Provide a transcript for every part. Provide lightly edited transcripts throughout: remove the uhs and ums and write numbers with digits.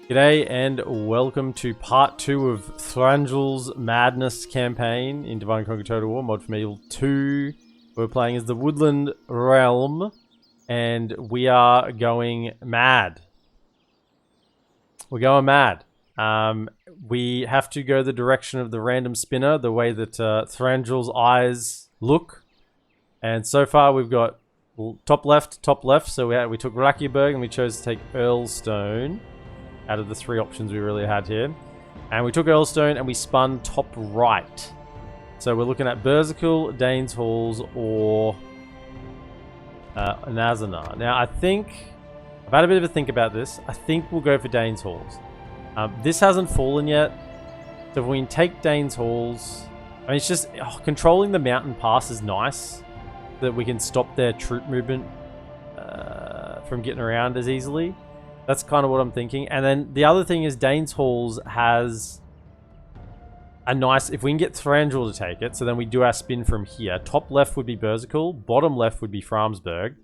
G'day and welcome to part 2 of Thranduil's Madness campaign in Divine Conquer Total War, Mod for Medieval 2. We're playing as the Woodland Realm and we are going mad. We're going mad. We have to go the direction of the random spinner, the way that Thranduil's eyes look. And so far we've got top left. So we took Rakierberg and we chose to take Earlstone out of the 3 options we really had here. And we took Earlstone and we spun top right. So we're looking at Berserkle, Dane's Halls, or Nazanar. Now I think, I've had a bit of a think about this. I think we'll go for Dane's Halls. This hasn't fallen yet. So if we can take Dane's Halls, I mean it's just, controlling the mountain pass is nice. That we can stop their troop movement from getting around as easily. That's kind of what I'm thinking. And then the other thing is Dane's Halls has a nice... If we can get Thranduil to take it, so then we do our spin from here. Top left would be Berserkle. Bottom left would be Framsberg.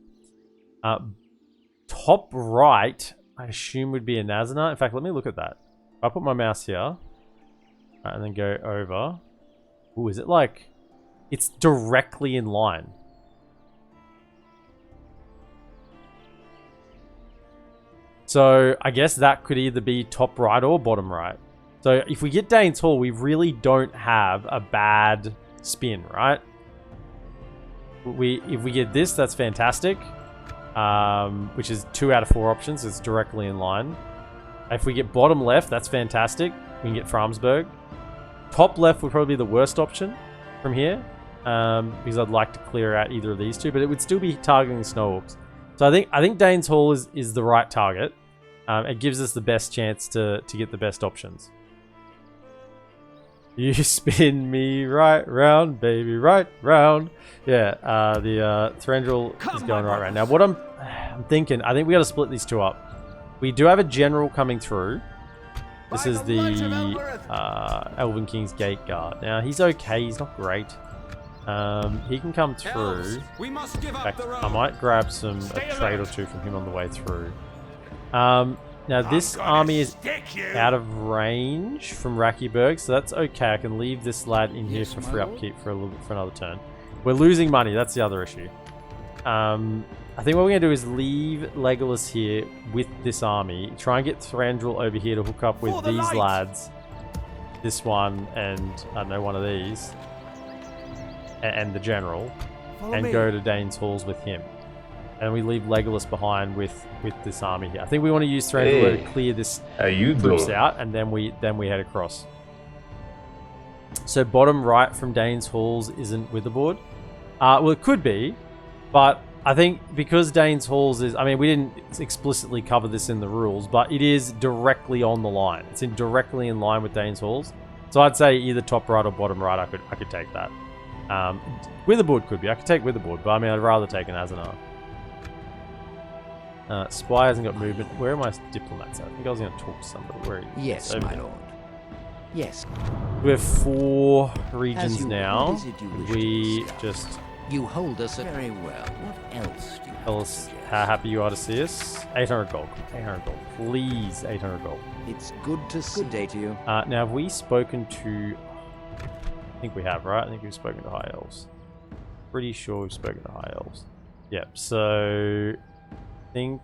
Top right, I assume, would be a Nazanar. In fact, let me look at that. I'll put my mouse here. And then go over. Ooh, is it like... It's directly in line. So I guess that could either be top right or bottom right. So if we get Dane's Hall, we really don't have a bad spin, right? If we get this, that's fantastic. Which is 2 out of 4 options. It's directly in line. If we get bottom left, that's fantastic. We can get Framsberg. Top left would probably be the worst option from here. Because I'd like to clear out either of these two, but it would still be targeting the Snow Orcs. So I think Dane's Hall is the right target. It gives us the best chance to get the best options. You spin me right round, baby, right round. Yeah, the Thranduil is going right round. Now, what I'm thinking, I think we got to split these two up. We do have a general coming through. This is the Elven King's Gate Guard. Now, he's okay. He's not great. He can come through. In fact, I might grab a trade or two from him on the way through. Now this army is out of range from Rakierberg, so that's okay. I can leave this lad in here for free upkeep for another turn. We're losing money. That's the other issue. I think what we're gonna do is leave Legolas here with this army. Try and get Thranduil over here to hook up with these lads. This one and I don't know, one of these. And the general, and go to Dane's Halls with him. And we leave Legolas behind with this army here. I think we want to use Thranduil to clear this groups out, and then we head across. So bottom right from Dane's Halls isn't Witherboard. Well, it could be, but I think because Dane's Halls is... I mean, we didn't explicitly cover this in the rules, but it is directly on the line. It's directly in line with Dane's Halls. So I'd say either top right or bottom right, I could take that. Witherboard could be. I could take Witherboard, but I mean, I'd rather take an Nazanar. Spy hasn't got movement. Where are my diplomats at? I think I was going to talk to somebody. Where are you? Yes, my lord. Yes. We have 4 regions now. We just... You hold us very well. What else do you tell us how happy you are to see us? 800 gold. 800 gold. Please, 800 gold. It's good to sedate you. Now, have we spoken to... I think we have, right? I think we've spoken to High Elves. Pretty sure we've spoken to High Elves. Yep, so... I think...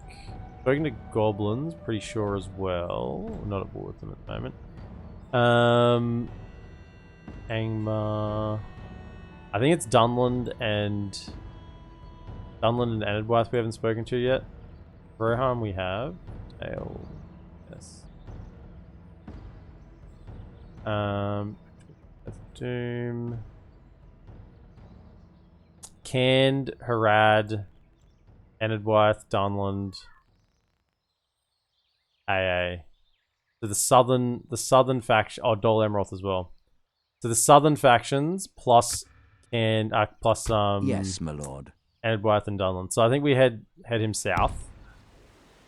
Spoken to Goblins, pretty sure as well. We're not at war with them at the moment. Angmar... I think it's Dunland and Enedwaith we haven't spoken to yet. Rohan we have. Dale... Yes. Doom... Canned, Harad, Enedwaith, Dunland, AA. So the southern faction... Oh, Dol Amroth as well. So the southern factions plus... yes, my lord. Enedwaith and Dunland. So I think we head him south.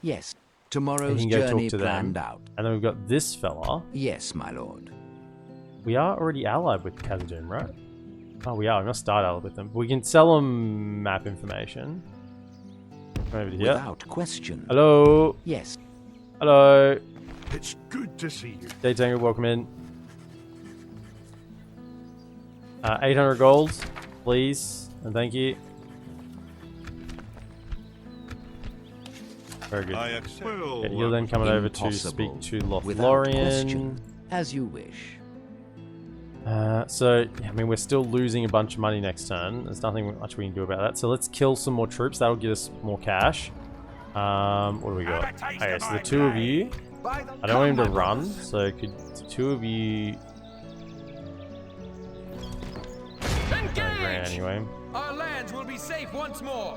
Yes. Tomorrow's journey planned out. And then we've got this fella. Yes, my lord. We are already allied with Khazad-dûm, right? Oh, we are. We must start allied with them. We can sell them map information. Come over here. Without question. Hello. Yes. Hello. It's good to see you. Datango, welcome in. 800 gold, please, and thank you. Very good. I accept. Well, Okay, you're then coming over to speak to Lothlorien. As you wish. So, I mean, we're still losing a bunch of money next turn. There's nothing much we can do about that. So let's kill some more troops. That'll give us more cash. What do we got? Okay, so the two of you. I don't want him to run, so could the two of you... Ran anyway. Our lands will be safe once more.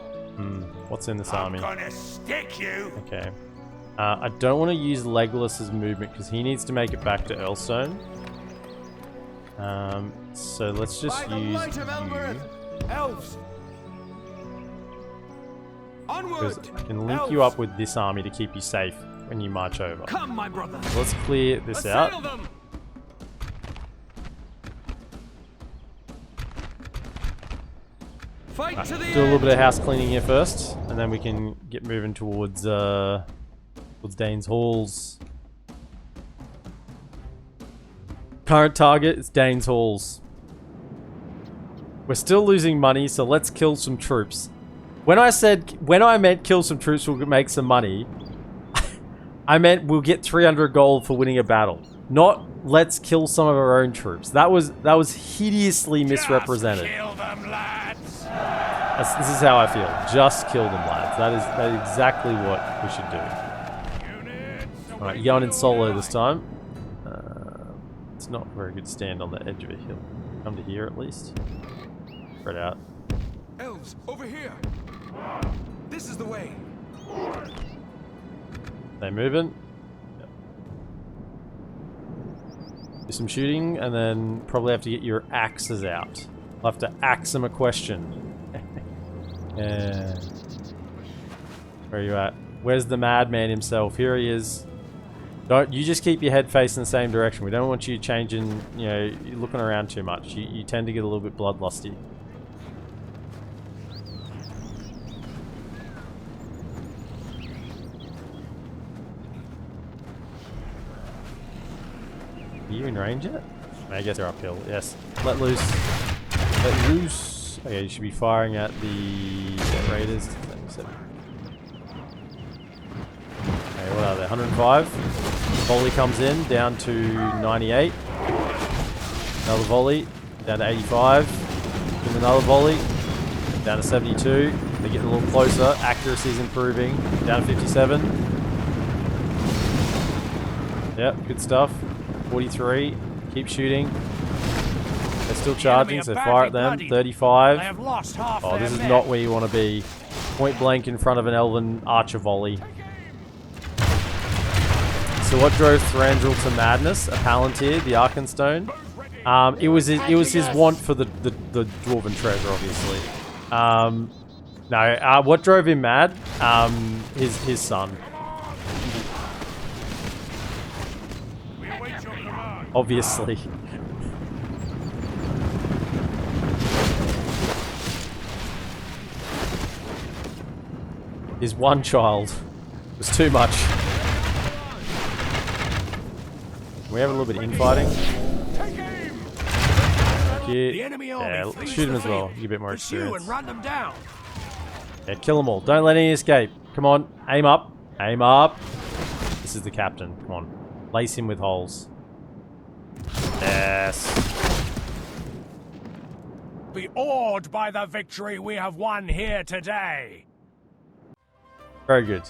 What's in this army? I'm gonna stick you. Okay. I don't want to use Legolas's movement because he needs to make it back to Earlstone. So let's just use you. Elves. Because Onward. I can link you up with this army to keep you safe when you march over. Come, my brother. So let's clear this out. Assail them. Fight to the Do a little bit of house cleaning here first, and then we can get moving towards Dane's Halls. Current target is Dane's Halls. We're still losing money, so let's kill some troops. When I meant kill some troops, we'll make some money. I meant we'll get 300 gold for winning a battle. Not let's kill some of our own troops. That was hideously misrepresented. Just kill them, lads. This is how I feel. Just kill them, lads. That is exactly what we should do. Alright, you're going in solo this time. It's not a very good stand on the edge of a hill. Come to here at least. Spread out. Elves, over here. This is the way. They moving. Yep. Do some shooting, and then probably have to get your axes out. I'll have to axe them a question. Yeah. Where are you at? Where's the madman himself? Here he is. Don't you just keep your head facing the same direction. We don't want you changing, you know, you're looking around too much. You tend to get a little bit bloodlusty. Are you in range yet? I guess they're uphill. Yes. Let loose. Let loose. Okay, you should be firing at the raiders. Okay, what are they? 105. Volley comes in, down to 98. Another volley, down to 85. Give another volley, down to 72. They're getting a little closer. Accuracy is improving, down to 57. Yep, good stuff. 43. Keep shooting. They're still charging, so fire at them. 35. Oh, this is not where you want to be. Point blank in front of an elven archer volley. So what drove Thranduil to madness? A Palantir, the Arkenstone. It was his want for the dwarven treasure, obviously. No, what drove him mad? His son. Obviously. His one child was too much. We have a little bit of infighting. Yeah, shoot him as well. You get a bit more experience. Yeah, kill them all. Don't let any escape. Come on, aim up. Aim up. This is the captain. Come on. Lace him with holes. Yes. Be awed by the victory we have won here today. Very good.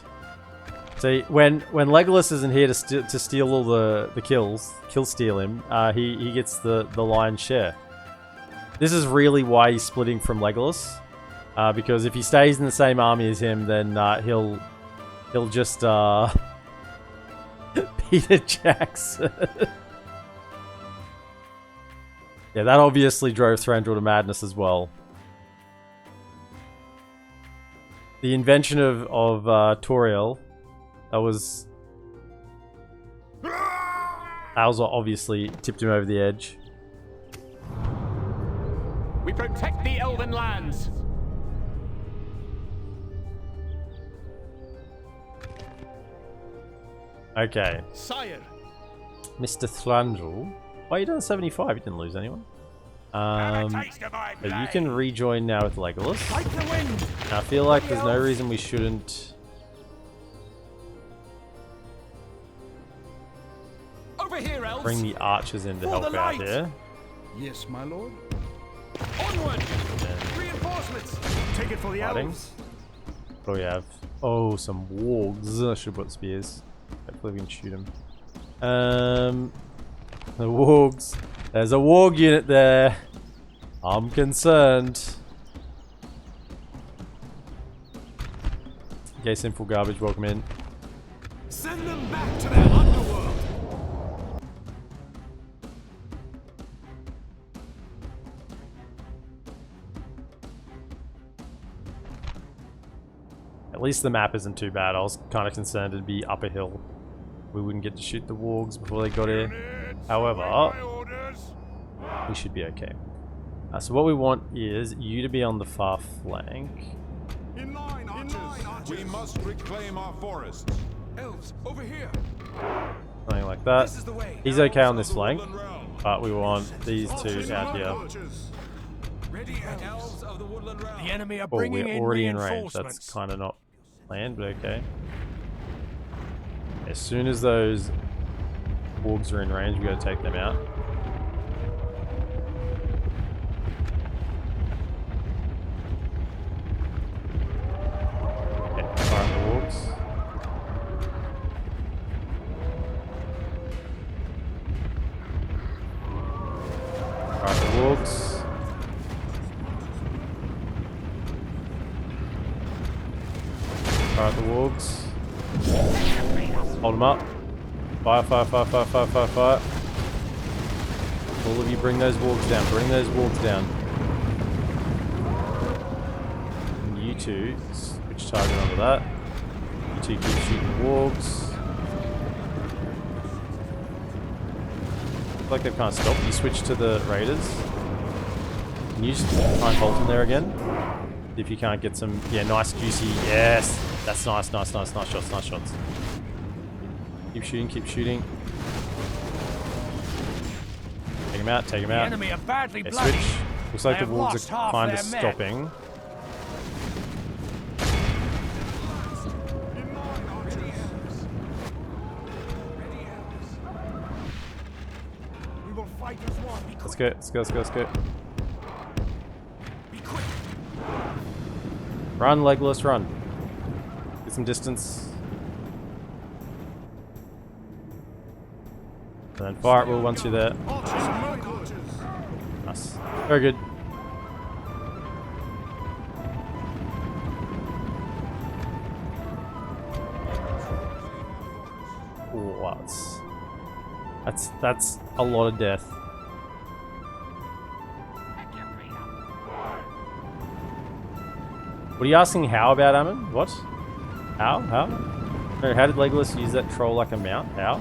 See, when Legolas isn't here to steal all the kills, kill steal him, he gets the lion's share. This is really why he's splitting from Legolas, because if he stays in the same army as him, then he'll just Peter Jackson. Yeah, that obviously drove Thranduil to madness as well. The invention of Toriel. That was obviously tipped him over the edge. We protect the elven lands. Okay. Sire. Mr. Thranduil. Oh, you done 75. You didn't lose anyone. Have a taste of my But you blade. can rejoin now with Legolas. Fight the wind. And I feel like there's no reason we shouldn't. Over here, elves. Bring the archers in to For help the out light. here. Yes, my lord. Onward. Reinforcements. Take it for the Fighting. elves. What do we have? Oh, some wargs. I should have put spears. Hopefully we can shoot them. The wargs. There's a warg unit there. I'm concerned. Okay, sinful garbage. Welcome in. Send them back to their underworld. At least the map isn't too bad. I was kind of concerned it'd be up a hill. We wouldn't get to shoot the wargs before they got here. However, My orders. we should be okay. So what we want is you to be on the far flank. In line, archers. We must reclaim our forests. Elves, over here. Something like that. This is the way. He's okay on this The flank, Woodland Realm. but we want these two out here. Archers. Ready, elves of the Woodland Realm. The enemy are Oh, bringing we're in already in range. reinforcements. That's kind of not planned, but okay. As soon as those wargs are in range, we got to take them out. Okay, fire the wargs. Fire the wargs. Alright, the wargs. Hold them up. Fire, fire, fire, fire, fire, fire, fire. All of you bring those wargs down. Bring those wargs down. And you two switch target onto that. You two keep shooting the wargs. Looks like they've kind of stopped. You switch to the raiders. Can you just try and bolt them there again? If you can't get some, yeah, nice juicy, yes, that's nice, nice, nice, nice shots, nice shots. Keep shooting, keep shooting. Take him out, take him The out. enemy are badly Okay, bloody. switch. Looks like They the have wolves lost are half kind of their men. stopping. In line, archers. Ready, elves. Ready, elves. We will fight as one. Be Let's quick. go, let's go, let's go, let's go. Be quick. Run, Legolas, run. Get some distance. And then fire at will once you're there. Archers, mine archers. Nice. Very good. Oh, wow, that's a lot of death. What are you asking how about Ammon? What? How? How? No, how did Legolas use that troll like a mount? How?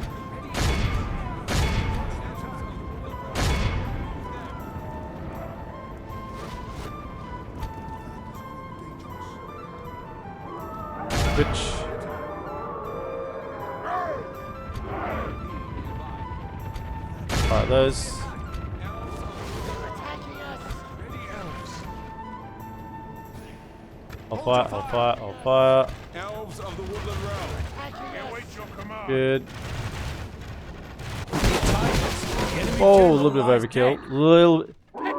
Which? Alright, those. I'll fire, I'll fire, I'll fire. Elves of the Woodland Realm. Await your command. Good. The enemy Oh, a general little bit of lies overkill. dead. Little.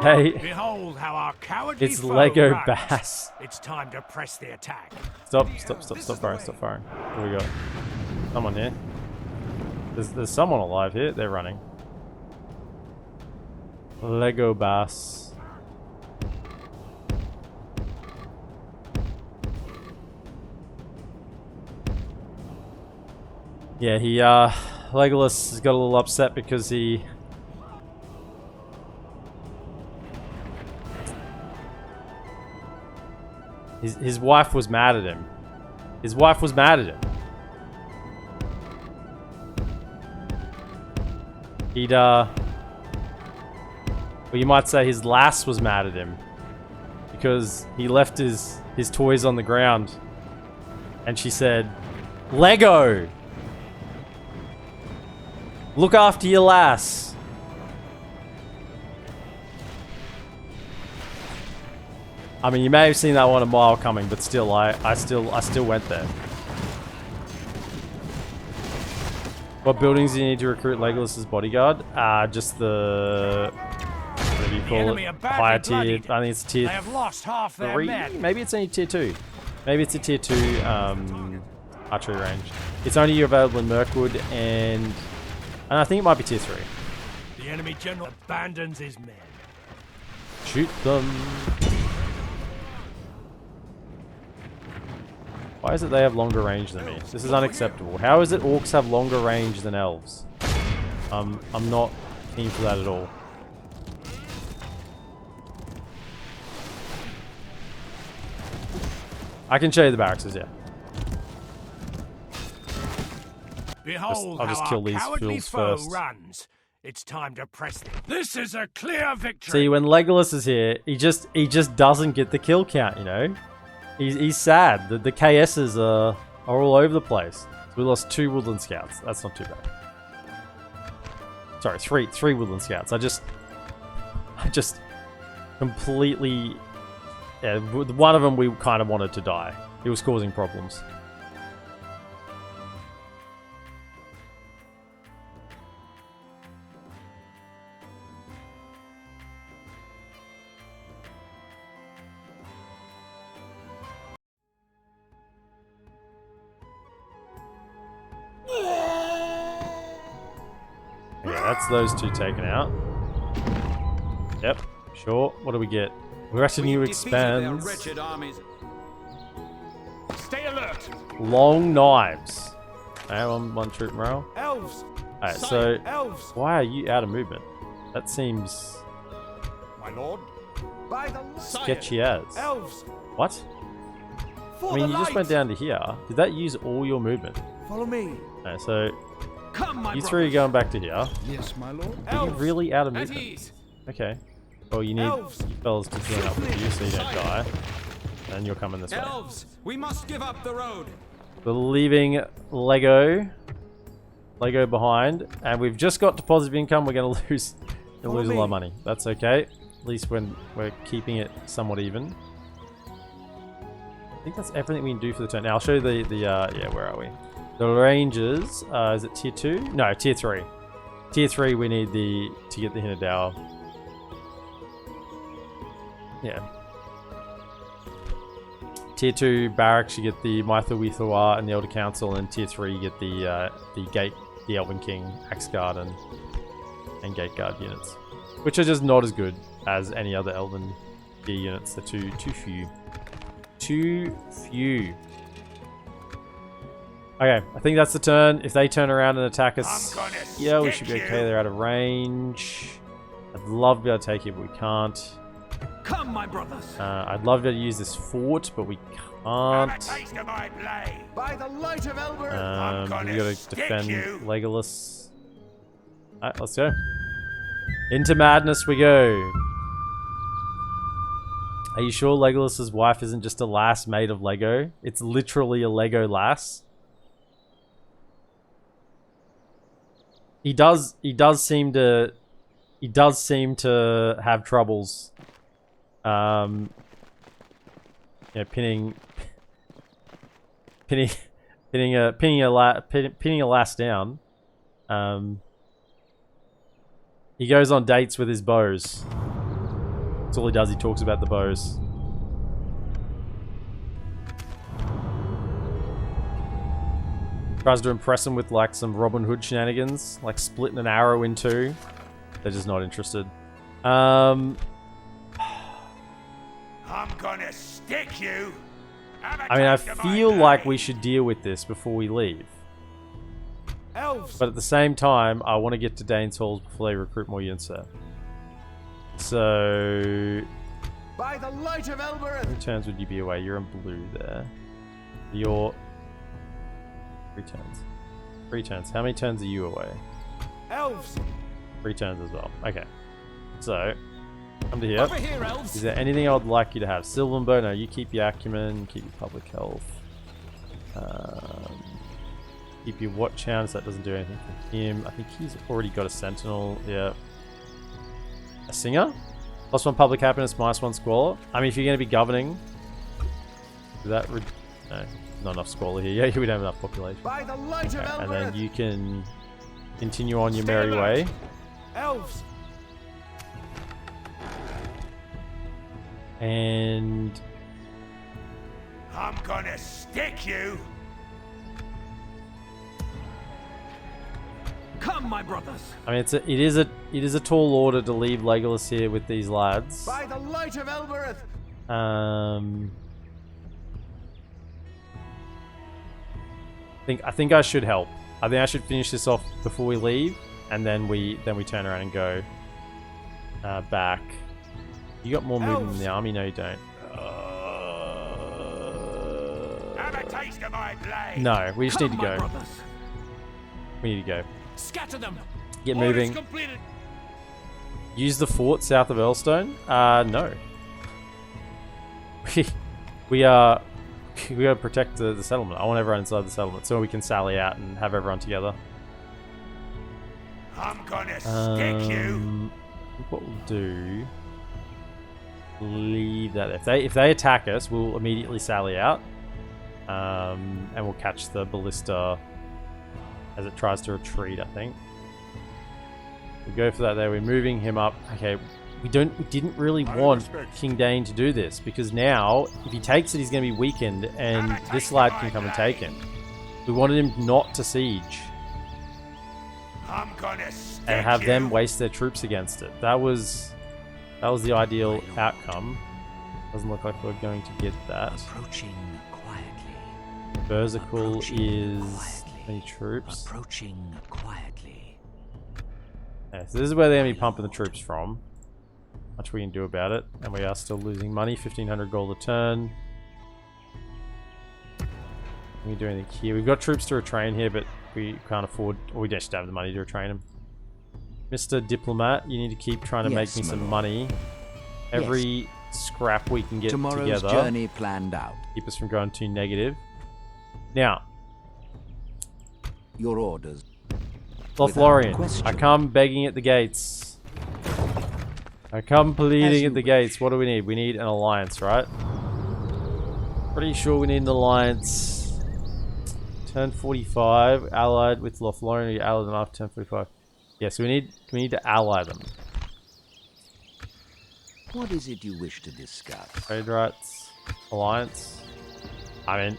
Hey, Behold how our cowardly it's foe Lego runs. Bass. It's time to press the attack. Stop, stop, stop, stop firing, stop firing. What do we got? Someone here. There's someone alive here. They're running. Lego Bass. Yeah, Legolas has got a little upset because his wife was mad at him. His wife was mad at him. Well, you might say his lass was mad at him because he left his toys on the ground and she said, Lego! Look after your lass. I mean, you may have seen that one a mile coming, but still, I still went there. What buildings do you need to recruit Legolas's bodyguard? Just the... What do you call it? Higher tier. I think it's tier 3. Maybe it's only tier 2. Maybe it's a tier 2 archery range. It's only available in Mirkwood, and I think it might be tier 3. The enemy general abandons his men. Shoot them. Why is it they have longer range than me? This is unacceptable. How is it orcs have longer range than elves? I'm not keen for that at all. I can show you the barracks, yeah. Behold, I'll just kill these fools first. runs. It's time to press them. This is a clear victory. See, when Legolas is here, he just doesn't get the kill count, you know? He's sad. The KSs are all over the place. So we lost 2 Woodland Scouts. That's not too bad. Sorry, three Woodland Scouts. I just completely... Yeah, one of them we kind of wanted to die. He was causing problems. Okay, that's those 2 taken out. Yep, sure. What do we get? Retinue expands. Stay alert. Long knives. Okay, one troop morale. Elves. Alright, so Elves. why are you out of movement? That seems My lord. By the sketchy as. Elves. What? For I mean, the you just light. went down to here. Did that use all your movement? Follow me. Okay, so Come, my you 3 are going back to here. Yes, my lord. Are you really out of At movement? ease. Okay. Well, you need Elves. you fellas to join up with you so you don't die. And you're coming this way. Elves, we must give up the road. We're leaving Lego behind, and we've just got to positive income. We're going to lose a lot of money. That's okay. At least when we're keeping it somewhat even. I think that's everything we can do for the turn. Now I'll show you the yeah, where are we? The ranges. Is it tier 2? No, tier 3. Tier 3 we need to get the Hinterdower. Yeah. Tier 2 barracks, you get the Mytha and the Elder Council, and tier 3 you get the Gate, the Elven King, Axe Guard, and Gate Guard units, which are just not as good as any other Elven gear units. They're too few. Too few. Okay, I think that's the turn. If they turn around and attack us, yeah, we should be okay. They're out of range. I'd love to be able to take it, but we can't. Come, my brothers. I'd love to use this fort, but we can't. Taste of my blade. By the light of Elber. We gotta defend Legolas. Alright, let's go. Into madness we go. Are you sure Legolas's wife isn't just a lass made of Lego? It's literally a Lego lass. He does seem to have troubles. Yeah, pinning a lass down. He goes on dates with his bows. That's all he does. He talks about the bows. Tries to impress him with like some Robin Hood shenanigans, like splitting an arrow in 2. They're just not interested. I'm gonna stick you. I mean, I feel like we should deal with this before we leave. Elves. But at the same time, I want to get to Dane's Halls before they recruit more units there. So... By the light of Elber. How many turns would you be away? You're in blue there. You're... 3 turns. 3 turns. How many turns are you away? Elves. 3 turns as well. Okay. So, come to here. Over here, elves. Is there anything I would like you to have? Sylvan Bow? No, you keep your acumen, keep your public health. Keep your watch hound, so that doesn't do anything for him. I think he's already got a sentinel. Yeah. A singer? +1 public happiness, -1 squalor. I mean, if you're going to be governing, that no, not enough squalor here. Yeah, we don't have enough population. By the light of And then Elbereth. you can continue on your merry way. Elves. And I'm gonna stick you. Come, my brothers. I mean, it is a tall order to leave Legolas here with these lads. By the light of Elbereth. I think I should help. I think I should finish this off before we leave, and then we turn around and go back. You got more movement in the army? No, you don't. Have a taste of my blade. No, we just need to Come, my go. brothers. We need to go. Scatter them. Get Orders moving. completed. Use the fort south of Earlstone? No. We gotta protect the settlement. I want everyone inside the settlement so we can sally out and have everyone together. I'm gonna stick you. I think what we'll do, leave that. If they attack us, we'll immediately sally out, and we'll catch the ballista as it tries to retreat. I think we go for that there. We're moving him up. Okay, we didn't really want King Dane to do this, because now if he takes it, he's going to be weakened, and this lad can come and take him. We wanted him not to siege I'm gonna stick and have you. them waste their troops against it. That was the ideal outcome. Doesn't look like we're going to get that. Approaching quietly. Berserkle is quietly. many troops. Approaching quietly. Okay, so this is where they're going to be pumping the troops from. Much we can do about it, and we are still losing money. 1,500 gold a turn. Can we do anything here? We've got troops to retrain here, but we can't afford, or we just don't have the money to retrain them. Mr. Diplomat, you need to keep trying to Yes, make me my some lord. money. Every scrap we can get Tomorrow's together, journey planned out. keep us from going too negative. Now, Your orders. Lothlorien, question. I come begging at the gates. I come pleading you at the gates. What do we need? We need an alliance, right? Pretty sure we need an alliance. Turn 45, allied with Lothlorien. You're allied them after turn 45. Yeah, so we need to ally them. What is it you wish to discuss? Trade rights, alliance. I mean,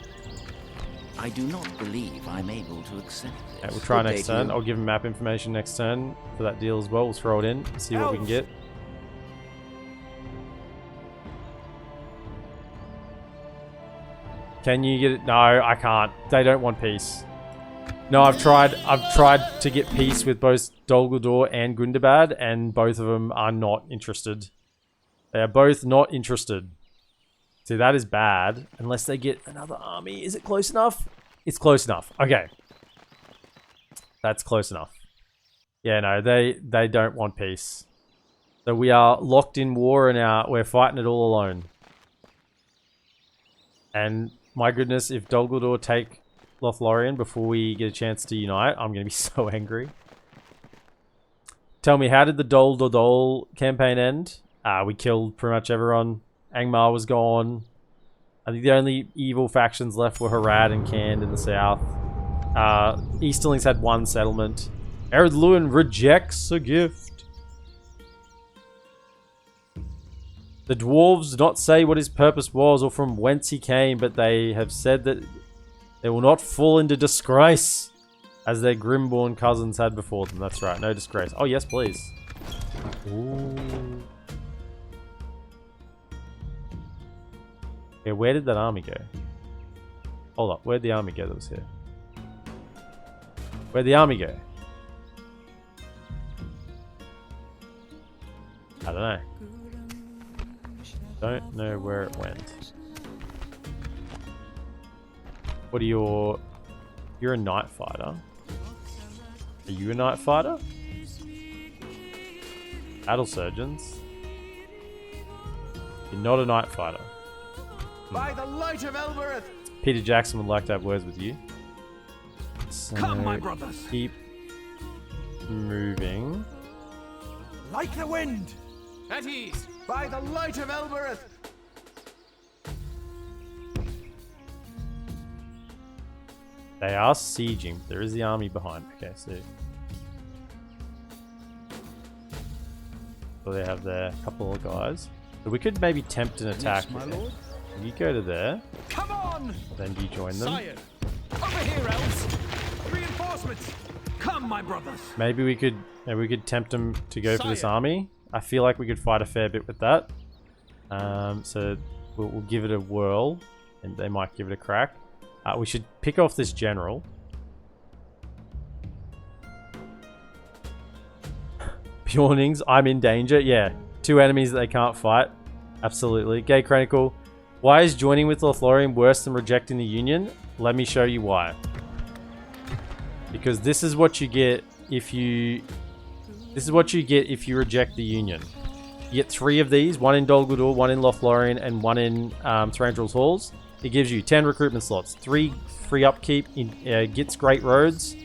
I do not believe I'm able to accept this. yeah, we'll try Good next day to turn. you. I'll give him map information next turn for that deal as well. We'll throw it in, see what we can get. Can you get it? No, I can't. They don't want peace. No, I've tried to get peace with both Dol Guldur and Gundabad, and both of them are not interested. They are both not interested. See, that is bad. Unless they get another army. Is it close enough? It's close enough. Okay. That's close enough. Yeah, no, they don't want peace. So we are locked in war, and we're fighting it all alone. And my goodness, if Dol Guldur take Lothlorien before we get a chance to unite, I'm going to be so angry. Tell me, how did the Dol Dol campaign end? We killed pretty much everyone. Angmar was gone. I think the only evil factions left were Harad and Khand in the south. Easterlings had one settlement. Ered Luin rejects a gift. The dwarves do not say what his purpose was or from whence he came, but they have said that they will not fall into disgrace as their grimborn cousins had before them. That's right, no disgrace. Oh, yes, please. Ooh. Yeah, where did that army go? Hold up, where'd the army go that was here? Where'd the army go? I don't know. Don't know where it went. What are your... You're a night fighter. Are you a night fighter? Battle surgeons. You're not a night fighter. By the light of Elbereth. Peter Jackson would like to have words with you. Come, my brothers. Keep moving. Like the wind. At ease. By the light of Elbereth. They are sieging. There is the army behind. Okay, so they have their couple of guys. So we could maybe tempt an attack. My lord. You go to there, Come on! then you join them. Sire. Over here, elves. Reinforcements. Come, my brothers. Maybe we could tempt them to go for this Sire. army. I feel like we could fight a fair bit with that. So we'll give it a whirl, and they might give it a crack. We should pick off this general. Bjornings, I'm in danger. Yeah, 2 enemies that they can't fight. Absolutely. Gay Chronicle. Why is joining with Lothlorien worse than rejecting the Union? Let me show you why. Because this is what you get if you... This is what you get if you reject the Union. You get 3 of these. 1 in Dol Guldur, 1 in Lothlorien, and 1 in Thranduil's Halls. It gives you 10 recruitment slots. 3 free upkeep. Gets Great Roads.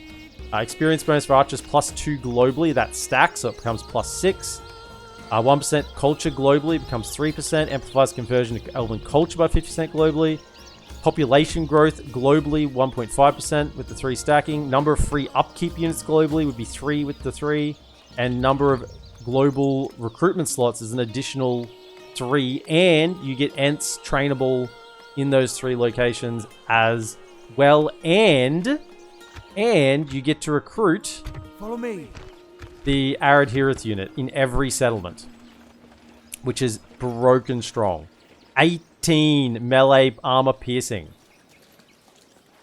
Experience bonus for archers +2 globally. That stacks, so it becomes +6. 1% culture globally becomes 3%. Amplifies conversion to elven culture by 50% globally. Population growth globally 1.5% with the 3 stacking. Number of free upkeep units globally would be 3 with the 3. And number of global recruitment slots is an additional 3. And you get Ents trainable in those 3 locations as well. And you get to recruit... Follow me. The Arid Hirith unit in every settlement, which is broken strong. 18 melee armor piercing.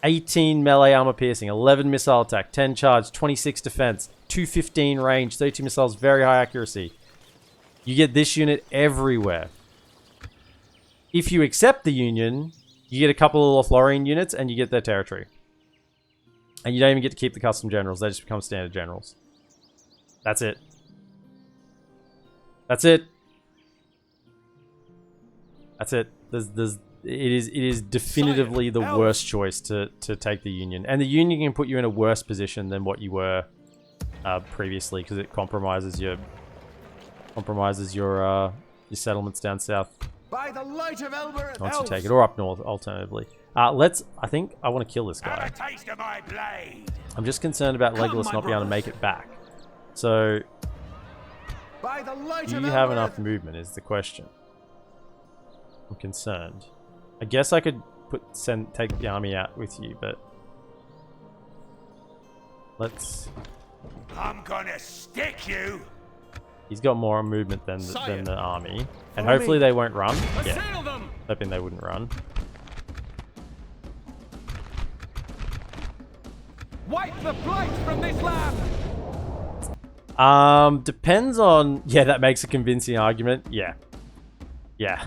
18 melee armor piercing, 11 missile attack, 10 charge, 26 defense, 215 range, 32 missiles, very high accuracy. You get this unit everywhere. If you accept the Union, you get a couple of Lothlorien units and you get their territory. And you don't even get to keep the custom generals, they just become standard generals. That's it. That's it. That's it. It is definitively the worst choice to take the Union. And the Union can put you in a worse position than what you were previously, because it compromises your settlements down south. By the light of Elbereth. Once you take it, or up north, alternatively. I think I want to kill this guy. Have a taste of my blade. I'm just concerned about Legolas not being able to make it back. So, By the light do of you have Elbereth. enough movement is the question. I'm concerned. I guess I could take the army out with you, but let's... I'm gonna stick you. He's got more movement than the army. And Follow hopefully me. they won't run. Yeah, Assail them! hoping they wouldn't run. Wipe the blight from this land! Depends on... Yeah, that makes a convincing argument. Yeah. Yeah.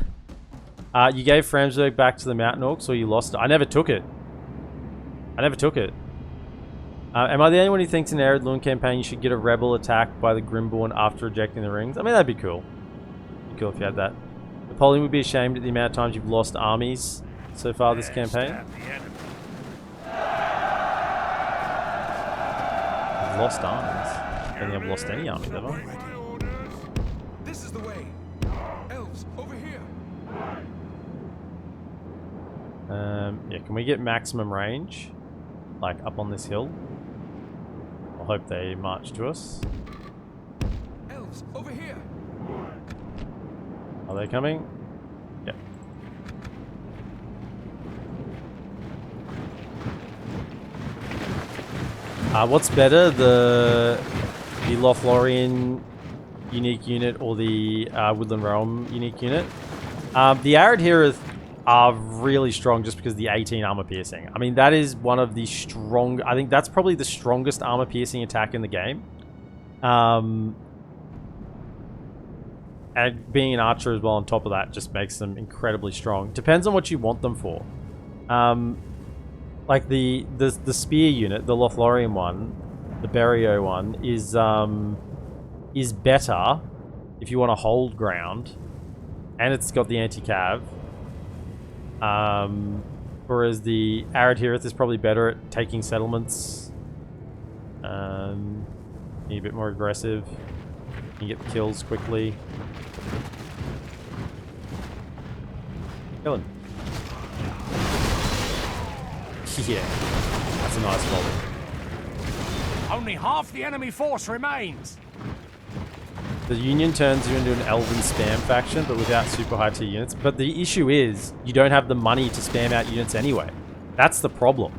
You gave Framsburg back to the Mountain Orcs, or you lost it? I never took it. I never took it. Am I the only one who thinks in the Arid Loon campaign you should get a rebel attack by the Grimborn after rejecting the rings? I mean, that'd be cool. It'd be cool if you had that. Napoleon would be ashamed at the amount of times you've lost armies so far this campaign. I've lost armies. I don't think I've lost any armies, have I? This is the way. Elves, over here. Yeah, can we get maximum range? Like, up on this hill? I hope they march to us. Elves, over here. Are they coming? Yep. What's better, the Lothlorien unique unit or the Woodland Realm unique unit? The Arid Hirith are really strong just because of the 18 armor piercing. I mean, that is one of the strong... I think that's probably the strongest armor piercing attack in the game. And being an archer as well on top of that just makes them incredibly strong. Depends on what you want them for. Like the spear unit, the Lothlorien one, the Berio one, is better if you want to hold ground. And it's got the anti-cav. Whereas the Arid Hirith is probably better at taking settlements Be a bit more aggressive. You get the kills quickly. Kill him. Yeah, that's a nice roll. Only half the enemy force remains. The Union turns you into an Elven spam faction, but without super high tier units. But the issue is, you don't have the money to spam out units anyway. That's the problem.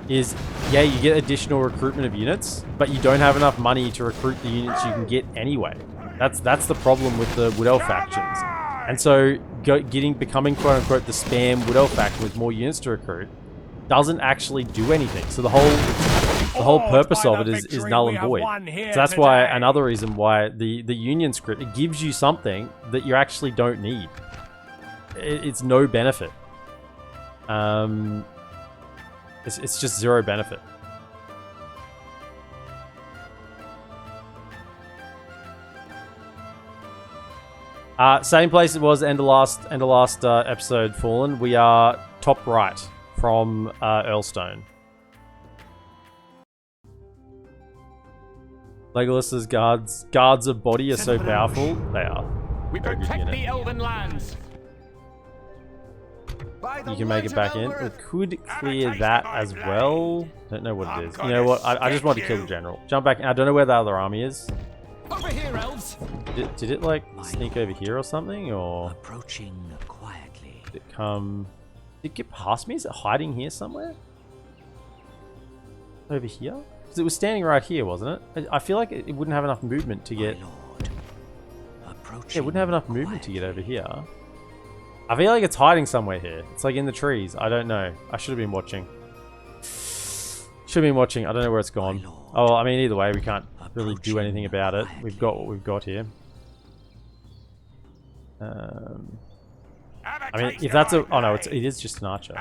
Is, yeah, you get additional recruitment of units, but you don't have enough money to recruit the units you can get anyway. That's the problem with the Wood Elf factions. And so, becoming quote-unquote the spam Wood Elf faction with more units to recruit doesn't actually do anything. So the whole purpose of it is null and void. So that's why another reason why the Union script, it gives you something that you actually don't need. It's no benefit. It's just zero benefit. Same place it was end of last episode, Fallen. We are top right from Earlstone. Legolas's guards of body are so powerful. They are. We protect the Elven lands. You can make it back in. We could clear that as well. Don't know what it is. You know what? I just want to kill the general. Jump back. I don't know where the other army is. Over here, elves. Did it like sneak over here or something, or Approaching quietly. did it come? Did it get past me? Is it hiding here somewhere? Over here? Because it was standing right here, wasn't it? I feel like it wouldn't have enough movement to get. Yeah, it wouldn't have enough movement to get over here. I feel like it's hiding somewhere here. It's like in the trees. I don't know. I should have been watching. Should have been watching. I don't know where it's gone. Oh, I mean, either way, we can't really do anything about it. We've got what we've got here. I mean, if that's a... Oh, no, it is just an archer.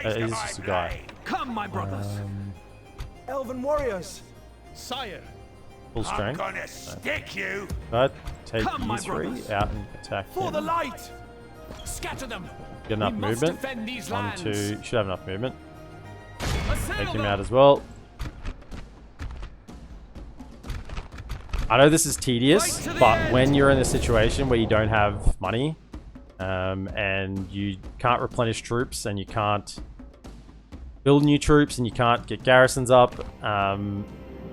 It is just a guy. Come, my brothers. Elven warriors. Sire. Full strength. I'm gonna stick you. But take Come, my these three brothers. out and attack For the him. light. Scatter them. Get enough We must movement. defend these 1, lands. 2... Should have enough movement. Assail Take him them. out as well. I know this is tedious, but when you're in a situation where you don't have money, and you can't replenish troops, and you can't build new troops, and you can't get garrisons up,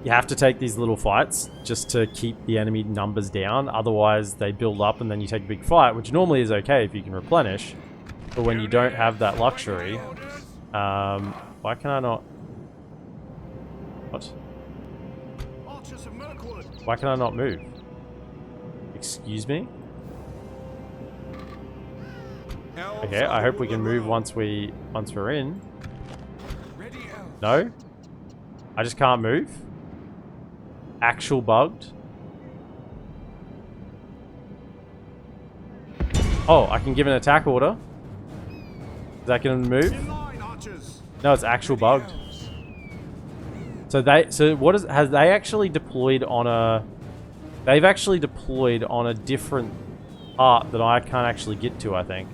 you have to take these little fights just to keep the enemy numbers down. Otherwise, they build up, and then you take a big fight, which normally is okay if you can replenish. But when you don't have that luxury, why can I not? What? Why can I not move? Excuse me? Okay, I hope we can move once we're in. No? I just can't move? Actual bugged? Oh, I can give an attack order. Is that gonna move? No, it's actual bugged. Has they actually deployed on a... They've actually deployed on a different part that I can't actually get to, I think.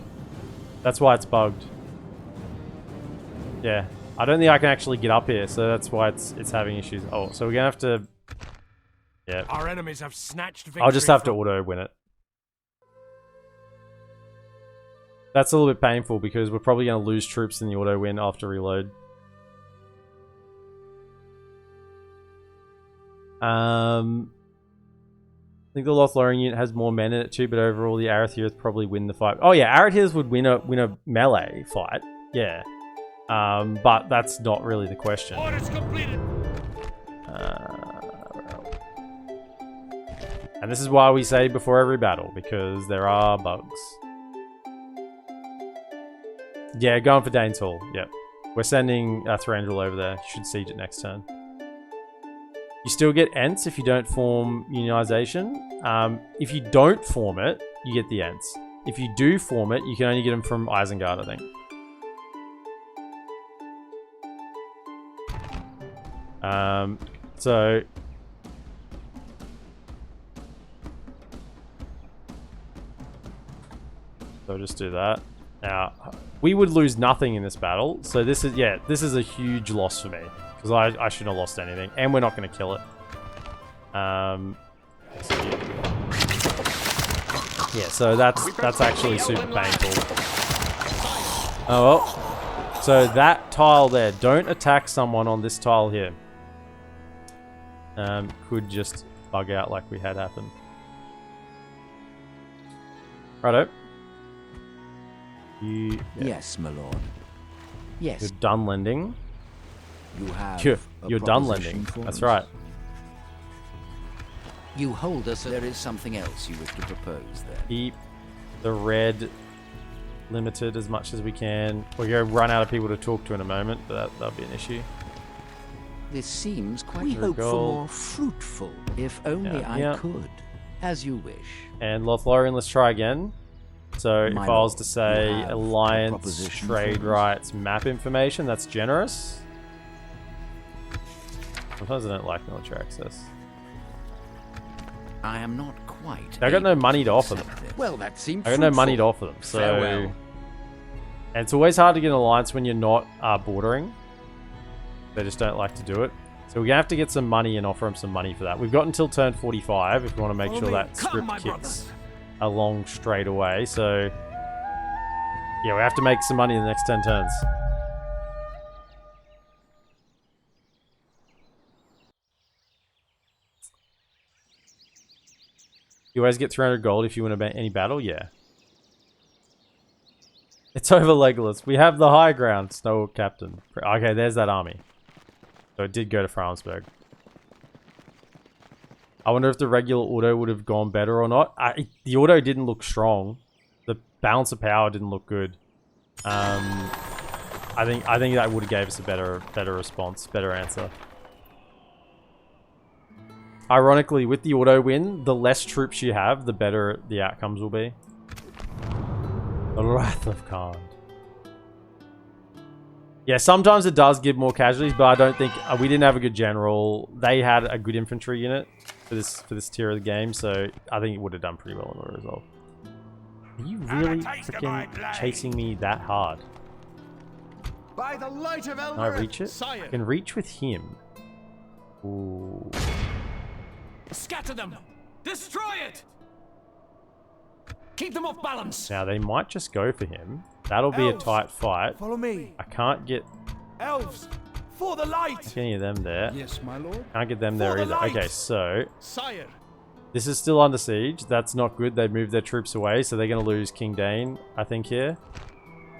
That's why it's bugged. Yeah. I don't think I can actually get up here, so that's why it's having issues. Oh, so we're gonna have to... Yeah. Our enemies have snatched victory. I'll just have to auto win it. That's a little bit painful because we're probably gonna lose troops in the auto win after reload. I think the Lothlorien unit has more men in it too, but overall the Arathirians probably win the fight. Oh yeah, Arathirians would win a melee fight. Yeah. But that's not really the question. Orders completed. And this is why we say before every battle, because there are bugs. Yeah, going for Dane's Hall. Yep. We're sending Thranduil over there. You should siege it next turn. You still get Ents if you don't form unionization. If you don't form it, you get the Ents. If you do form it, you can only get them from Isengard, I think. So just do that. Now, we would lose nothing in this battle, so this is a huge loss for me. Because I shouldn't have lost anything. And we're not going to kill it. Yeah, so that's actually super painful. Oh well. So that tile there, don't attack someone on this tile here. Could just bug out like we had happen. Righto. Yes, my lord. Yes. You're done lending. You have. You're done lending. That's right. You hold us. There is something else you wish to propose there. Keep the red limited as much as we can. We're going to run out of people to talk to in a moment, but that'll be an issue. This seems quite. We Sure, hope for gold. more fruitful, if only I could. As you wish. And Lothlorien, let's try again. So if My I was lord, to say you have a alliance, proposition trade for us? rights, map information, that's generous. Sometimes I don't like military access. I am not quite. I got no able money to offer them. accept this. Well, that seems. I got no money to offer them, so... Farewell. And it's always hard to get an alliance when you're not bordering. They just don't like to do it. So we're going to have to get some money and offer them some money for that. We've got until turn 45 if we want to make sure that script kicks along straight away. So, yeah, we have to make some money in the next 10 turns. You always get 300 gold if you win any battle? Yeah. It's over Legolas. We have the high ground, Snow Captain. Okay, there's that army. So it did go to Frauensburg. I wonder if the regular auto would have gone better or not. The auto didn't look strong. The balance of power didn't look good. I think that would have gave us a better response, better answer. Ironically, with the auto win, the less troops you have, the better the outcomes will be. The Wrath of Khan. Yeah, sometimes it does give more casualties, but I don't think we didn't have a good general. They had a good infantry unit for this tier of the game, so I think it would have done pretty well in the result. Are you really freaking chasing me that hard? By the light of Can I reach it? Sire. I can reach with him. Ooh. Scatter them! Destroy it! Keep them off balance! Now they might just go for him. That'll be a Elves, tight fight. Follow me. I can't get Elves, for the light. any of them there. Yes, my lord. Can't get them there For the either. light. Okay, so Sire! this is still under siege. That's not good. They moved their troops away, so they're going to lose King Dane, I think, here.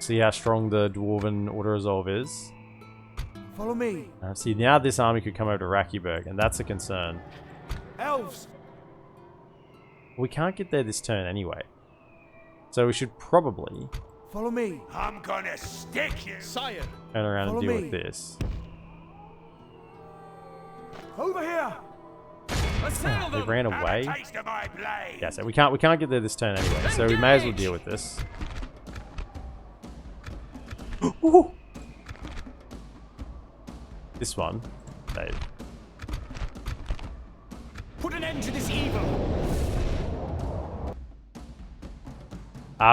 See how strong the Dwarven Auto Resolve is. Follow me. See, now this army could come over to Rakiburg, and that's a concern. Elves, We can't get there this turn anyway. So we should probably follow me. I'm gonna stick you. Sire! turn around and Follow deal me. with this. Over here. Assail They them! ran Have a away. taste of my blade. Yeah, so we can't get there this turn anyway, so we may as well deal with this. Ooh. This one, Dave. Put an end to this evil!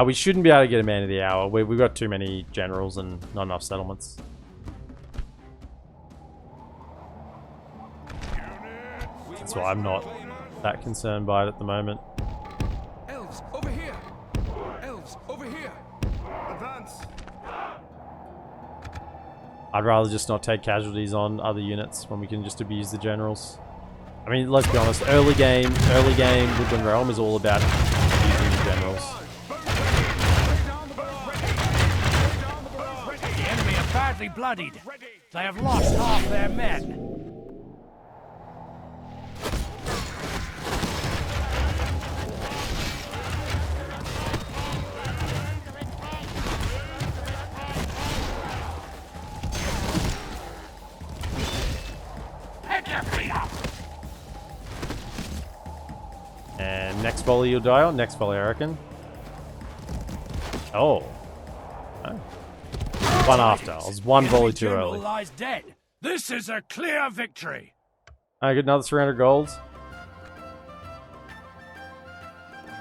We shouldn't be able to get a man of the hour. We've got too many generals and not enough settlements. That's why I'm not that concerned by it at the moment. Elves, over here. Elves, over here. Advance. I'd rather just not take casualties on other units when we can just abuse the generals. I mean, let's be honest, early game Woodland Realm is all about abusing the generals. The enemy are badly bloodied. They have lost half their men. And next volley you'll die on. Next volley, I reckon. Oh. Oh. One after. I was one volley too General early. lies dead. This is a clear victory. I get another 300 gold.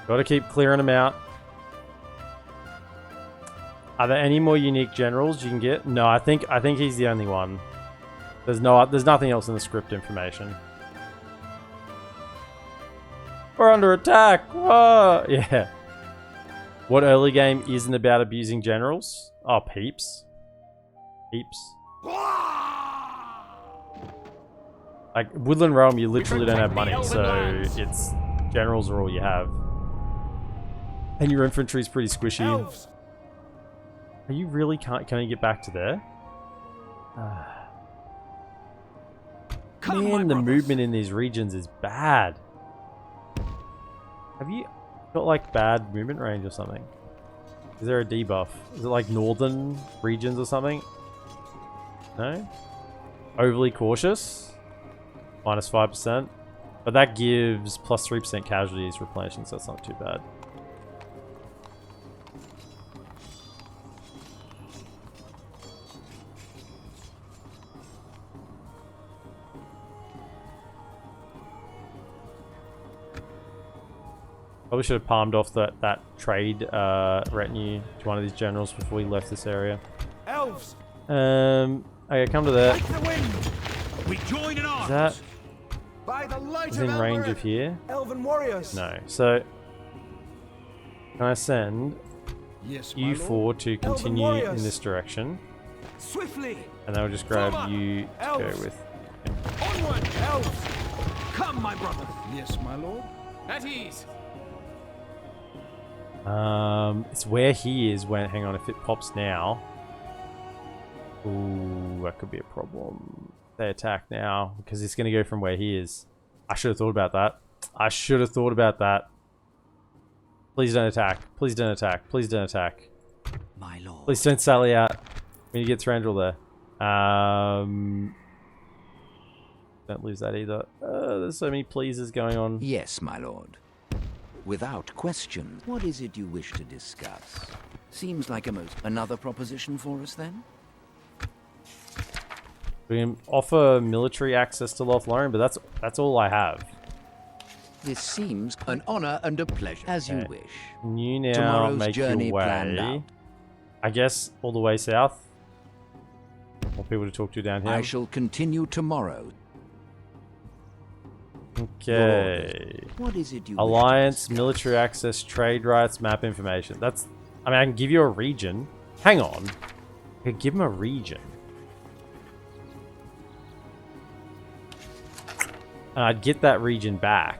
Got to keep clearing them out. Are there any more unique generals you can get? No, I think he's the only one. There's nothing else in the script information. We're under attack! Whoa! Yeah. What early game isn't about abusing generals? Oh, peeps. Peeps. Like, Woodland Realm, you literally don't have money, so it's... Generals are all you have. And your infantry's pretty squishy. Elves! Are you really can you get back to there? Man, the movement in these regions is bad. Have you got like bad movement range or something? Is there a debuff? Is it like northern regions or something? No? Overly cautious? Minus 5%. But that gives plus 3% casualties replenishing, so that's not too bad. Probably should have palmed off that trade retinue to one of these generals before we left this area. Elves! Okay, come to there. Like the wind! We join in arms. Is that By the light is of in range Elbereth, of here? Elven warriors! No. So can I send Yes, you four to continue in warriors. this direction? Swiftly! And then I'll just grab Forward. you to go Elves. with. Onward. Elves! Come, my brother. Yes, my lord. At ease. It's where he is when, hang on, if it pops now. Ooh, that could be a problem. They attack now, because it's going to go from where he is. I should have thought about that. I should have thought about that. Please don't attack. Please don't attack. Please don't attack. My lord. Please don't sally out. We need to get Thranduil there. Don't lose that either. There's so many pleases going on. Yes, my lord. Without question, what is it you wish to discuss? Seems like another proposition for us, then? We can offer military access to Lothlorien, but that's all I have. This seems an honor and a pleasure. As you wish. You now Tomorrow's make journey your planned way. out. I guess all the way south. More people to talk to down here. I shall continue tomorrow. Okay. What is it you Alliance, wish to discuss? military access, trade rights, map information. That's... I mean, I can give you a region. Hang on. I can give him a region. And I'd get that region back.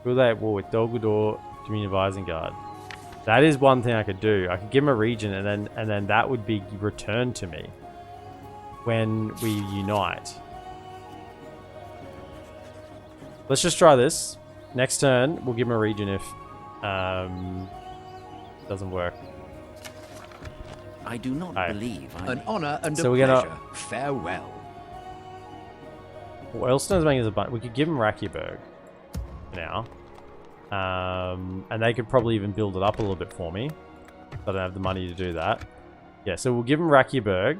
Will they at war with Dolgador, Community of Isengard? That is one thing I could do. I could give him a region, and then that would be returned to me when we unite. Let's just try this. Next turn, we'll give him a region if doesn't work. I do not Aye. believe I'm an honor and So a we're pleasure. gonna- Farewell. What else does make us a bunch? We could give him Rakiaburg now. And they could probably even build it up a little bit for me. But I don't have the money to do that. Yeah, so we'll give him Rakiaburg.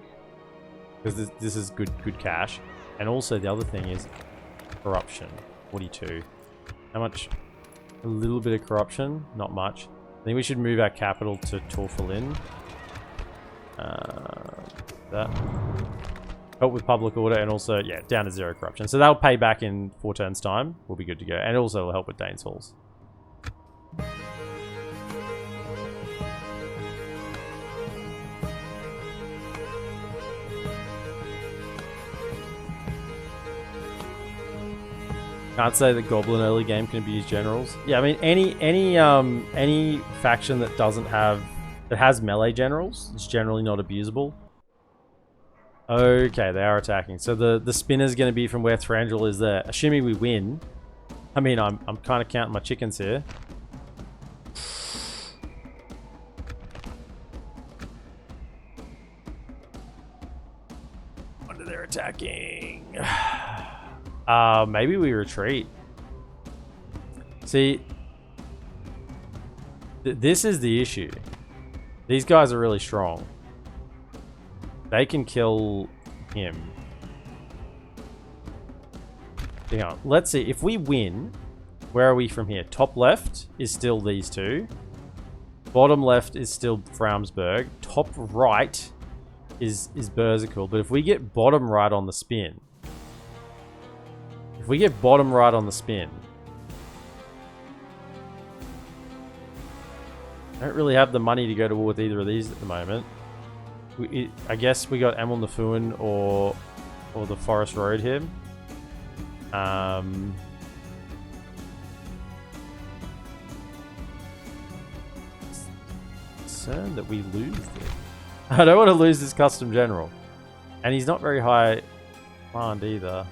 Because this is good cash. And also the other thing is corruption. 42. How much? A little bit of corruption. Not much. I think we should move our capital to Torfalin. That. Help with public order and also, yeah, down to 0 corruption. So that'll pay back in 4 turns time. We'll be good to go. And also it'll help with Dane's Halls. Can't say that Goblin early game can abuse generals. Yeah, I mean any faction that has melee generals is generally not abusable. Okay, they are attacking. So the spinner's going to be from where Thranduil is there. Assuming we win. I mean, I'm kind of counting my chickens here. Wonder they're attacking. Maybe we retreat. See, this is the issue. These guys are really strong. They can kill him. Hang on. Let's see. If we win, where are we from here? Top left is still these two. Bottom left is still Fraumsburg. Top right is Berserkle. But if we get bottom right on the spin, I don't really have the money to go to war with either of these at the moment. I guess we got Amel Nafuan or the Forest Road here. Concerned that we lose this. I don't want to lose this custom general. And he's not very high command either.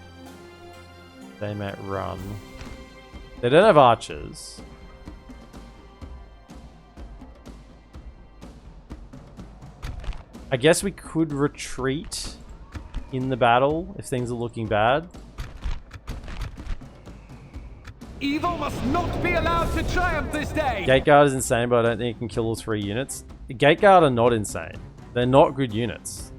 They might run. They don't have archers. I guess we could retreat in the battle if things are looking bad. Evil must not be allowed to triumph this day. Gateguard is insane, but I don't think it can kill all 3 units. Gateguard are not insane. They're not good units.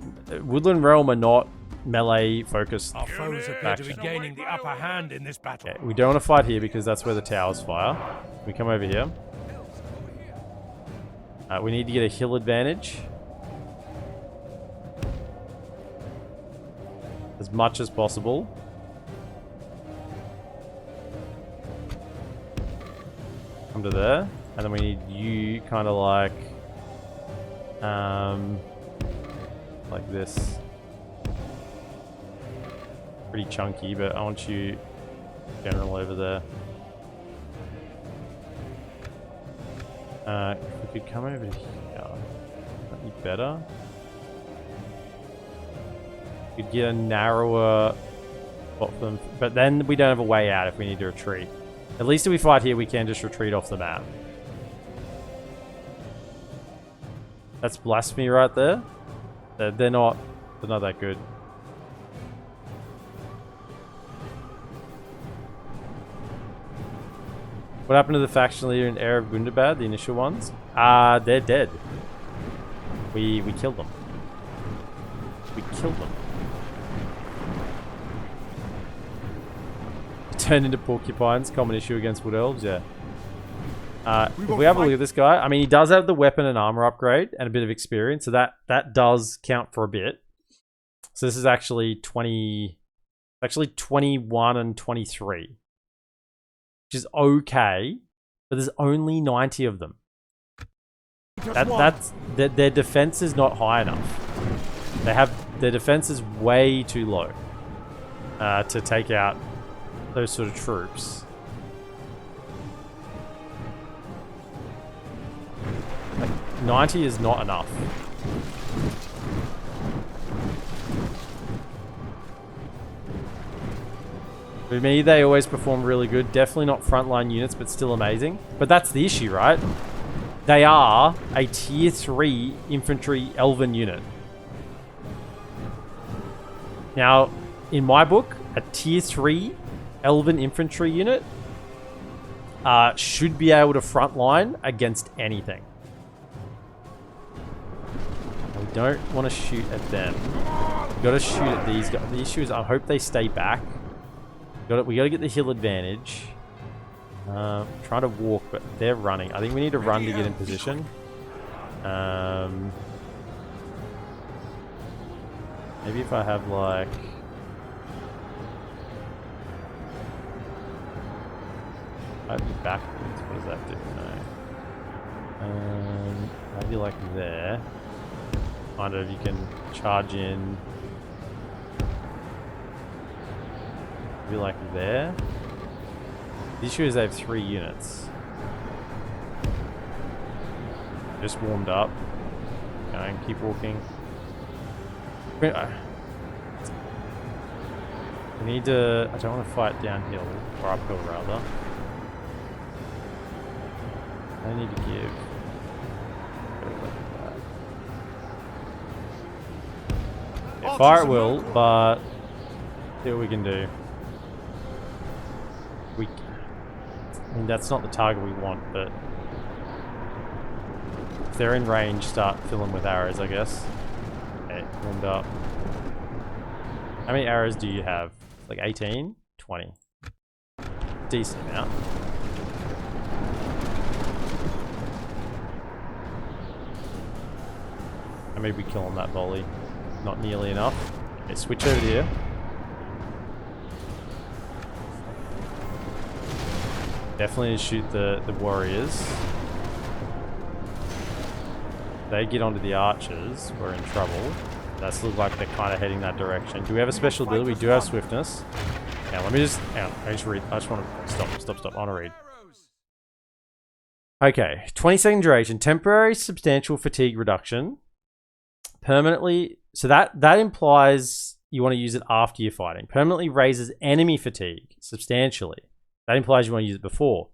Woodland Realm are not melee focused. Our foes appear to be gaining the upper hand in this battle. Okay, we don't want to fight here because that's where the towers fire. We come over here. We need to get a hill advantage. As much as possible. Come to there. And then we need you kind of like this. Pretty chunky, but I want you general over there. If we could come over here, that'd be better. We'd get a narrower spot for them, but then we don't have a way out if we need to retreat. At least if we fight here, we can just retreat off the map. That's blasphemy right there. They're not that good. What happened to the faction leader and heir of Gundabad, the initial ones? They're dead. We killed them. We killed them. Turned into porcupines, common issue against Wood Elves, yeah. If we have a look at this guy, I mean, he does have the weapon and armor upgrade and a bit of experience, so that does count for a bit. So this is actually 21 and 23. Which is okay, but there's only 90 of them. Their defense is not high enough. Their defense is way too low to take out those sort of troops. Like, 90 is not enough. For me, they always perform really good. Definitely not frontline units, but still amazing. But that's the issue, right? They are a tier 3 infantry elven unit. Now, in my book, a tier 3 elven infantry unit should be able to frontline against anything. We don't want to shoot at them. We've got to shoot at these guys. The issue is I hope they stay back. We got to get the hill advantage. Trying to walk, but they're running. I think we need to run to get in position. Maybe if I have like... I'd be backwards. What does that do? No. Maybe like there. Kind of, you can charge in. Maybe like there. The issue is they have 3 units. Just warmed up. Going, keep walking. We need to... I don't want to fight downhill, or uphill rather. I need to give... Yeah, fire at will, but... see what we can do. I mean, that's not the target we want, but... if they're in range, start filling with arrows, I guess. Okay, warmed up. How many arrows do you have? Like 18? 20. Decent amount. And maybe kill on that volley. Not nearly enough. Okay, switch over here. Definitely need to shoot the warriors. They get onto the archers, we're in trouble. That's look like they're kind of heading that direction. Do we have a special ability? We do have swiftness. Now let me just, hang on, I just read. I just want to stop. I want to read. Okay, 20-second duration, temporary substantial fatigue reduction, permanently. So that implies you want to use it after you're fighting. Permanently raises enemy fatigue substantially. That implies you want to use it before.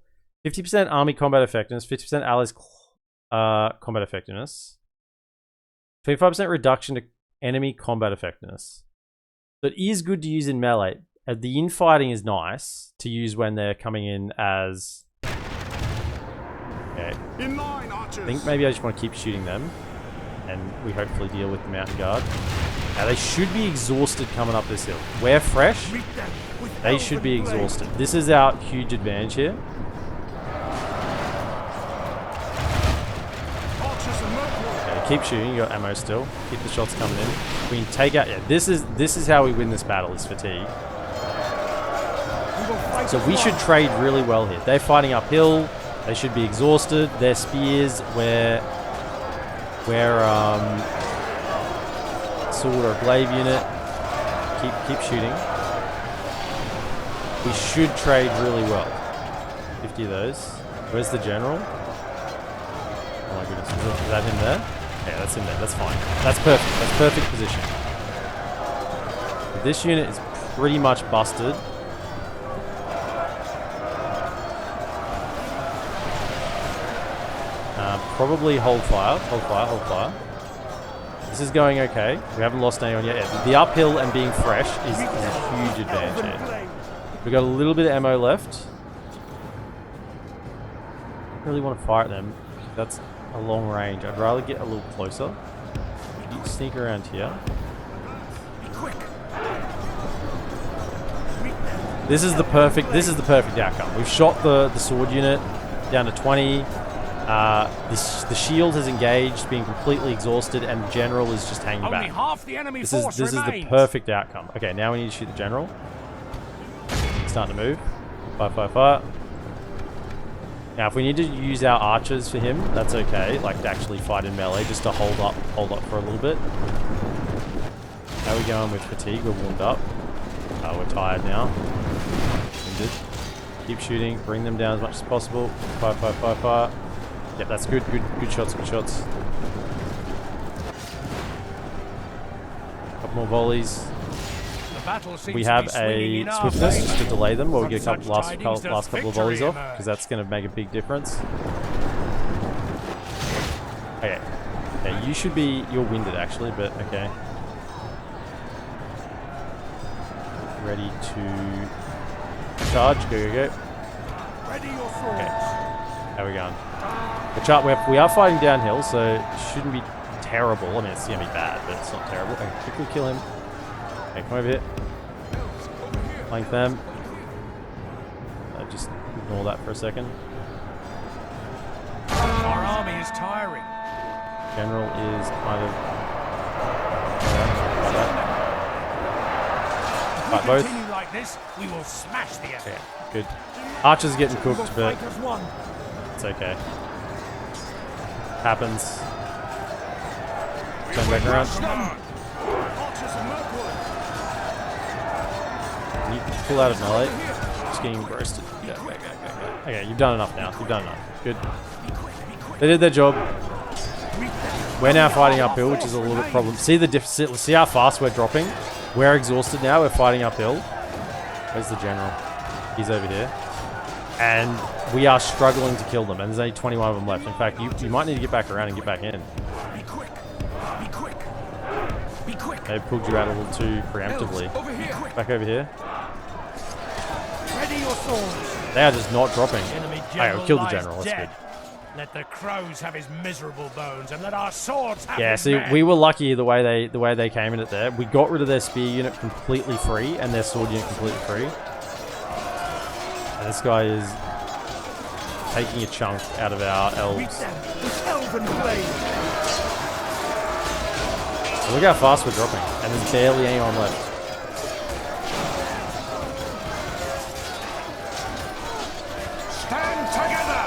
50% army combat effectiveness, 50% allies combat effectiveness, 25% reduction to enemy combat effectiveness. So it is good to use in melee. The infighting is nice to use when they're coming in as... Okay. In line, archers. I think maybe I just want to keep shooting them. And we hopefully deal with the mountain guard. Now they should be exhausted coming up this hill. We're fresh. They should be exhausted. This is our huge advantage here. Okay, keep shooting. You got ammo still. Keep the shots coming in. We can take out. Yeah, this is how we win this battle. Is fatigue. So we should trade really well here. They're fighting uphill. They should be exhausted. Their spears, we're sword or glaive unit. Keep shooting. We should trade really well. 50 of those. Where's the general? Oh my goodness, is that him there? Yeah, that's him there. That's fine. That's perfect. That's perfect position. This unit is pretty much busted. Probably hold fire. Hold fire. Hold fire. This is going okay. We haven't lost anyone yet. Yeah, the uphill and being fresh is a huge advantage here. We've got a little bit of ammo left. I don't really want to fire at them. That's a long range. I'd rather get a little closer. You sneak around here. This is the perfect outcome. We've shot the sword unit down to 20. The shield has engaged, being completely exhausted, and the general is just hanging back. Half the enemy this is the perfect outcome. Okay, now we need to shoot the general. Starting to move. Fire. Now, if we need to use our archers for him, that's okay. Like to actually fight in melee, just to hold up for a little bit. How are we going with fatigue? We're warmed up. We're tired now. Winded. Keep shooting. Bring them down as much as possible. Fire. Yep, that's good. Good shots. Couple more volleys. We have a swiftness just to delay them while we get a couple last couple of volleys off, because that's going to make a big difference. Okay. Yeah, you're winded actually, but okay. Ready to charge. Go. Ready your swords. Okay. How are we going? We are fighting downhill, so it shouldn't be terrible. I mean, it's going to be bad, but it's not terrible. I can quickly kill him. Okay, come over here. Flank them. Just ignore that for a second. Our army is tiring. General is kind of... Fight both. Continue like this, we will smash the enemy. Yeah, good. Archer's getting cooked, but it's okay. Happens. Turn back around. You pull out of melee. Just getting roasted. Go. Okay, you've done enough now. Good. They did their job. We're now fighting uphill, which is a little bit problem. See how fast we're dropping? We're exhausted now. We're fighting uphill. Where's the general? He's over here. And we are struggling to kill them, and there's only 21 of them left. In fact, you might need to get back around and get back in. Be quick. They pulled you out a little too preemptively. Back over here. Ready your swords. They are just not dropping. Okay, we killed the general. That's dead. good. Let the crows have his miserable bones, and let our swords have Yeah, his see, men. we were lucky the way they came in it there. We got rid of their spear unit completely free, and their sword unit completely free. And this guy is taking a chunk out of our elves. Look how fast we're dropping, and there's barely anyone left. Stand together!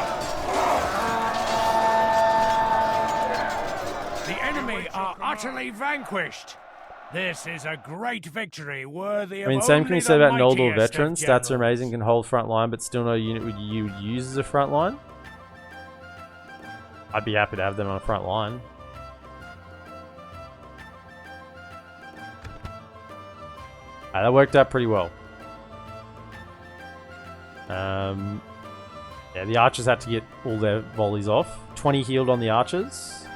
The enemy are utterly vanquished. This is a great victory, worthy of I mean, same can only you say the about Noldor mightiest of veterans? Stats are generals. amazing, can hold front line, but still no unit would you use as a front line? I'd be happy to have them on a front line. That worked out pretty well. Yeah, the archers had to get all their volleys off. 20 healed on the archers.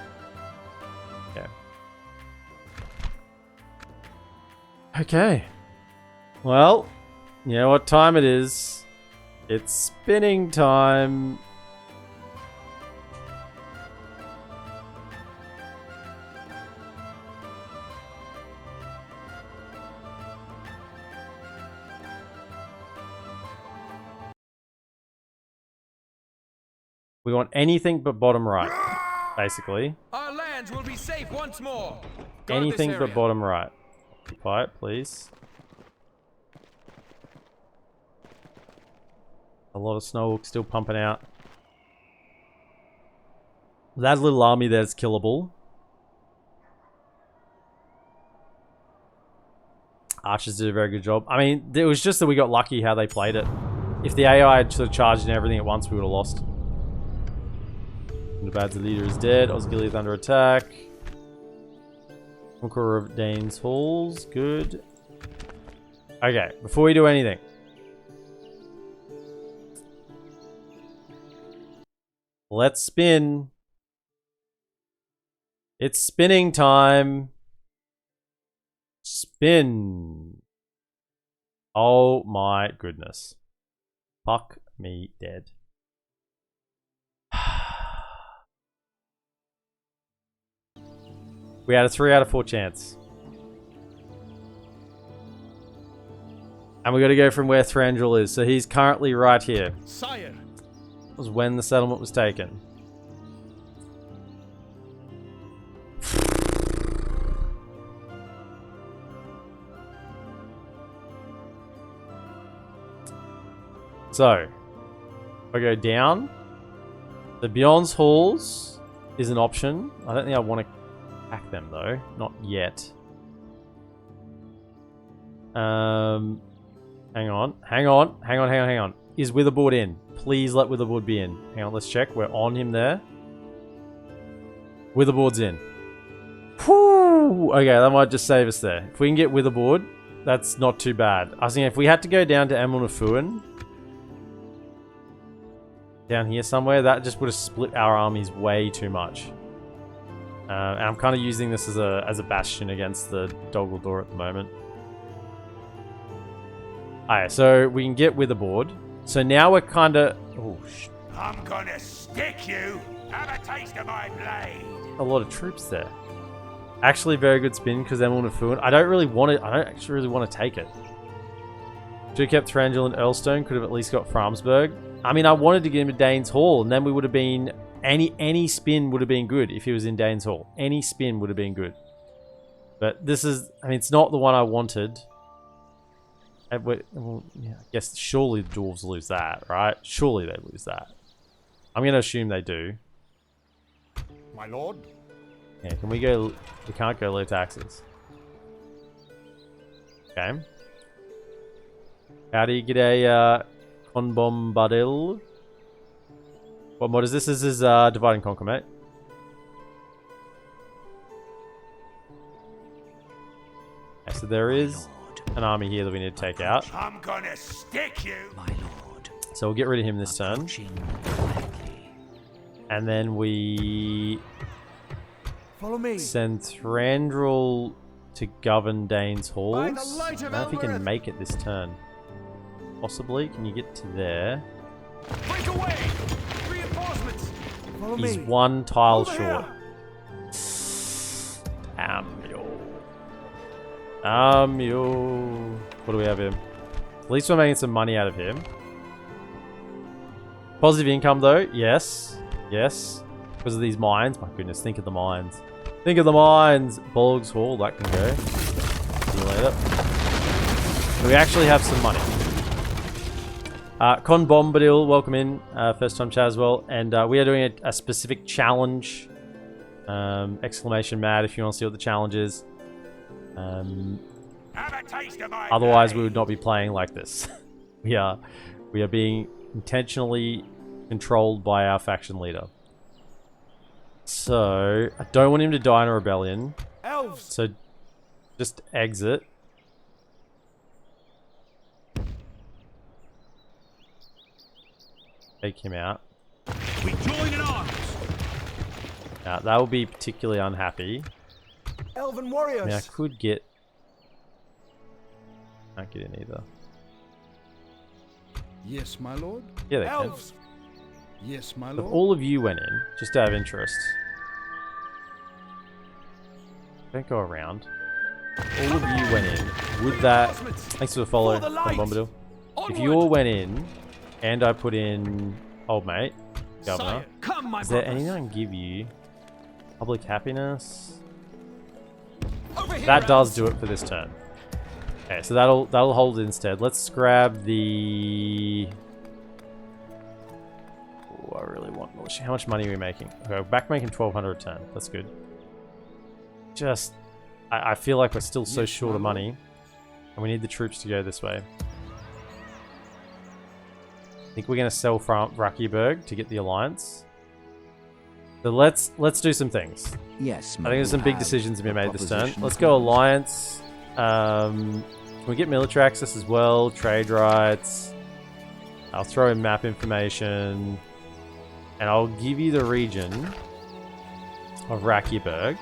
Yeah. Okay. Well, you know what time it is. It's spinning time. We want anything but bottom right, basically. Our lands will be safe once more. Anything but bottom right. Occupy it, please. A lot of snow still pumping out. That little army there's killable. Archers did a very good job. I mean, it was just that we got lucky how they played it. If the AI had sort of charged and everything at once, we would have lost. Gundabad's leader is dead. Osgiliath under attack. Conqueror of Dane's Halls. Good. Okay, before we do anything. Let's spin. It's spinning time. Spin. Oh my goodness. Fuck me dead. We had a 3 out of 4 chance. And we got to go from where Thranduil is. So he's currently right here. Sire. That was when the settlement was taken. So, if I go down, the Beyond's Halls is an option. I don't think I want to attack them though, not yet. Hang on. Is Witherboard in? Please let Witherboard be in. Hang on, let's check. We're on him there. Witherboard's in. Whew! Okay, that might just save us there. If we can get Witherboard, that's not too bad. I was thinking if we had to go down to Emunafuan, down here somewhere, that just would have split our armies way too much. And I'm kind of using this as a bastion against the Dol at the moment. Alright, so we can get Witherboard. So now we're kind of... Oh, I'm gonna stick you. Have a taste of my blade. a lot of troops there. Actually, very good spin because they're on Fuin. I don't actually really want to take it. Should have kept Thranduil and Earlstone. Could have at least got Framsburg. I mean, I wanted to get him to Dane's Hall, and then we would have been... Any spin would have been good if he was in Dane's Hall. Any spin would have been good. But this is... I mean, it's not the one I wanted. Well, yeah, I guess surely the Dwarves lose that, right? Surely they lose that. I'm going to assume they do. My lord? Yeah, can we go... We can't go low taxes. Okay. How do you get a Conbombadil? What mod is this? This is Divide and Conquer, mate. Okay, so there is an army here that we need to take out. I'm gonna stick you. My lord. So we'll get rid of him this turn. And then we Follow me. send Thranduil to govern Dane's Halls. By I the light don't of know if he can Elbereth. make it this turn. Possibly. Can you get to there? Break away! Reinforcements! Follow He's me. one tile Over short. here. What do we have here? At least we're making some money out of him. Positive income though, yes. Yes. Because of these mines. My goodness, think of the mines. Think of the mines. Boggs Hall, that can go. See you later. We actually have some money. Con Bombadil, welcome in. First time chat as well. And we are doing a specific challenge. Exclamation mad if you want to see what the challenge is. Otherwise, we would not be playing like this. we are being intentionally controlled by our faction leader. So, I don't want him to die in a rebellion. Elves! So, just exit. Take him out. We join in arms. Now, that will be particularly unhappy. Elven warriors! I mean, I could get... Can't get in either. Yes, my lord. Yeah, they Elves! Yes, my can. lord. If all of you went in, just out of interest. Don't go around. All of you went in. Would that... Thanks for the follow, Con Bombadil. If you all went in, and I put in old mate, governor, is there anything I can give you? Public happiness? That does do it for this turn. Okay, so that'll hold instead. Let's grab the... Oh, I really want militia. How much money are we making? Okay, we're back making 1,200 a turn. That's good. Just... I feel like we're still so short of money. And we need the troops to go this way. I think we're going to sell from Rakieberg to get the alliance. So let's do some things. Yes, I think there's some big decisions to be made this turn. Let's go alliance. Can we get military access as well? Trade rights. I'll throw in map information. And I'll give you the region of Rakieberg.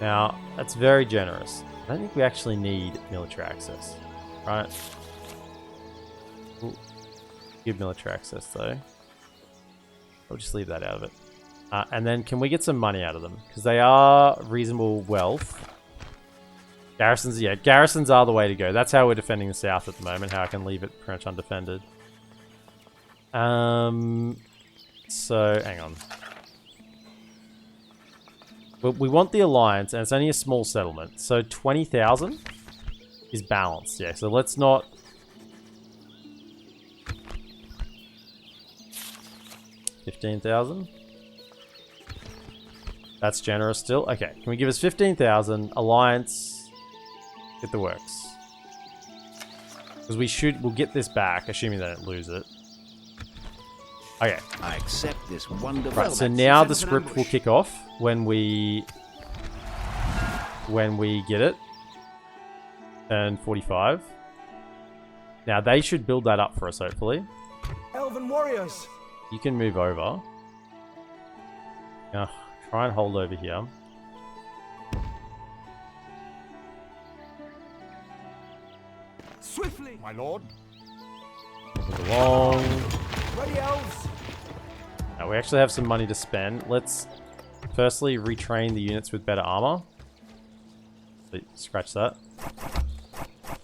Now, that's very generous. I don't think we actually need military access, right? Ooh. Give military access, though. I'll just leave that out of it. And then, can we get some money out of them? Because they are reasonable wealth. Garrisons, yeah, garrisons are the way to go. That's how we're defending the south at the moment, how I can leave it pretty much undefended. So, hang on. We want the alliance, and it's only a small settlement. So 20,000 is balanced. Yeah, so let's not... 15,000. That's generous still. Okay, can we give us 15,000? Alliance. Get the works. Because we'll get this back, assuming they don't lose it. Okay. I accept this wonderful... Right, so now the script will kick off when we get it. Turn 45. Now they should build that up for us, hopefully. Elven warriors! You can move over. Now, try and hold over here. Swiftly! My lord. Move along. Ready, elves! Now, we actually have some money to spend. Let's firstly retrain the units with better armor. So, scratch that.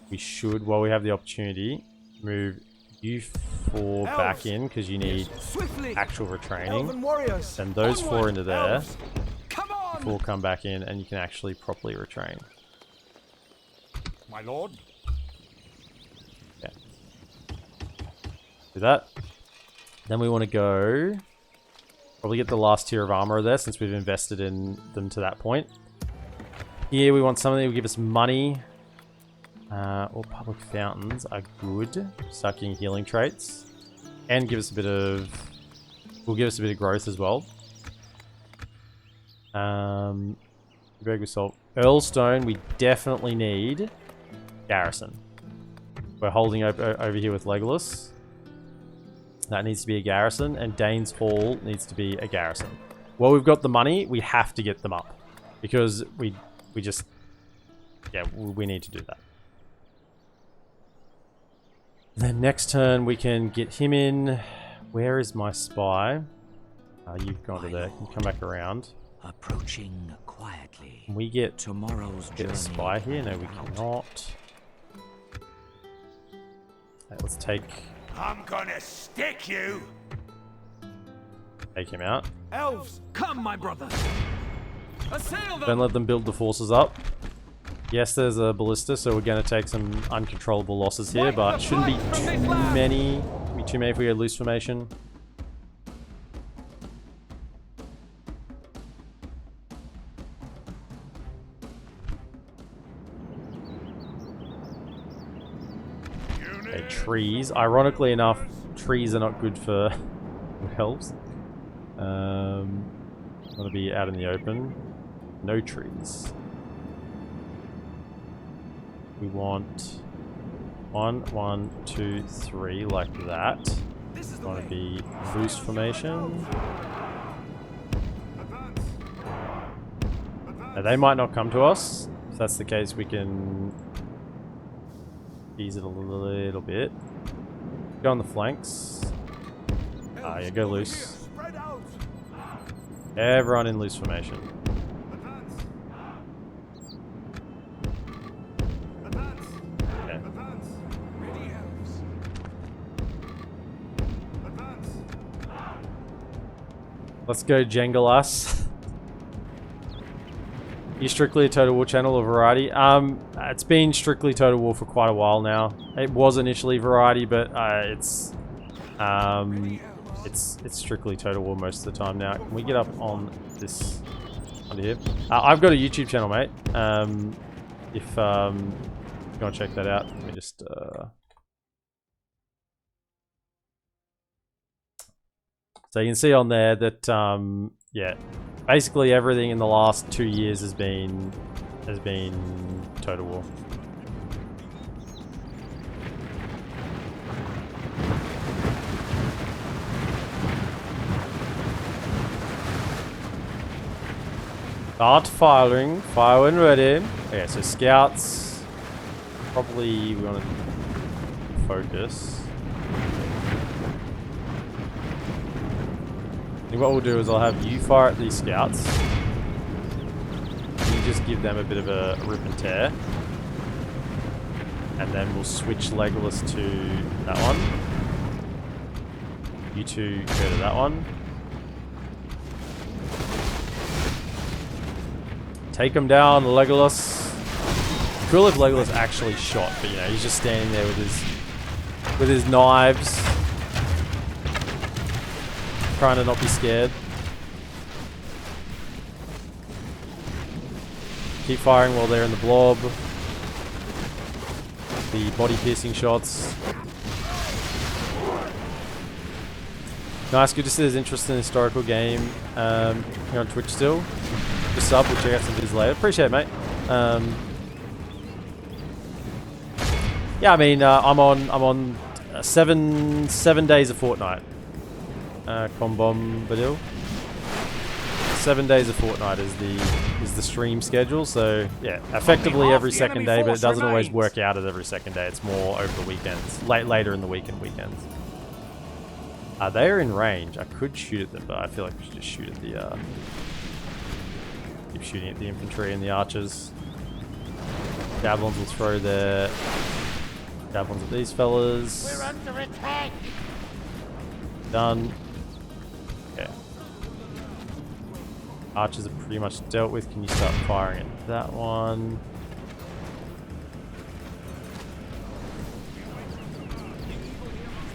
We should, while we have the opportunity, move you 4 back in because you need actual retraining. Send those 4 into there. Come on! 4 come back in and you can actually properly retrain. My lord. Yeah. Do that. Then we want to go... Probably get the last tier of armor there since we've invested in them to that point. Here we want something that will give us money. All public fountains are good. Start getting healing traits. And give us a bit of... Will give us a bit of growth as well. Very good salt. Earlstone, we definitely need garrison. We're holding over here with Legolas. That needs to be a garrison, and Dane's Hall needs to be a garrison. Well, we've got the money, we have to get them up. Because we just... Yeah, we need to do that. Then next turn, we can get him in. Where is my spy? You've gone to there. Can you come back around? Approaching quietly. Can we get Tomorrow's a spy here? No, we cannot. Okay, let's take... I'm gonna stick you. Take him out. Elves, Come, my brothers. Assail them. Don't let them build the forces up. Yes, there's a ballista, so we're going to take some uncontrollable losses here, but shouldn't be too many. Be too many if we go loose formation. Okay, trees. Ironically enough, trees are not good for elves. Want to be out in the open. No trees. We want 1, 1, 2, 3, like that. Want to be loose formation. Now, they might not come to us. If that's the case, we can ease it a little bit. Go on the flanks. Yeah, go loose. spread out. Everyone in loose formation. Okay. Ready, elves. Let's go Jengalas. You strictly a Total War channel or variety? It's been strictly Total War for quite a while now. It was initially variety, but it's strictly Total War most of the time now. Can we get up on this under here? I've got a YouTube channel, mate. If you want to check that out, let me just so you can see on there that yeah, basically everything in the last 2 years has been Total War. Start firing, fire when ready. Okay, so scouts, probably we want to focus. And what we'll do is I'll have you fire at these scouts. You just give them a bit of a rip and tear. And then we'll switch Legolas to that one. You two go to that one. Take him down, Legolas. Cool if Legolas actually shot, but you know, he's just standing there with his knives. Trying to not be scared. Keep firing while they're in the blob. The body piercing shots. Nice, good to see there's interest in the historical game. You're on Twitch still. Just sub, we'll check out some videos later. Appreciate it, mate. Yeah, I mean, I'm on 7 days a fortnight. Combom 7 days a fortnight is the stream schedule. So yeah, effectively every second day, but it doesn't always work out at every second day. It's more over the weekends, later in the week and weekends. They are in range. I could shoot at them, but I feel like we should just shoot at the keep shooting at the infantry and the archers. Javelins will throw their javelins at these fellas. We're under attack. Done. Okay. Archers are pretty much dealt with. Can you start firing at that one?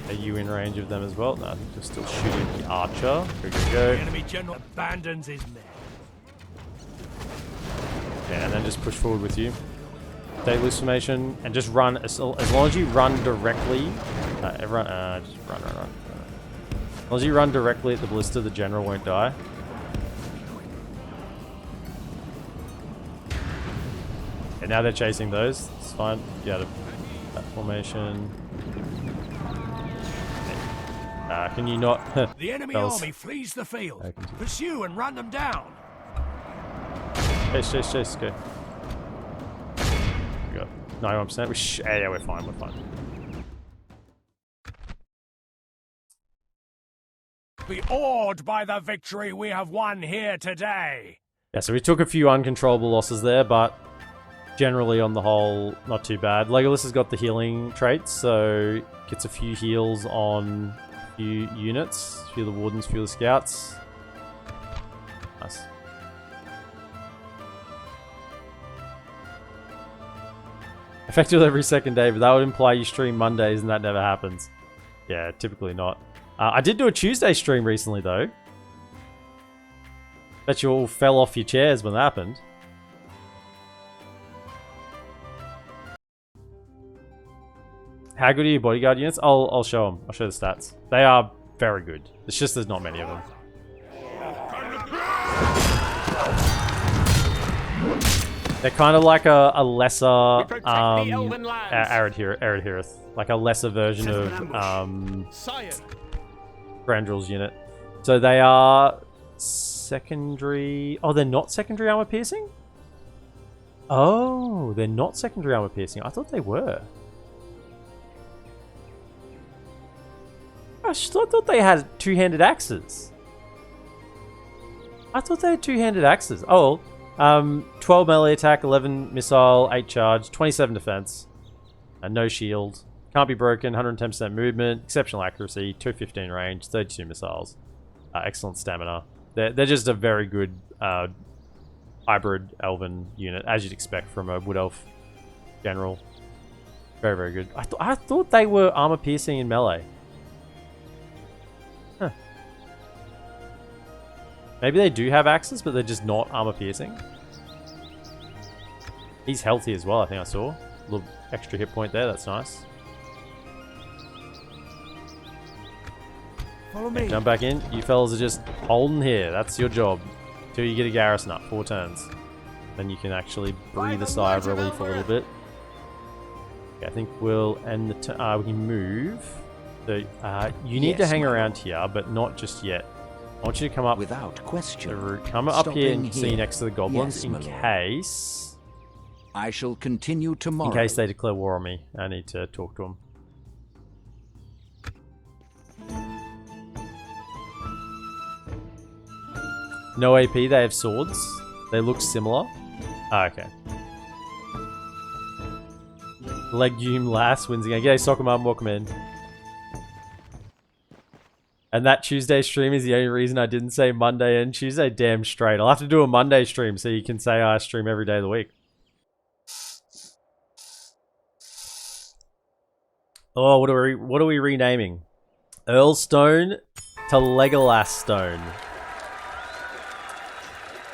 Are you in range of them as well? No, I think you're still shooting the archer. Go, go, go. The enemy general abandons his men. Okay, and then just push forward with you. Take loose formation and just run. As long as you run directly, everyone, just run. As long as you run directly at the ballista, the general won't die. Okay, now they're chasing those. It's fine. Get out of that formation. Can you not? The enemy army flees the field. Pursue and run them down. Chase, go. We got 91%. Yeah, we're fine, we're fine. Be awed by the victory we have won here today. Yeah, so we took a few uncontrollable losses there, but generally on the whole, not too bad. Legolas has got the healing traits, so gets a few heals on Few units, few of the wardens, few of the scouts. Nice. Effective every second day, but that would imply you stream Mondays and that never happens. Yeah, typically not. I did do a Tuesday stream recently though. Bet you all fell off your chairs when that happened. How good are your bodyguard units? I'll show them. I'll show the stats. They are very good. It's just there's not many of them. They're kind of like a lesser Arid Hirith. Like a lesser version of Thranduil's unit. So they are secondary... Oh, they're not secondary armor piercing? Oh, they're not secondary armor piercing. I thought they were. Gosh, I thought they had two-handed axes. I thought they had two-handed axes. Oh, 12 melee attack, 11 missile, 8 charge, 27 defense. No shield. Can't be broken, 110% movement, exceptional accuracy, 215 range, 32 missiles. Excellent stamina. They're just a very good hybrid elven unit, as you'd expect from a wood elf general. Very, very good. I thought they were armor piercing in melee. Huh. Maybe they do have axes, but they're just not armor piercing. He's healthy as well, I think I saw. A little extra hit point there, that's nice. Follow me. Jump back in. You fellas are just holding here. That's your job. Till you get a garrison up. 4 turns. Then you can actually breathe a sigh of relief a little bit. Okay, I think we'll end the turn. We can move. So, you need to hang around here, but not just yet. I want you to come up Without question. the route. Come up here and see next to the goblins in case... I shall continue tomorrow. In case they declare war on me. I need to talk to them. No AP, they have swords. They look similar. Ah, okay. Legume Lass wins again. G'day, Soccer Mum, welcome in. And that Tuesday stream is the only reason I didn't say Monday and Tuesday. Damn straight. I'll have to do a Monday stream so you can say I stream every day of the week. Oh, what are we renaming? Earlstone to Legolas Stone.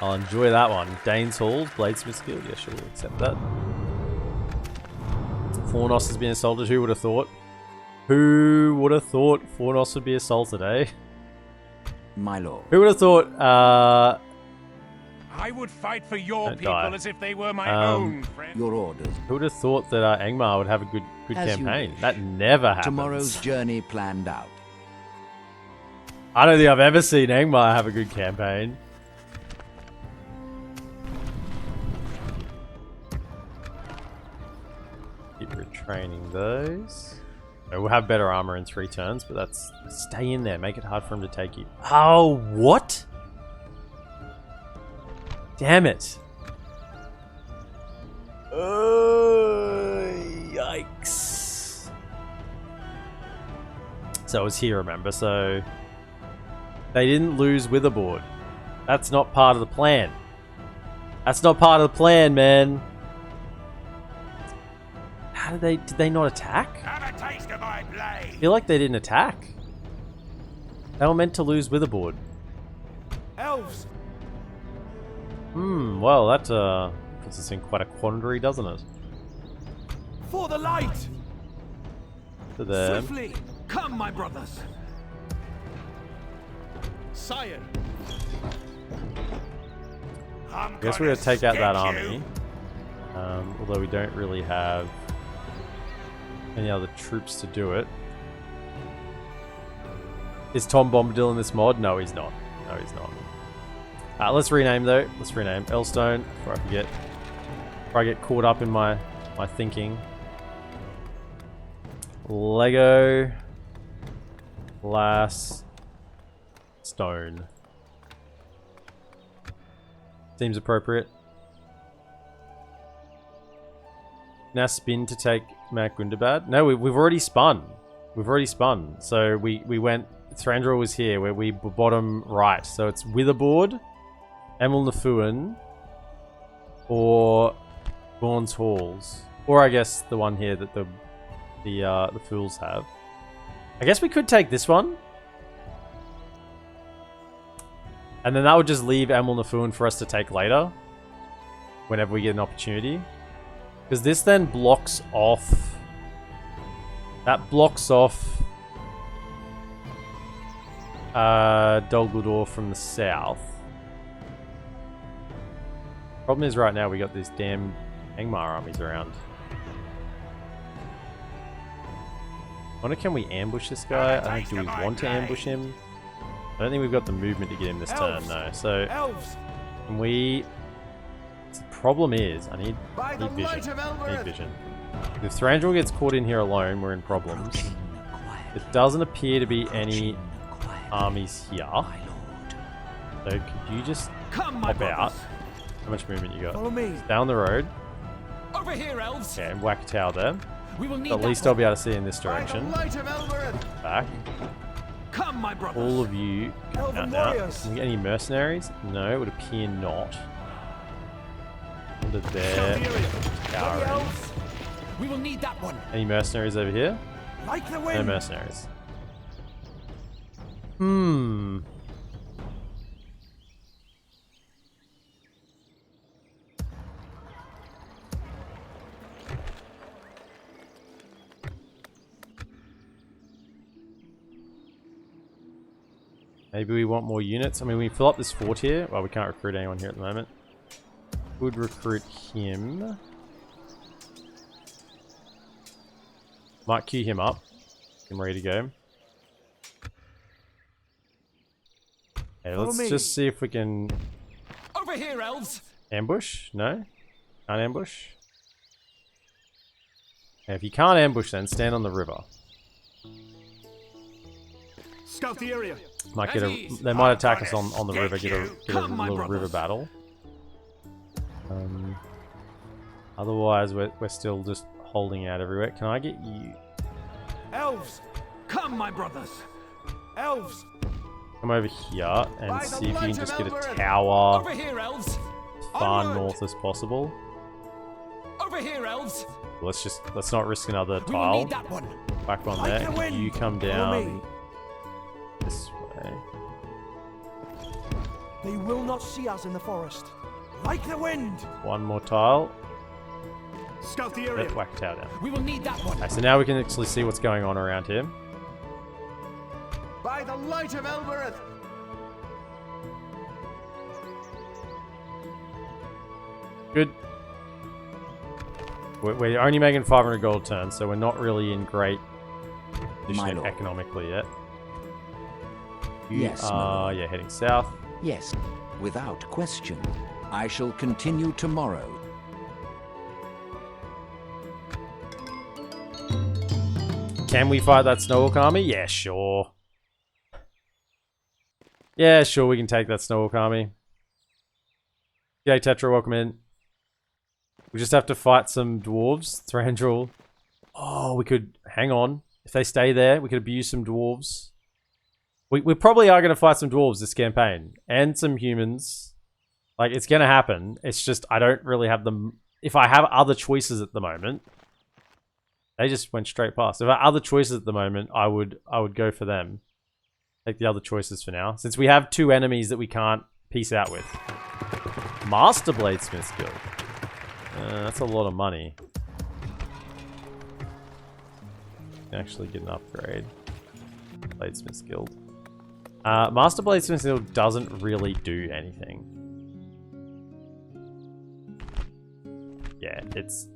I'll enjoy that one. Dane's Hall, Bladesmith's Guild. Yeah, sure, we'll accept that. Fornos has been assaulted. Who would have thought? Who would have thought Fornos would be assaulted, eh? My lord. Who would have thought, I would fight for your people die. as if they were my own friend. Your orders. who would have thought that Angmar would have a good As you campaign? wish. That never happens. Tomorrow's journey planned out. I don't think I've ever seen Angmar have a good campaign. Keep retraining those. We'll have better armor in 3 turns, but that's... Stay in there. Make it hard for him to take you. Oh, what? Damn it. Yikes. So it was here, remember? So... They didn't lose Witherboard. That's not part of the plan. That's not part of the plan, man. How did they not attack? Have a taste of my I blade. feel like they didn't attack. They were meant to lose Witherboard. Elves. Well, that puts us in quite a quandary, doesn't it? For the light. To them. Swiftly, come, my brothers. Sire. I'm I guess we're gonna gonna take out that stick army. you. Although we don't really have any other troops to do it. Is Tom Bombadil in this mod? No, he's not. No, he's not. Let's rename though. Let's rename Elstone before I forget. Before I get caught up in my thinking. Lego Glass Stone. Seems appropriate. Now spin to take Mount Gundabad. No, we've already spun. We've already spun. So we went... Thranduil was here, where we bottom right. So it's Witherboard, Emil Nefuan, or Vaughn's Halls. Or I guess the one here that the fools have. I guess we could take this one. And then that would just leave Emil Nefuan for us to take later. Whenever we get an opportunity. Because this then blocks off... That blocks off... Dol Guldur from the south. Problem is right now we got these damn Angmar armies around. I wonder, can we ambush this guy? I think, do we want to ambush him? I don't think we've got the movement to get him this turn, no. So, can we... The problem is, I need vision. I need vision. If Thranduil gets caught in here alone, we're in problems. There doesn't appear to be any armies here. So, could you just pop out? How much movement you got? Follow me. Down the road. Over here, elves. Okay, and whack a tower there. We will need At least I'll be able to see in this direction. Back. Come, my brothers. All of you come out now. Can we get any mercenaries? No, it would appear not. Under there. Towering. We will need that one. Any mercenaries over here? Like the No wind. mercenaries. Maybe we want more units. I mean, we fill up this fort here. Well, we can't recruit anyone here at the moment. Would recruit him. Might queue him up. Get him ready to go. Okay, let's just see if we can... Over here, elves. Ambush? No? Can't ambush? Okay, if you can't ambush, then stand on the river. Scout the area. Might get a... They might attack us on the river, get a little river battle. Otherwise, we're still just holding out everywhere. Can I get you? Elves. Come, my brothers. Elves. Come over here and see if you can just get a tower Over here, elves. far Onward. north as possible. Over here, elves. Let's not risk another We will tile. need that one. Back one Like there. the wind. You come Follow down me. this way. They will not see us in the forest. Like the wind. One more tile. Scout the Let's whack tower down. We will need that one. Okay, so now we can actually see what's going on around here. By the light of Elbereth. Good. We're only making 500 gold turns, so we're not really in great position lord. economically yet. You Yes, my are, yeah, heading south. Yes, without question. I shall continue tomorrow. Can we fight that Snow Orc army? Yeah, sure. Yeah, sure, we can take that Snow Orc army. G'day, Tetra, welcome in. We just have to fight some dwarves. Thranduil. Oh, we could... Hang on. If they stay there, we could abuse some dwarves. We probably are going to fight some dwarves this campaign. And some humans. Like, it's going to happen. It's just, I don't really have them... If I have other choices at the moment... They just went straight past. If I had other choices at the moment, I would go for them. Take the other choices for now. Since we have two enemies that we can't piece out with. Master Bladesmith's Guild. That's a lot of money. Can actually get an upgrade. Bladesmith's Guild. Master Bladesmith's Guild doesn't really do anything. Yeah, it's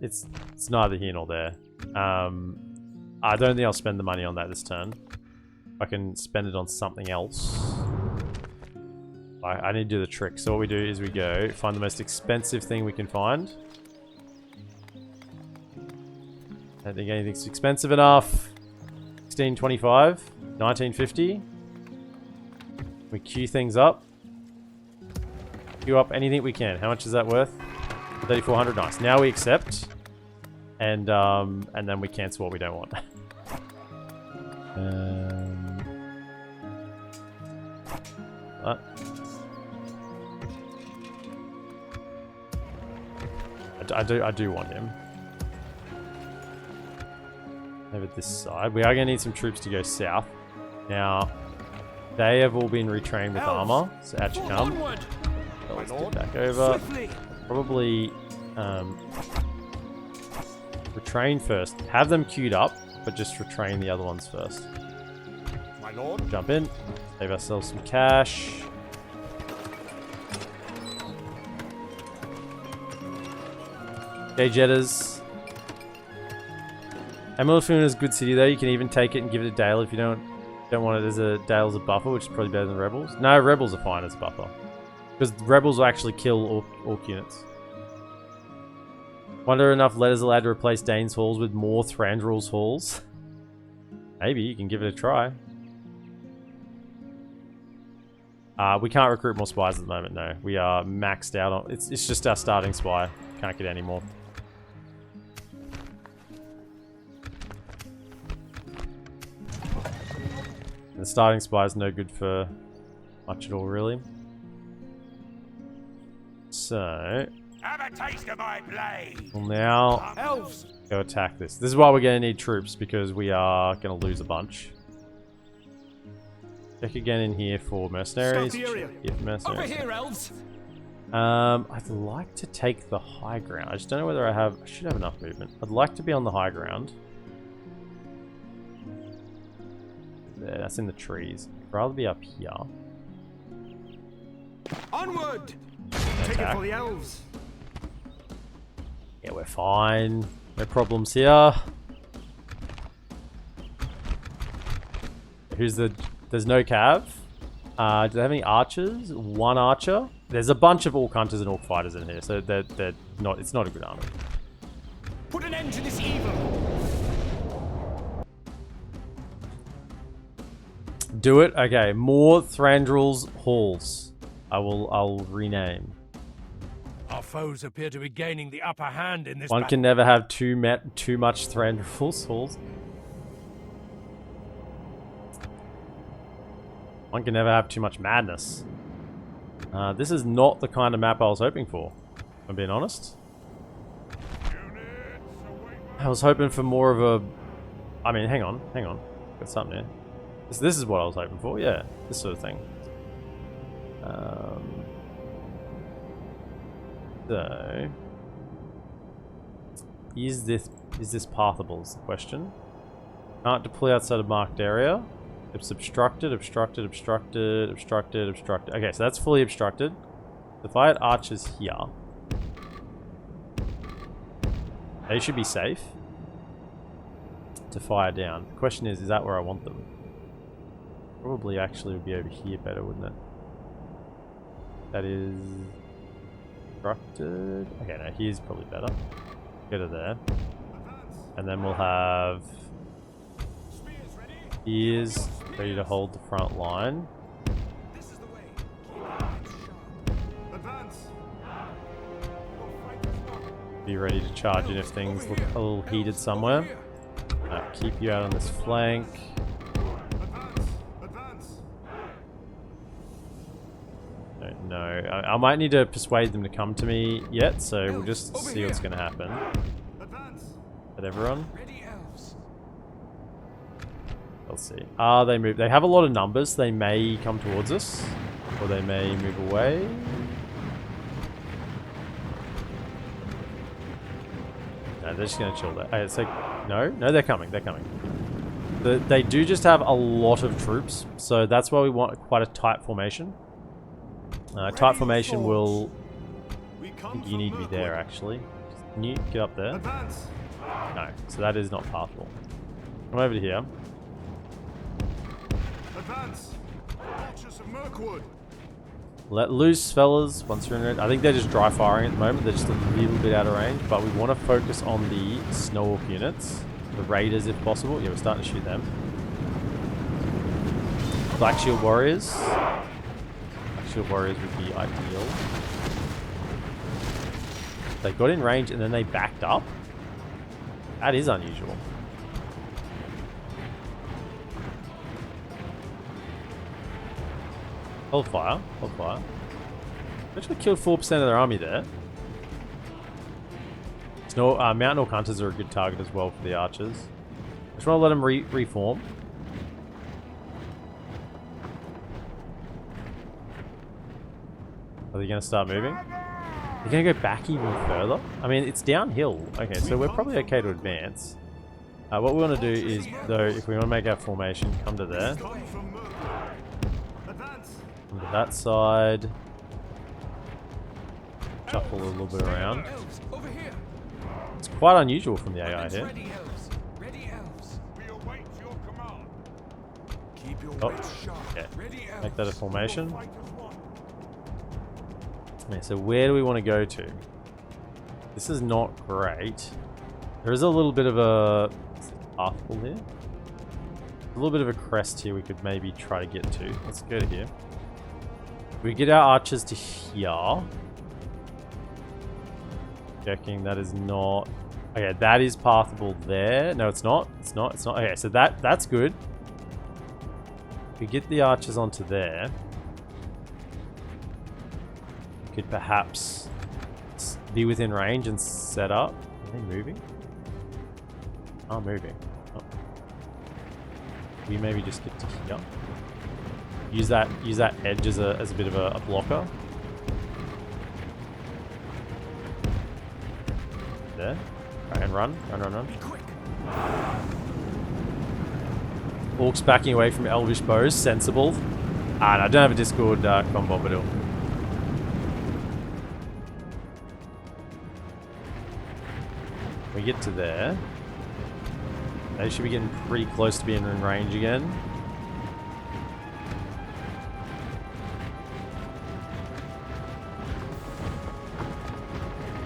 neither here nor there. I don't think I'll spend the money on that this turn. I can spend it on something else. I need to do the trick. So what we do is we go find the most expensive thing we can find. I don't think anything's expensive enough. 1625, 1950. We queue things up. Queue up anything we can. How much is that worth? 3,400. Nice. Now we accept. And then we cancel what we don't want. What? I do want him. Over this side. We are going to need some troops to go south. Now, they have all been retrained with armor, so out you come. So let's get back over. Probably retrain first. Have them queued up, but just retrain the other ones first. My lord. Jump in. Save ourselves some cash. Okay, Jetters. Emeraldfin is a good city though. You can even take it and give it to Dale if you don't want it as a Dale as a buffer, which is probably better than Rebels. No, Rebels are fine as a buffer. Because Rebels will actually kill orc units. Wonder enough letters allowed to replace Dane's halls with more Thranduil's halls? Maybe, you can give it a try. We can't recruit more spies at the moment, no. We are maxed out on... It's just our starting spy. Can't get any more. The starting spy is no good for much at all, really. So... Have a taste of my blade. We'll now Elves! go attack this. This is why we're going to need troops, because we are going to lose a bunch. Check again in here for mercenaries. Scout the area. Check for mercenaries. Over here, elves. I'd like to take the high ground. I just don't know whether I should have enough movement. I'd like to be on the high ground. There, that's in the trees. I'd rather be up here. Onward! Take it for the elves. Yeah, we're fine. No problems here. There's no cav. Do they have any archers? One archer. There's a bunch of orc hunters and orc fighters in here, so they're not. It's not a good army. Put an end to this evil. Do it. Okay, more Thranduil's halls. I'll rename. Our foes appear to be gaining the upper hand in this One can never have too much Thranduil's halls. One can never have too much madness. This is not the kind of map I was hoping for, if I'm being honest. I was hoping for more of a... I mean, hang on. Got something here. This is what I was hoping for, yeah. This sort of thing. So... Is this pathable is the question. Can't deploy outside of marked area. It's obstructed. Okay, so that's fully obstructed. If I had archers here, they should be safe to fire down. The question is that where I want them? Probably actually would be over here better, wouldn't it? That is obstructed. Okay, no, here's probably better. Go to there. And then we'll have ears ready to hold the front line. This is the way. Keep your eyes sharp. Advance. Be ready to charge in if things look a little heated somewhere. Keep you out on this flank. Advance. Don't know. I might need to persuade them to come to me yet, so we'll just see what's going to happen. Advance. At everyone. Ready, elves. Let's see. They move. They have a lot of numbers. They may come towards us, or they may move away. No, they're just going to chill there. It's like, no, they're coming. They're coming. They do just have a lot of troops, so that's why we want quite a tight formation. Tight formation will... I think you need to be there, actually. Can you get up there? Advance. No, so that is not pathable. Come over to here. Advance. Archers of Mirkwood. Let loose, fellas, once you're in it. I think they're just dry firing at the moment. They're just a little bit out of range, but we want to focus on the snow orc units. The raiders, if possible. Yeah, we're starting to shoot them. Black Shield Warriors. Black Shield Warriors would be ideal. They got in range and then they backed up. That is unusual. Hold fire. Hold fire. Actually killed 4% of their army there. Snow, Mountain Orc Hunters are a good target as well for the archers. I just want to let them reform. Are they going to start moving? They're going to go back even further? I mean, it's downhill. Okay, so we're probably okay to advance. What we want to do is, though, if we want to make our formation, come to there. Come to that side. Shuffle a little bit around. It's quite unusual from the AI here. Oh, yeah. Make that a formation. Okay, so where do we want to go to? This is not great. There is a little bit of a pathful here. A little bit of a crest here we could maybe try to get to. Let's go to here. We get our archers to here. Checking, that is not... Okay, that is pathable there. No, it's not. It's not. It's not. Okay, so that's good. We get the archers onto there. We could perhaps be within range and set up. Are they moving? Oh, moving. Oh. We maybe just get to here. Use that edge as a bit of a blocker. There. Right, and run. Run. Orcs backing away from Elvish bows. Sensible. No, I don't have a Discord combo, but we get to there. They should be getting pretty close to being in range again.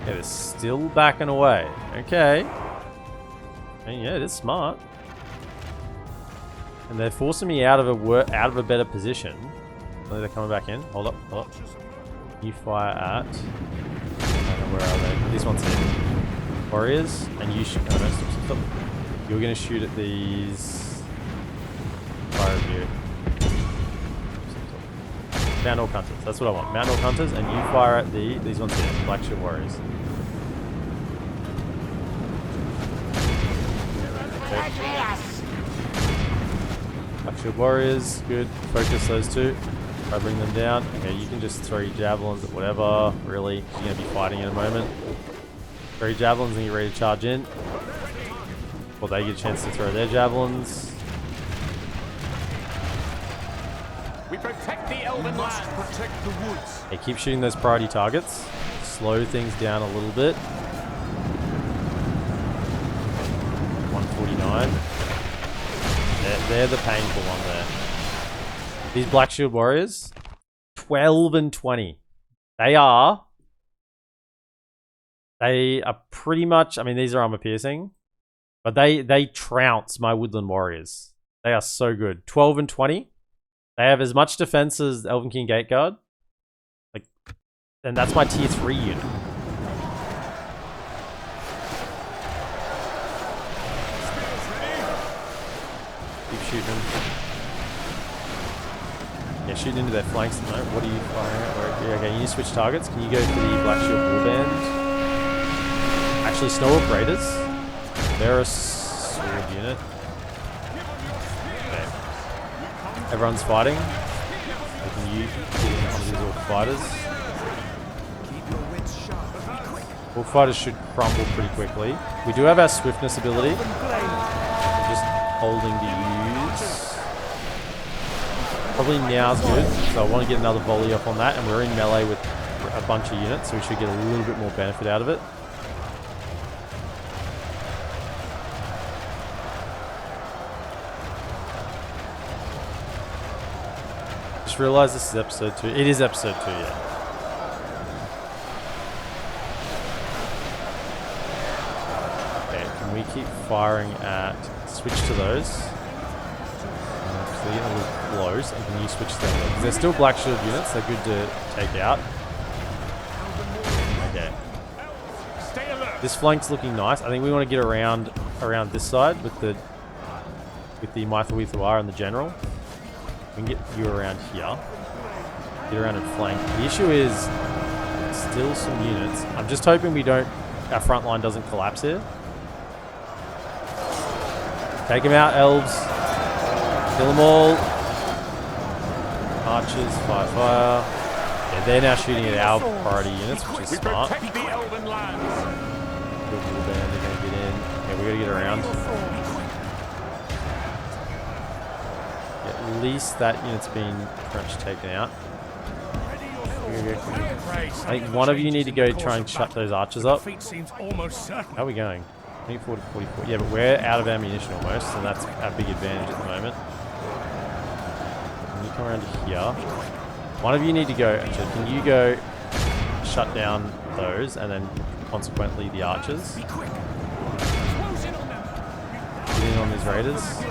Yeah, they're still backing away. Okay. And yeah, it is smart. And they're forcing me out of a better position. Oh, they're coming back in. Hold up. You fire at... I don't know, where are they? These ones here. Warriors, and you shoot... Oh, no, stop. You're going to shoot at these... Fire of you. Mountain Orc Hunters. That's what I want. Mountain Orc Hunters, and you fire at these ones here. Black Shield Warriors. Okay. Black Shield Warriors. Good. Focus those two. I bring them down. Okay, you can just throw your javelins at whatever. Really. You're going to be fighting in a moment. Throw your javelins and get ready to charge in. Or they get a chance to throw their javelins. We protect the Elven land. Protect the woods. Okay, keep shooting those priority targets. Slow things down a little bit. 149. They're the painful one there. These Black Shield Warriors, 12 and 20. They are pretty much, I mean, these are armor piercing, but they trounce my Woodland Warriors. They are so good. 12 and 20. They have as much defense as Elven King Gateguard. Like, and that's my tier 3 unit. Keep shooting them. Yeah, shooting into their flanks at the moment. What are you firing at? Yeah, okay, you need to switch targets. Can you go for the Black Shield Warband? Actually, Snow Orc Raiders. They're a sword unit. Okay. Everyone's fighting. We can use these Orc fighters. Orc fighters should crumble pretty quickly. We do have our swiftness ability. We're just holding to use. Probably now's good, so I want to get another volley up on that, and we're in melee with a bunch of units, so we should get a little bit more benefit out of it. Just realised this is episode 2. It is episode 2, yeah. Okay, can we keep firing at... Switch to those. They're getting a little close, and can you switch them? Because they're still Black Shield units, they're good to take out. Okay. This flank's looking nice. I think we want to get around this side with the Mythal and the General. We can get you around here. Get around and flank. The issue is still some units. I'm just hoping our front line doesn't collapse here. Take him out, elves. Kill them all. Archers, fire. Yeah, they're now shooting at our priority units, which is smart. Protect the elven lands. Good little band, they're gonna get in. Yeah, we gotta get around. Yeah, at least that unit's been pretty much taken out. I think one of you need to go try and shut those archers up. How are we going? 24 to 44. Yeah, but we're out of ammunition almost, so that's our big advantage at the moment. Can you come around to here? One of you need to go, actually, can you go shut down those, and then consequently the archers? Get in on these raiders. A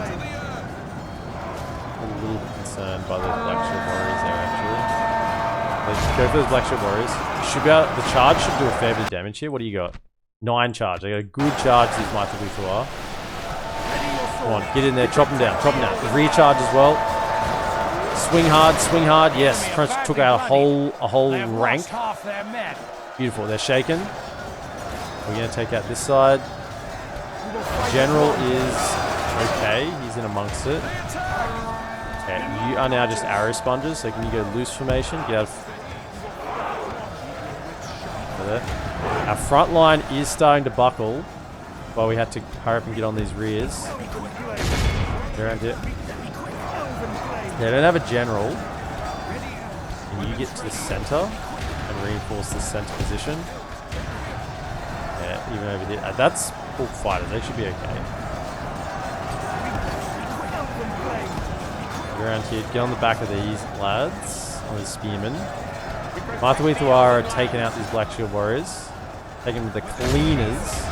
little bit concerned by those Black Shield Warriors there, actually. Let's go for those Black Shield Warriors. The charge should do a fair bit of damage here. What do you got? 9 charge. They got a good charge, these Mighty Luthuar. Come on, get in there, chop them down. The rear charge as well. Swing hard, yes. Crunch took out a whole rank. Beautiful, they're shaken. We're going to take out this side. General is okay, he's in amongst it. Okay, you are now just arrow sponges, so can you go loose formation? Get out of... There. Our front line is starting to buckle, but we had to hurry up and get on these rears. Around here. They don't have a general. Can you get to the center and reinforce the center position? Yeah, even over there. That's full fighters. They should be okay. Get around here. Get on the back of these lads. On these spearmen. Mighty Luthuar are taking out these Black Shield Warriors. Taking them to the cleaners.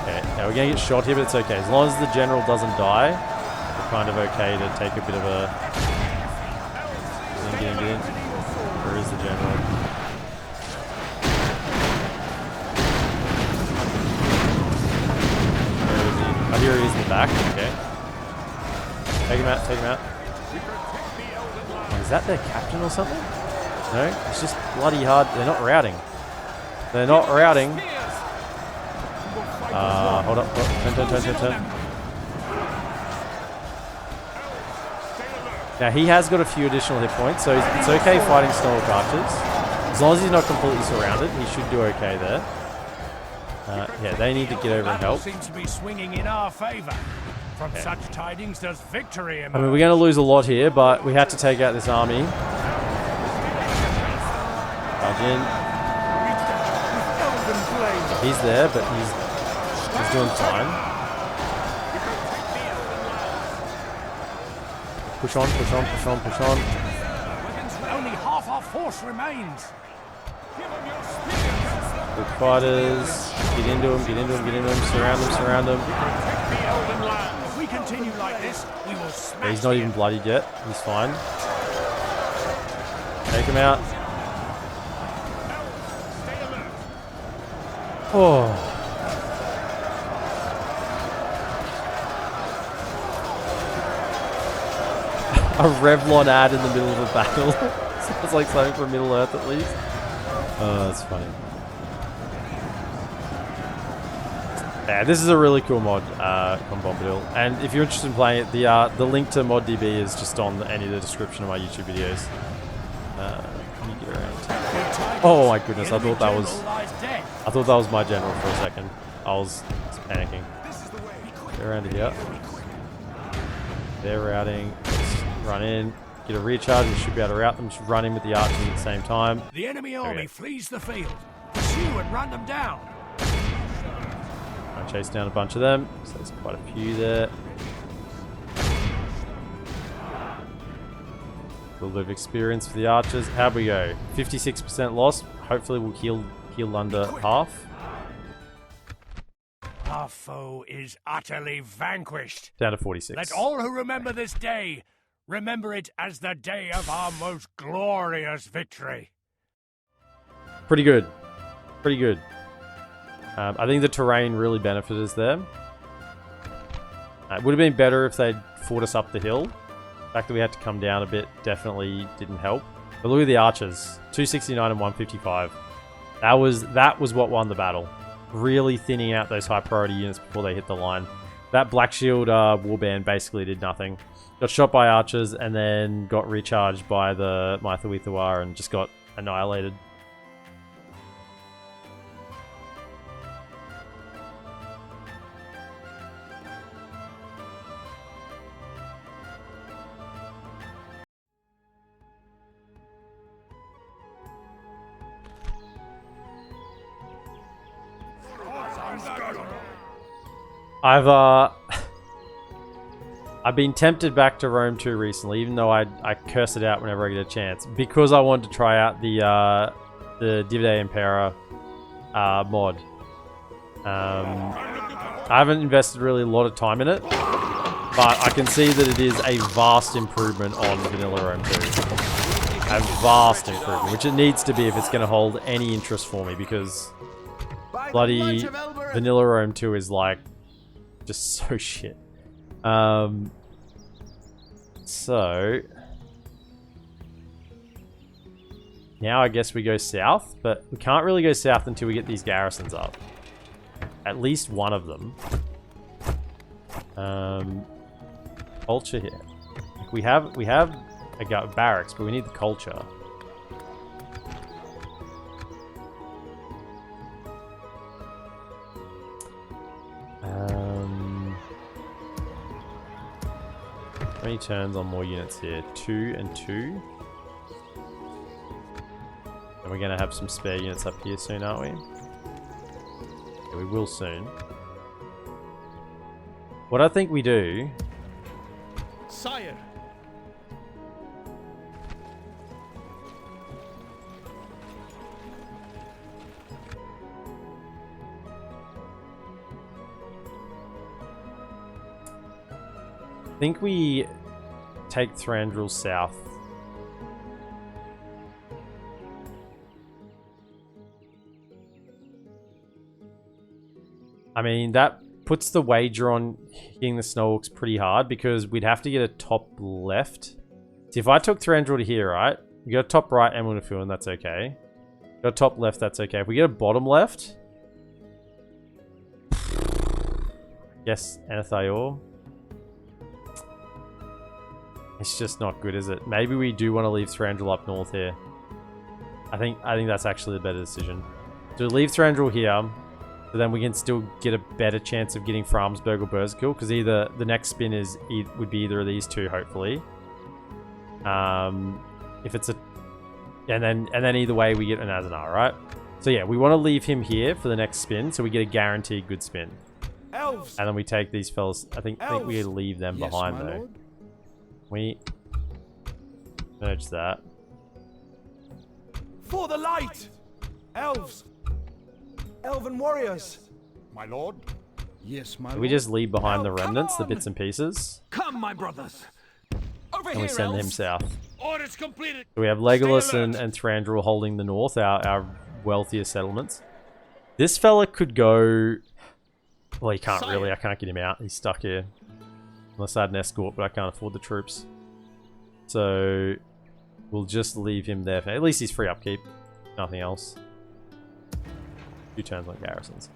Okay, now we're going to get shot here, but it's okay. As long as the general doesn't die, we're kind of okay to take a bit of a... Get in. Where is the general? Where is he? Oh, here he is in the back. Okay. Take him out. Oh, is that their captain or something? No, it's just bloody hard. They're not routing. Hold up. Turn. Now he has got a few additional hit points, so it's okay fighting Snorlax archers. As long as he's not completely surrounded, he should do okay there. Yeah, they need to get over and help. Seems to be swinging in our favor. From such tidings does victory emerge. I mean, we're going to lose a lot here, but we had to take out this army. Charge in. He's there, but he's doing fine. Push on. Only half our force remains. Good fighters. Get into him. Surround them. If we continue like this, we will smash. Yeah, he's not even bloodied yet. He's fine. Take him out. Oh. A Revlon ad in the middle of a battle. Sounds like something from Middle Earth at least. Oh, that's funny. Yeah, this is a really cool mod, Bombadil. And if you're interested in playing it, the link to ModDB is just on any of the description of my YouTube videos. Can you get around? Oh my goodness, I thought that was my general for a second. I was panicking. Get around here. They're routing. Let's run in. Get a rear charge. We should be able to route them. Just run in with the archers at the same time. The enemy army flees the field. Pursue and run them down. I chase down a bunch of them. So there's quite a few there. A little bit of experience for the archers. How'd we go? 56% loss. Hopefully we'll heal under half. Our foe is utterly vanquished. Down to 46. Let all who remember this day remember it as the day of our most glorious victory. Pretty good. I think the terrain really benefited us there. It would have been better if they'd fought us up the hill. The fact that we had to come down a bit definitely didn't help. But look at the archers. 269 and 155. That was what won the battle. Really thinning out those high priority units before they hit the line. That Black Shield warband basically did nothing. Got shot by archers and then got recharged by the Mythawithawar and just got annihilated. I've been tempted back to Rome 2 recently, even though I curse it out whenever I get a chance, because I wanted to try out the Divide Impera mod. I haven't invested really a lot of time in it, but I can see that it is a vast improvement on Vanilla Rome 2. A vast improvement, which it needs to be if it's going to hold any interest for me, because bloody Vanilla Rome 2 is like just so shit. So now I guess we go south, but we can't really go south until we get these garrisons up. At least one of them. Culture here. Like we have a barracks, but we need the culture. How many turns on more units here? 2 and 2. And we're going to have some spare units up here soon, aren't we? Yeah, we will soon. What I think we do... Sire. I think we take Thranduil south. I mean, that puts the wager on hitting the Snowhawks pretty hard because we'd have to get a top left. See, if I took Thranduil to here, right? We got a top right and Emerald, and that's okay. Got a top left, that's okay. If we get a bottom left... Yes, Anathior. It's just not good, is it? Maybe we do want to leave Thranduil up north here. I think that's actually a better decision. So leave Thranduil here, so then we can still get a better chance of getting Framsburg or Berserkill, because either the next spin would be either of these two, hopefully. If it's a, and then either way we get an Azanar, right? So yeah, we want to leave him here for the next spin, so we get a guaranteed good spin. Elves. And then we take these fellas. I think we leave them behind though. Lord. We merge that. For the light! Elves! Elven warriors! My lord? Yes, my We just leave behind the remnants, the bits and pieces, Come, my brothers! Over and we here, send him elves. south. Orders completed. So we have Legolas and Thranduil holding the north, our wealthier settlements. This fella could go... Well, he can't really. I can't get him out. He's stuck here. Unless I had an escort, but I can't afford the troops. So we'll just leave him there. At least he's free upkeep. Nothing else. 2 turns on garrisons.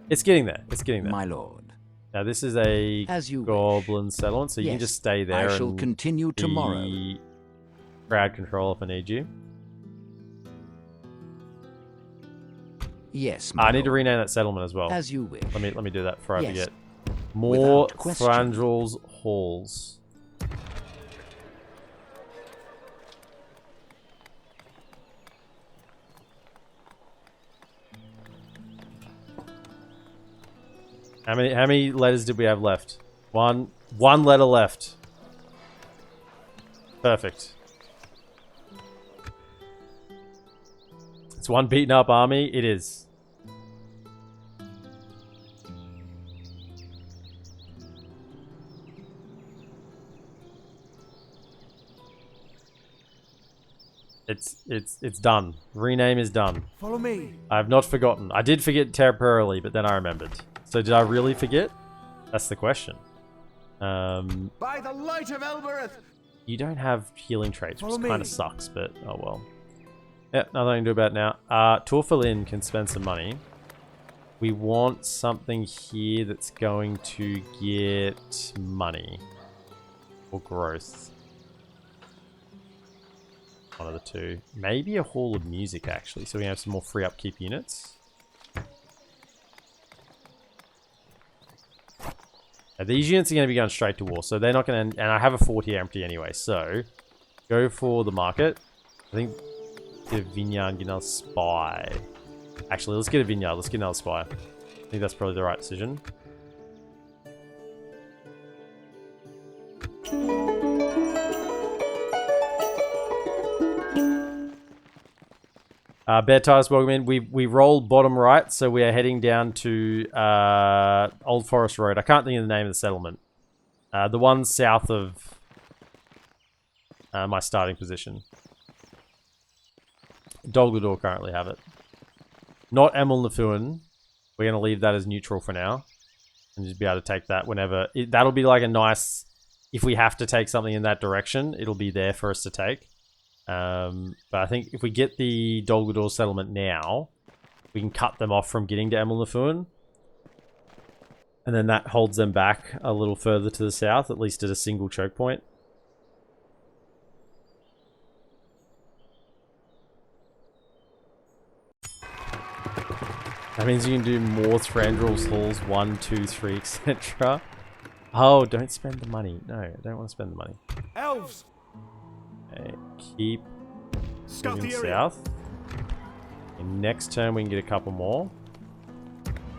It's getting there. It's getting there. My lord. Now this is a As you goblin settlement, so you can Yes, just stay there. I shall and continue tomorrow. be crowd control if I need you. Yes, my I need to lord. rename that settlement as well. As you wish. Let me do that before I Yes. forget. More Without question. Thranduil's halls. How many letters did we have left? One letter left. Perfect. It's one beaten up army. It is. It's done. Rename is done. Follow me. I have not forgotten. I did forget temporarily, but then I remembered. So did I really forget? That's the question. By the light of Elbereth! You don't have healing traits, Follow which me. kind of sucks, but oh well. Yeah, nothing I can do about it now. Torfalin can spend some money. We want something here that's going to get money. Or growth. One of the two. Maybe a Hall of Music, actually, so we have some more free upkeep units. Now, these units are going to be going straight to war, so they're not going to... And I have a fort here empty anyway, so... Go for the market. I think... Get a vineyard, get another spy. Actually, let's get a vineyard, let's get another spy. I think that's probably the right decision. Bear Titus, welcome in. We rolled bottom right, so we are heading down to Old Forest Road. I can't think of the name of the settlement. The one south of my starting position. Dol Guldur currently have it. Not Emil Nafuan. We're going to leave that as neutral for now. And just be able to take that whenever... That'll be like a nice... If we have to take something in that direction, it'll be there for us to take. But I think if we get the Dol Guldur settlement now, we can cut them off from getting to Emil Nafuan. And then that holds them back a little further to the south, at least at a single choke point. That means you can do more Thranduil's halls, 1, 2, 3, etc. Oh, don't spend the money. No, I don't want to spend the money. Elves! Okay, keep Scout moving the area. south. And next turn we can get a couple more.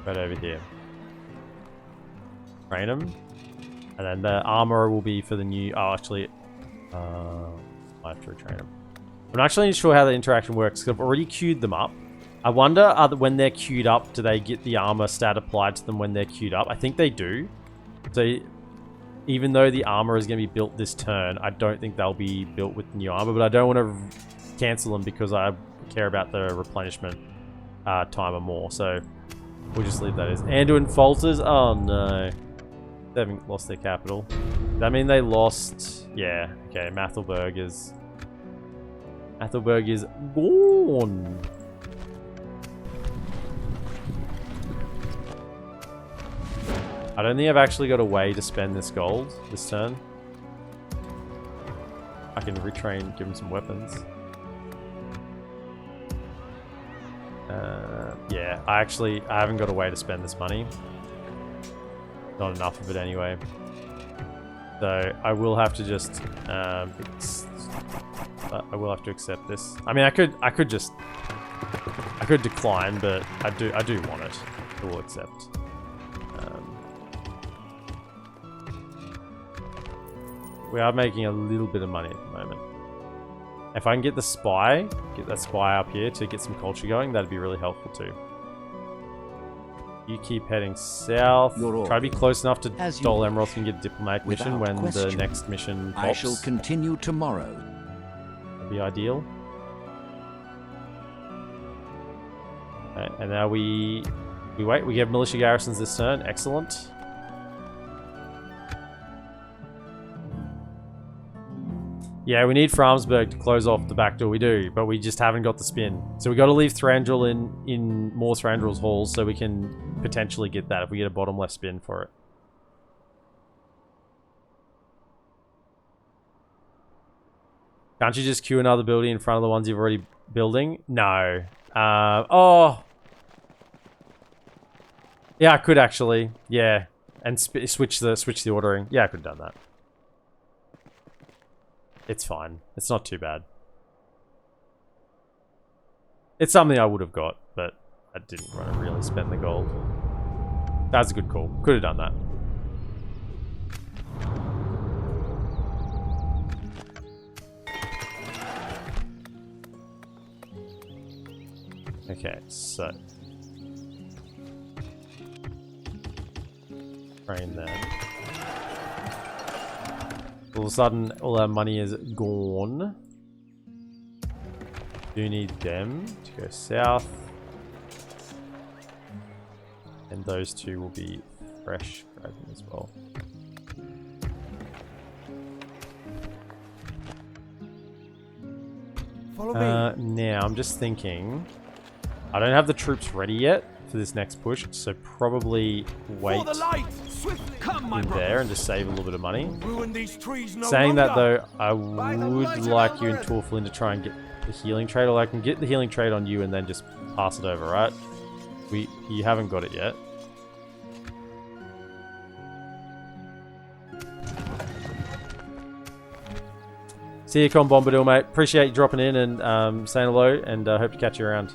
Right over here. Train them. And then the armor will be for the new... Oh, actually... I have to retrain them. I'm not actually sure how the interaction works, because I've already queued them up. I wonder, when they're queued up, do they get the armor stat applied to them when they're queued up? I think they do. So, even though the armor is going to be built this turn, I don't think they'll be built with the new armor, but I don't want to cancel them because I care about the replenishment timer more, so we'll just leave that as. Anduin falters? Oh no. They haven't lost their capital. Does that mean they lost? Yeah, okay, Mathelberg is gone. I don't think I've actually got a way to spend this gold this turn. I can retrain, give him some weapons. Yeah, I haven't got a way to spend this money. Not enough of it anyway. So I will have to just I will have to accept this. I mean, I could decline, but I do want it. I will accept. We are making a little bit of money at the moment. If I can get that spy up here to get some culture going, that'd be really helpful too. You keep heading south. Try to be close enough to Dol Emerald and get a diplomatic mission when the next mission pops. I shall continue tomorrow. That'd be ideal. Okay, and now we wait. We get militia garrisons this turn. Excellent. Yeah, we need Framsburg to close off the back door. We do, but we just haven't got the spin. So we got to leave Thranduil in more Thranduil's halls so we can potentially get that if we get a bottom left spin for it. Can't you just queue another building in front of the ones you're already building? No. Oh. Yeah, I could actually. Yeah, and switch the ordering. Yeah, I could have done that. It's fine. It's not too bad. It's something I would have got, but I didn't want to really spend the gold. That's a good call. Could have done that. Okay, so... train that. All of a sudden, all our money is gone. Do need them to go south. And those two will be fresh grabbing as well. Follow me. Now, I'm just thinking... I don't have the troops ready yet for this next push, so probably wait For the light! Swiftly! Come, my in brothers! there and just save a little bit of money. Ruin these trees no Saying that longer. though, I By the light would of like our you and breath. Torflin to try and get the healing trade, or I can get the healing trade on you and then just pass it over, right? You haven't got it yet. See you, Con Bombadil, mate. Appreciate you dropping in and saying hello, and hope to catch you around.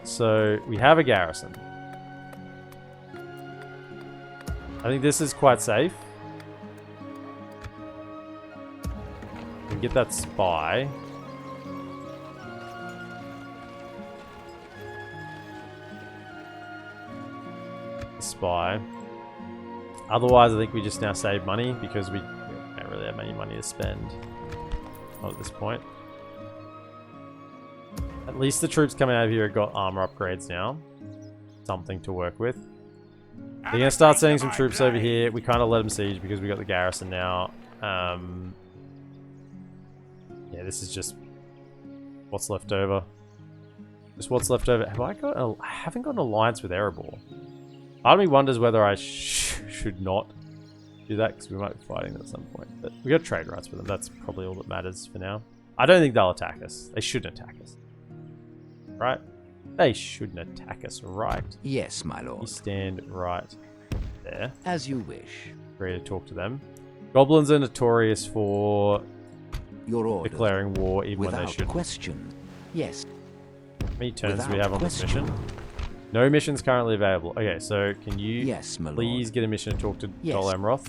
So we have a garrison. I think this is quite safe. We can get that spy. Spy. Otherwise, I think we just now save money because we don't really have any money to spend. Not at this point. At least the troops coming out of here have got armor upgrades now. Something to work with. They're going to start sending some troops over here. We kind of let them siege because we got the garrison now. Yeah, this is just what's left over. Just what's left over. I haven't got an alliance with Erebor. Part of me wonders whether I should not do that because we might be fighting them at some point. But we got trade rights with them. That's probably all that matters for now. I don't think they'll attack us. They shouldn't attack us. Right? They shouldn't attack us, right? Yes, my You lord. stand right there. As you wish. Ready to talk to them. Goblins are notorious for Your order. declaring war even when they Without shouldn't. question. Yes. How many turns do we Without have on this question. mission? No missions currently available. Okay, so can you Yes, my lord. please get a mission to talk to Yes. Dol Amroth?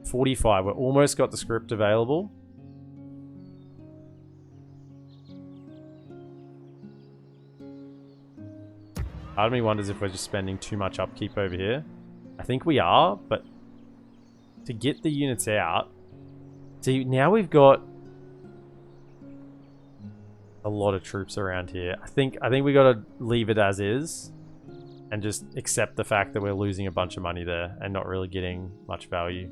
45. We're almost got the script available. Part of me wonders if we're just spending too much upkeep over here. I think we are, but to get the units out... See, now we've got a lot of troops around here. I think we got to leave it as is and just accept the fact that we're losing a bunch of money there and not really getting much value.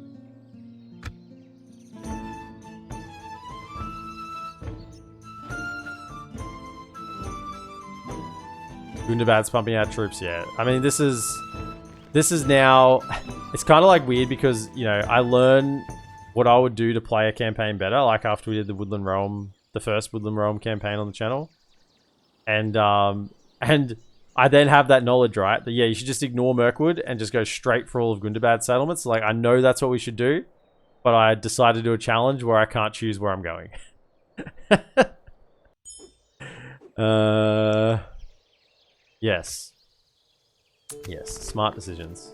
Gundabad's pumping out troops, yeah. I mean, this is now... It's kind of like weird because, you know, I learn what I would do to play a campaign better, like after we did the Woodland Realm, the first Woodland Realm campaign on the channel. And I then have that knowledge, right? That, yeah, you should just ignore Mirkwood and just go straight for all of Gundabad's settlements. Like, I know that's what we should do, but I decided to do a challenge where I can't choose where I'm going. Yes. Yes, smart decisions.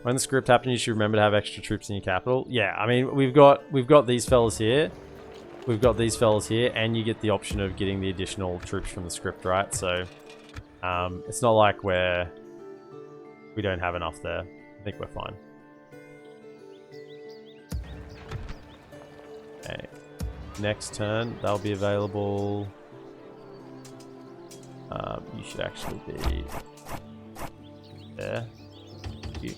When the script happens, you should remember to have extra troops in your capital. Yeah, I mean, we've got these fellas here. We've got these fellas here, and you get the option of getting the additional troops from the script, right? So, it's not like we don't have enough there. I think we're fine. Okay. Next turn, they'll be available. You should actually be there. You.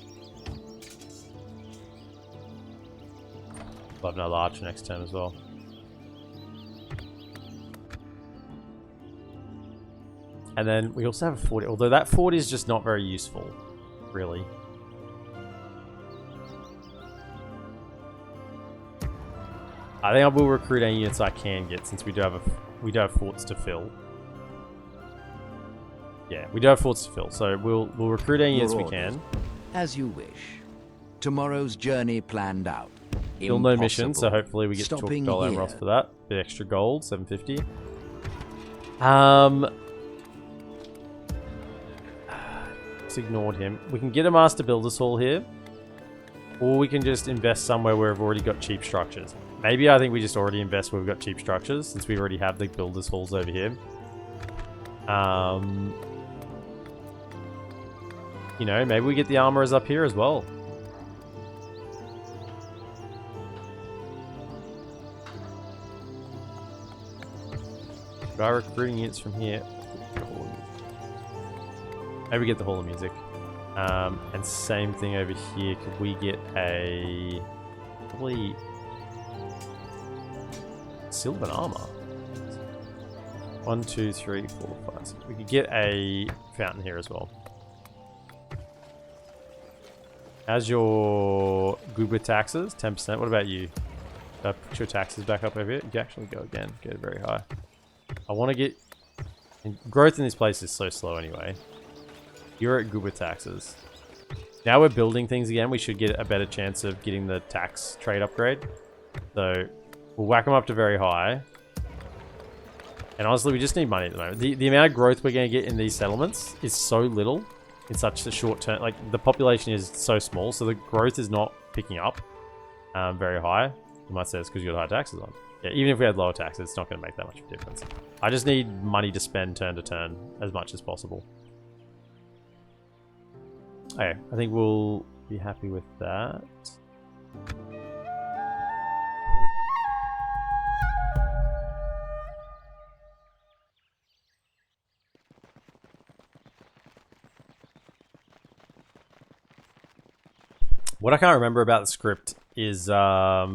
We'll have another archer next turn as well. And then we also have a 40, although that 40 is just not very useful, really. I think I will recruit any units I can get since we do have forts to fill. Yeah, we do have forts to fill, so we'll recruit any units we can. As you wish. Tomorrow's journey planned out. Still no mission, so hopefully we get to talk to Stopping Dol here. Amroth for that. Bit extra gold, 750. Just ignored him. We can get a Master Builder's Hall here. Or we can just invest somewhere where we've already got cheap structures. Maybe I think we just already invest where we've got cheap structures, since we already have the Builder's Halls over here. You know, maybe we get the armorers up here as well. By recruiting units from here. Maybe get the Hall of Music. And same thing over here. Could we get a... Probably... Sylvan Armor? 1, 2, 3, 4, 5, 6. We could get a fountain here as well. How's your good with taxes? 10%. What about you? Put your taxes back up over here. You can actually go again. Get it very high. I want to get... growth in this place is so slow anyway. You're at good with taxes. Now we're building things again. We should get a better chance of getting the tax trade upgrade. So we'll whack them up to very high. And honestly, we just need money at the moment. The amount of growth we're going to get in these settlements is so little in such a short term. Like, the population is so small, so the growth is not picking up very high. You might say it's because you got high taxes on. Yeah, even if we had lower taxes, it's not going to make that much of a difference. I just need money to spend turn to turn as much as possible. Okay, I think we'll be happy with that. What I can't remember about the script is, do I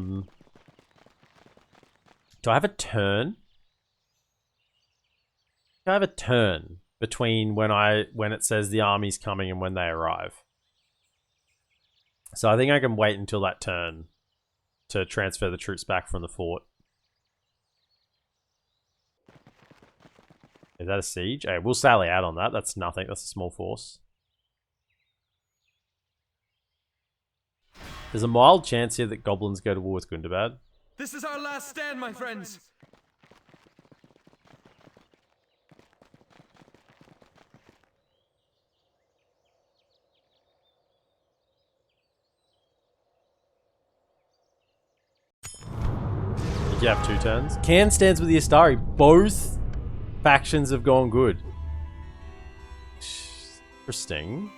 have a turn? I have a turn between when it says the army's coming and when they arrive. So I think I can wait until that turn to transfer the troops back from the fort. Is that a siege? Hey, we'll sally out on that. That's nothing. That's a small force. There's a mild chance here that goblins go to war with Gundabad. This is our last stand, my friends. You have 2 turns. Can stands with the Astari. Both factions have gone good. Interesting.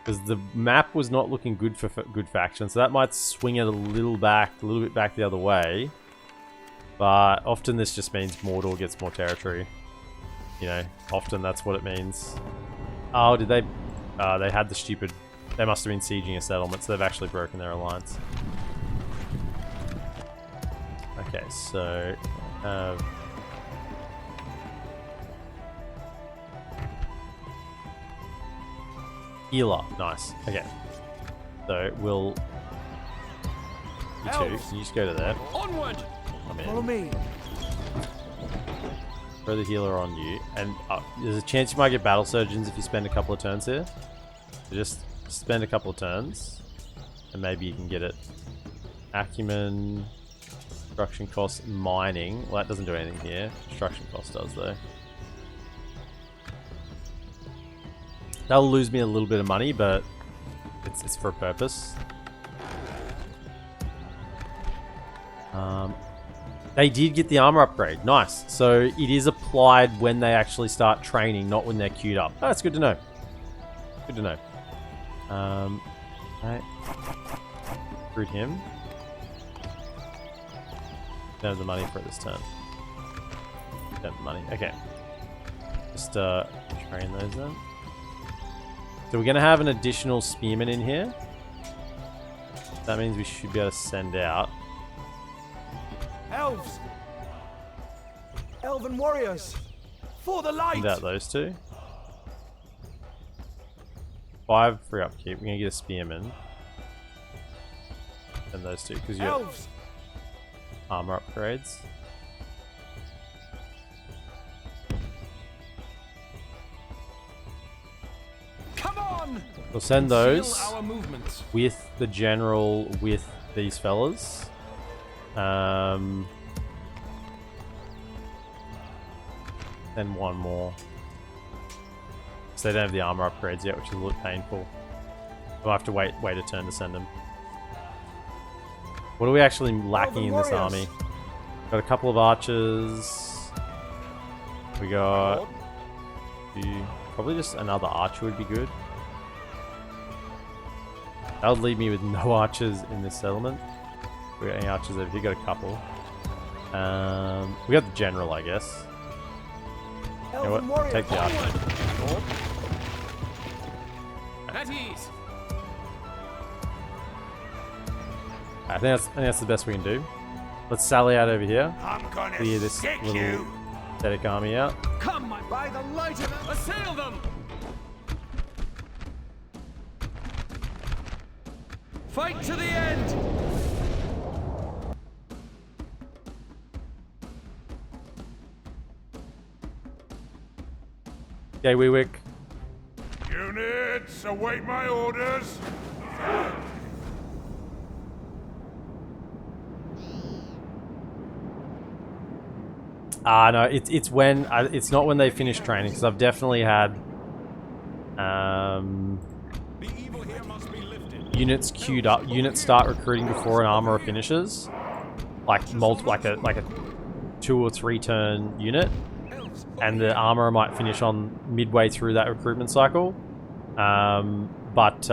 Because the map was not looking good for good factions, so that might swing it a little bit back the other way. But often this just means Mordor gets more territory. You know, often that's what it means. Oh, did they? They had the stupid... They must have been sieging a settlement, so they've actually broken their alliance. Okay, so... healer, nice. Okay. So, we'll... You two, Elves, can you just go to there? Onward! I'm in. Follow me. Throw the healer on you. And there's a chance you might get battle surgeons if you spend a couple of turns here. So just spend a couple of turns. And maybe you can get it. Acumen... Construction costs, mining. Well, that doesn't do anything here. Construction cost does, though. That'll lose me a little bit of money, but it's for a purpose. They did get the armor upgrade. Nice. So it is applied when they actually start training, not when they're queued up. Oh, that's good to know. Good to know. Okay. Recruit him. Don't have the money for it this turn. Don't have the money. Okay. Just train those then. So we're going to have an additional spearman in here. That means we should be able to send out. Elves! Elven warriors! For the light! Send out those 2. 5 free upkeep. We're going to get a spearman. And those 2 because you have armor upgrades. Come on! We'll send those Seal our movements. with the general with these fellas. Then one more. So they don't have the armor upgrades yet, which is a little painful. We'll have to wait a turn to send them. What are we actually lacking in this army? Got a couple of archers. We got... Probably just another archer would be good. That would leave me with no archers in this settlement. We got any archers over here? Got a couple. We got the general, I guess. You know what? Take the archer. At ease. I think that's the best we can do. Let's sally out over here. I'm gonna Clear this stick little you. static army out. Come, my by the light of it. Assail them. Fight to the end. Okay, Weewick. Units, await my orders. No, it's when it's not when they finish training, because I've definitely had units queued up. Units start recruiting before an armorer finishes, like a 2 or 3 turn unit, and the armorer might finish on midway through that recruitment cycle, but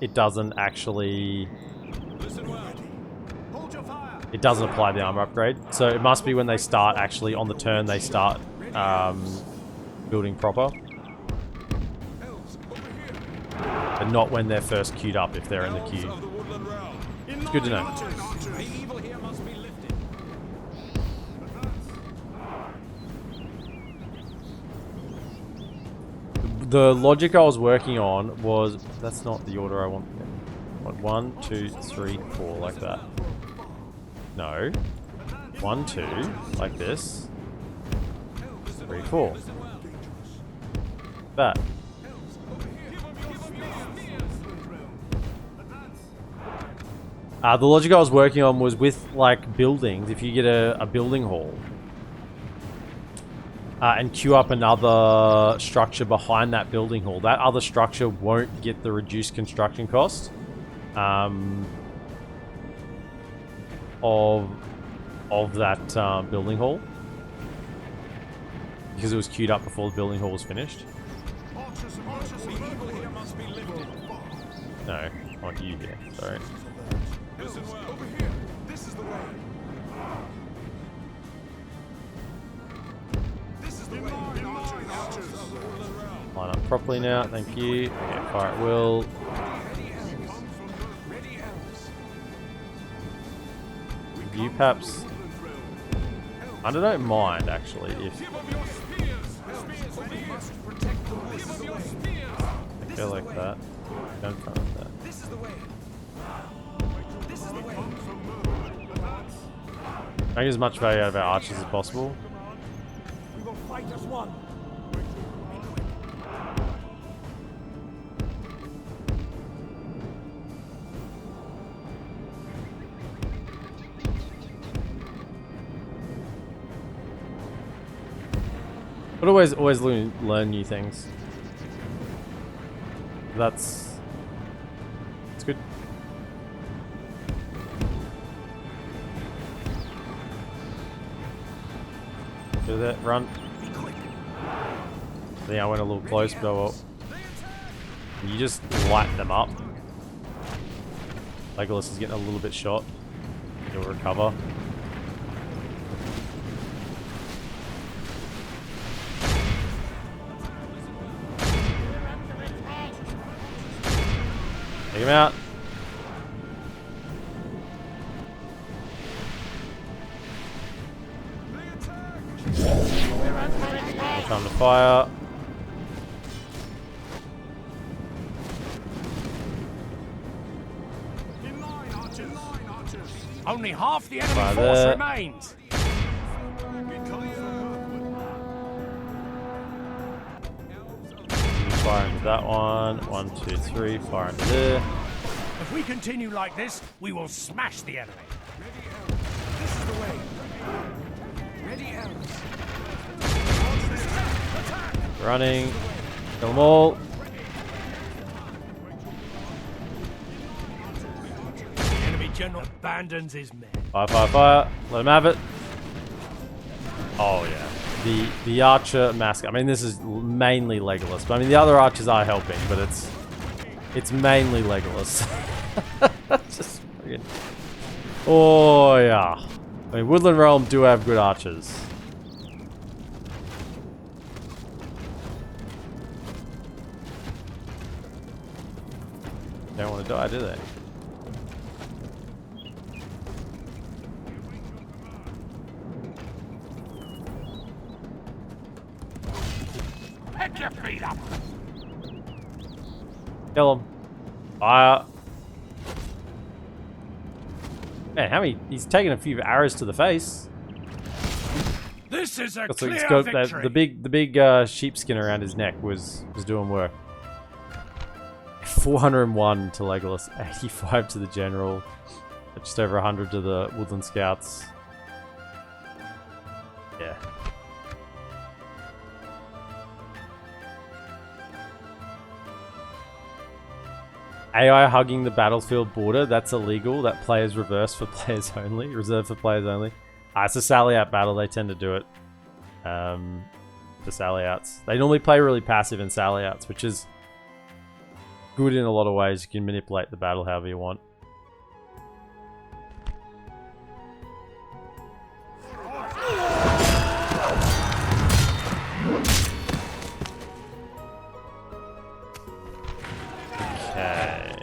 it doesn't actually. It doesn't apply the armor upgrade, so it must be when they start actually on the turn they start building proper, but not when they're first queued up if they're in the queue. It's good to know. The logic I was working on was that's not the order I want. What, 1, 2, 3, 4 like that. No. 1, 2, like this. 3, 4. That. The logic I was working on was with, like, buildings. If you get a building hall and queue up another structure behind that building hall, that other structure won't get the reduced construction cost. Of that building hall, because it was queued up before the building hall was finished. No, I want you here. Sorry. Line up properly now. Thank you. Okay, fire at will. You perhaps. I don't mind actually if. I go like that. Go in front of that. Make as much value out of our archers as possible. We will fight as one. But always learn new things. It's good. Do that, run. I think I went a little close, but well. You just light them up. Legolas is getting a little bit shot. He'll recover. Take him out. Time to fire. Only half the enemy Fire force there. remains. Fire into that one. 1, 2, 3. Fire into there. If we continue like this, we will smash the enemy. This is the way. Ready, Elves. Running. Kill them all. The enemy general abandons his men. Fire, fire, fire. Let him have it. Oh, yeah. The archer mask. I mean, this is mainly Legolas. But I mean, the other archers are helping, but it's mainly Legolas. Just friggin'. Oh, yeah. I mean, Woodland Realm do have good archers. want to die, do they? Pick your feet up. Kill him. Fire. Man, how many? He's taken a few arrows to the face. This is a It's clear got victory. the big sheepskin around his neck was doing work. 401 to Legolas, 85 to the general, just over 100 to the Woodland Scouts. Yeah. AI hugging the battlefield border, that's illegal. That play is reversed for players only, reserved for players only. It's a sally out battle, they tend to do it. The sally outs. They normally play really passive in sally outs, which is good in a lot of ways. You can manipulate the battle however you want. Okay.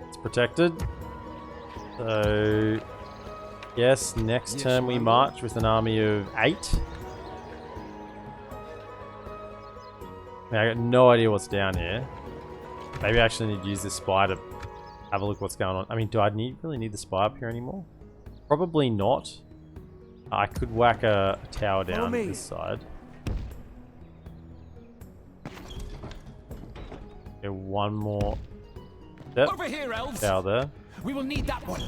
It's protected. So, yes, next turn we march with an army of 8. I got no idea what's down here. Maybe I actually need to use this spy to have a look what's going on. I mean, do I really need the spy up here anymore? Probably not. I could whack a tower down this side. Okay, one more. Yep. Over here, elves. Tower there. We will need that one.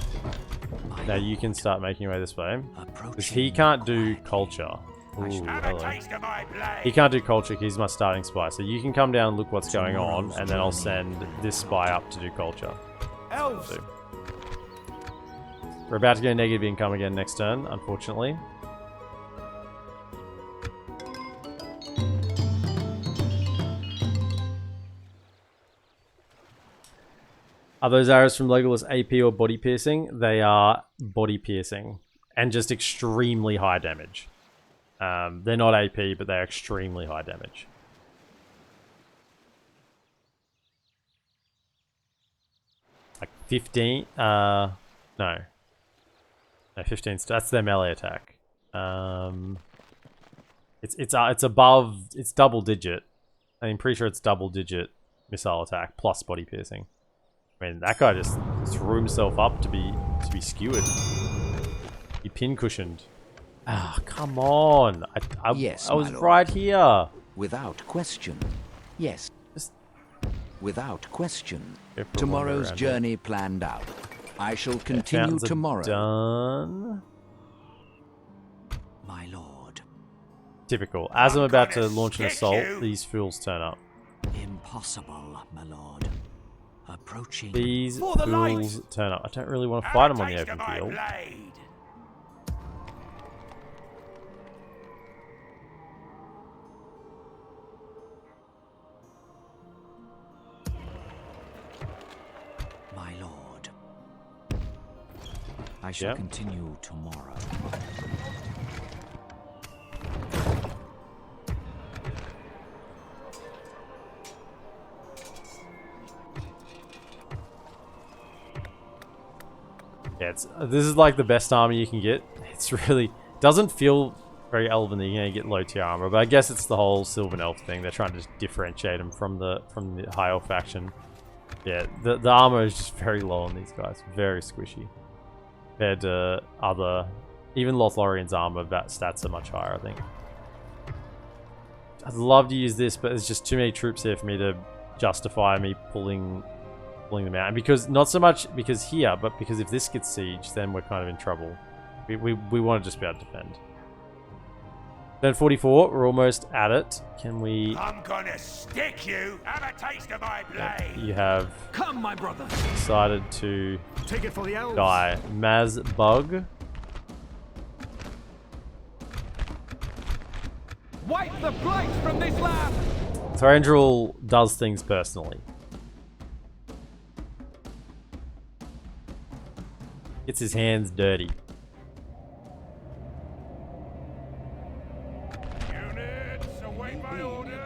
Now you can start making your way this way. Because he can't do culture. Ooh, hello. He can't do culture because he's my starting spy. So you can come down and look what's going on, and then I'll send this spy up to do culture. Elves. So, we're about to go negative income again next turn, unfortunately. Are those arrows from Legolas AP or body piercing? They are body piercing and just extremely high damage. They're not AP, but they're extremely high damage. Like 15? No. No, 15. That's their melee attack. It's above. It's double digit. I'm pretty sure it's double digit missile attack plus body piercing. I mean, that guy just threw himself up to be skewered. He pin cushioned. Ah, come on! Yes, I was my lord. right here. Without question. Yes. Just Without question. go for a Tomorrow's wander around journey planned out. I shall here. continue Fountains are tomorrow. Done. My lord. Typical. As I'm about to gonna launch an stick assault, you. these fools turn up. Impossible, my lord. Approaching. These For the light! fools turn up. I don't really want to fight them on the open field. My lord. I shall Yep. continue tomorrow. Yeah, this is like the best armor you can get. It's really doesn't feel very elven that you're gonna get low tier armor, but I guess it's the whole Sylvan Elf thing. They're trying to differentiate them from the high elf faction. Yeah, the armor is just very low on these guys, very squishy compared to other. Even Lothlorien's armor stats are much higher, I think. I'd love to use this, but there's just too many troops here for me to justify me pulling them out. And because, not so much because here, but because if this gets sieged, then we're kind of in trouble. We want to just be able to defend. Turn 44, we're almost at it. Can we... I'm gonna stick you. Have a taste of my blade. You have Come, my brother. decided to Take it for the elves. die. Mazbug. Wipe the blight from this land. Thranduil does things personally. Gets his hands dirty. Units, await my orders.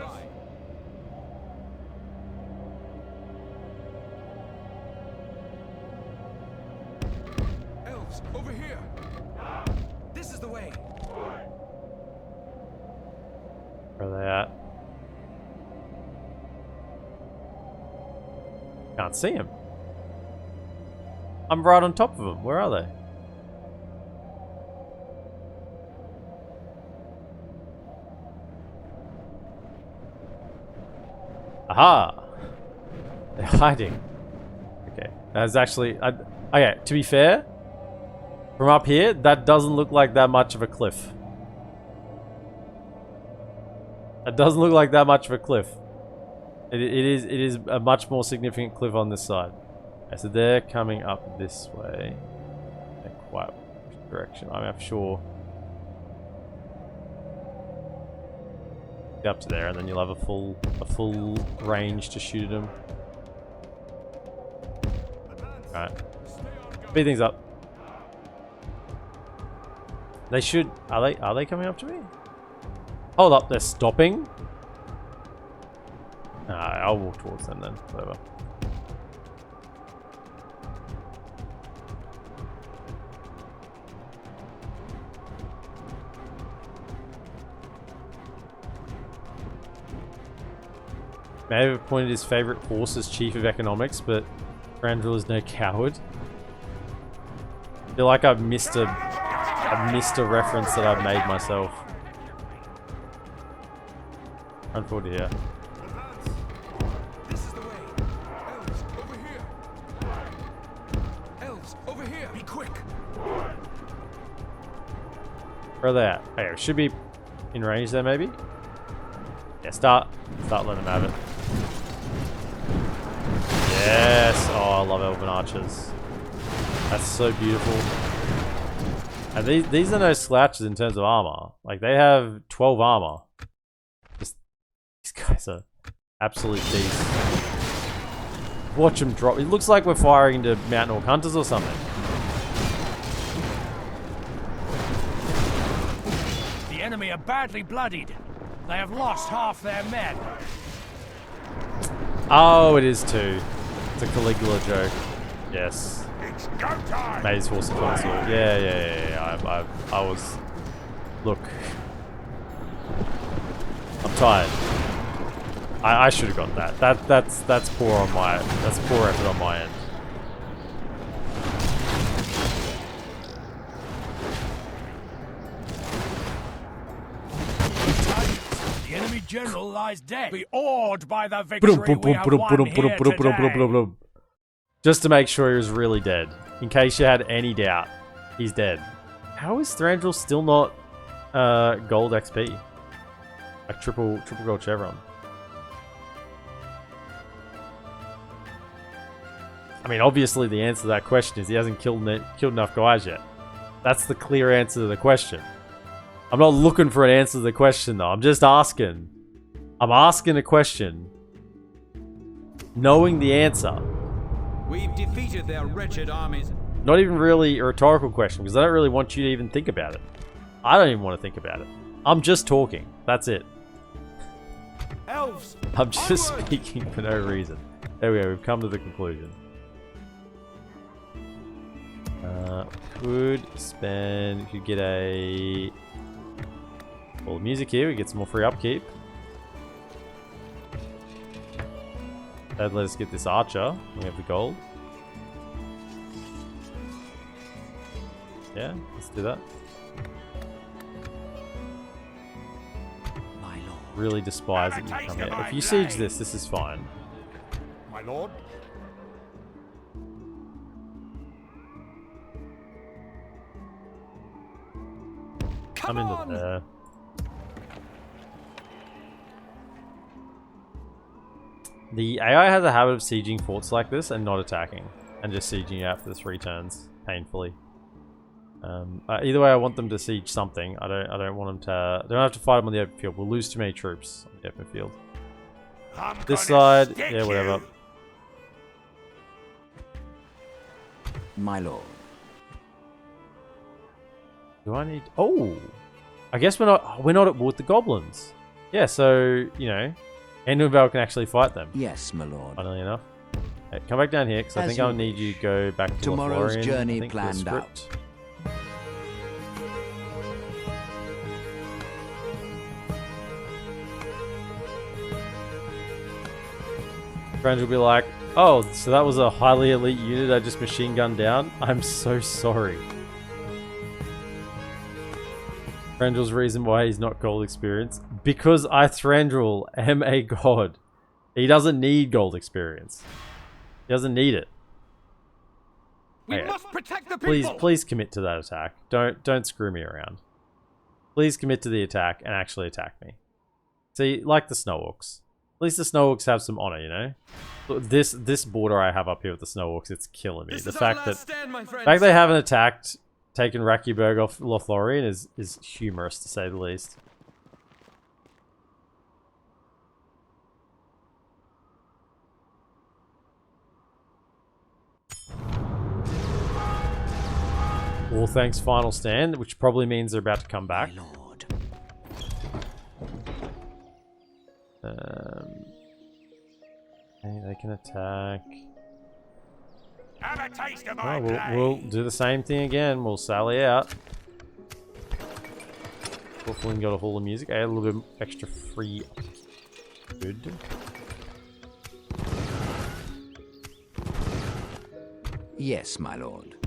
Elves, over here. This is the way. Where are they at? Can't see him. I'm right on top of them. Where are they? Aha! They're hiding. Okay, that's actually... okay, to be fair, from up here, that doesn't look like that much of a cliff. It doesn't look like that much of a cliff. It is a much more significant cliff on this side. Okay, so they're coming up this way. In quite which direction? I'm not sure. Get up to there, and then you'll have a full range to shoot at them. All right, speed things up. They should. Are they coming up to me? Hold up, they're stopping. I'll walk towards them then. Whatever. May have appointed his favorite horse as chief of economics, but Thranduil is no coward. I feel like I've missed a reference that I've made myself. Run forward here. This is the way. Elves, over here. Elves, over here. Be quick. Where are they at? Hey, it should be in range there, maybe? Yeah, start letting them have it. Yes! Oh, I love elven archers. That's so beautiful. And these are no slouches in terms of armor. Like, they have 12 armor. Just, these guys are absolute beasts. Watch them drop. It looks like we're firing into Mountain Orc Hunters or something. The enemy are badly bloodied. They have lost half their men. Oh, it is too. It's a Caligula joke. Yes. It's go time. Maze Horse of Console. Yeah. I was... Look. I'm tired. I should have got that. That's poor on my... That's poor effort on my end. The enemy general lies dead. Be awed by the victory we have won here today. Just to make sure he was really dead. In case you had any doubt. He's dead. How is Thranduil still not gold XP? Like triple gold chevron. I mean, obviously the answer to that question is he hasn't killed enough guys yet. That's the clear answer to the question. I'm not looking for an answer to the question though. I'm just asking. I'm asking a question, knowing the answer. We've defeated their wretched armies. Not even really a rhetorical question, because I don't really want you to even think about it. I don't even want to think about it. I'm just talking. That's it. Elves! I'm just speaking for no reason. There we go. We've come to the conclusion. Could spend... Could get a... Well, music here. We get some more free upkeep. That'd let us get this archer. We have the gold. Yeah, let's do that. My lord. Really despise that you come here. If you siege this is fine. My lord. Come into there. The AI has a habit of sieging forts like this and not attacking, and just sieging you out for the 3 turns painfully. Either way, I want them to siege something. I don't want them to. They don't have to fight them on the open field. We'll lose too many troops on the open field. This side, yeah, whatever. My lord. Do I need? Oh, I guess we're not at war with the goblins. Yeah, so you know, Endwinval can actually fight them. Yes, my lord. Funnily enough. Hey, come back down here, because I think I'll need you to go back to tomorrow's Lothlorien, journey I think, planned for the out. script. Thranduil will be like, oh, so that was a highly elite unit I just machine gunned down? I'm so sorry. Thranduil's reason why he's not gold experience. Because I, Thranduil, am a god. He doesn't need gold experience. He doesn't need it. We Okay. must protect the people. Please commit to that attack. Don't screw me around. Please commit to the attack and actually attack me. See, like the Snow Orcs. At least the Snow Orcs have some honor, you know? Look, this border I have up here with the Snow Orcs, it's killing me. The fact they haven't attacked, taken Rakiberg off Lothlorien is humorous, to say the least. All thanks final stand, which probably means they're about to come back. My lord. Okay, they can attack. Have a taste of my Oh, blade. we'll do the same thing again. We'll sally out. Hopefully we got a Hall of Music. I had a little bit extra free. Good. Yes, my lord.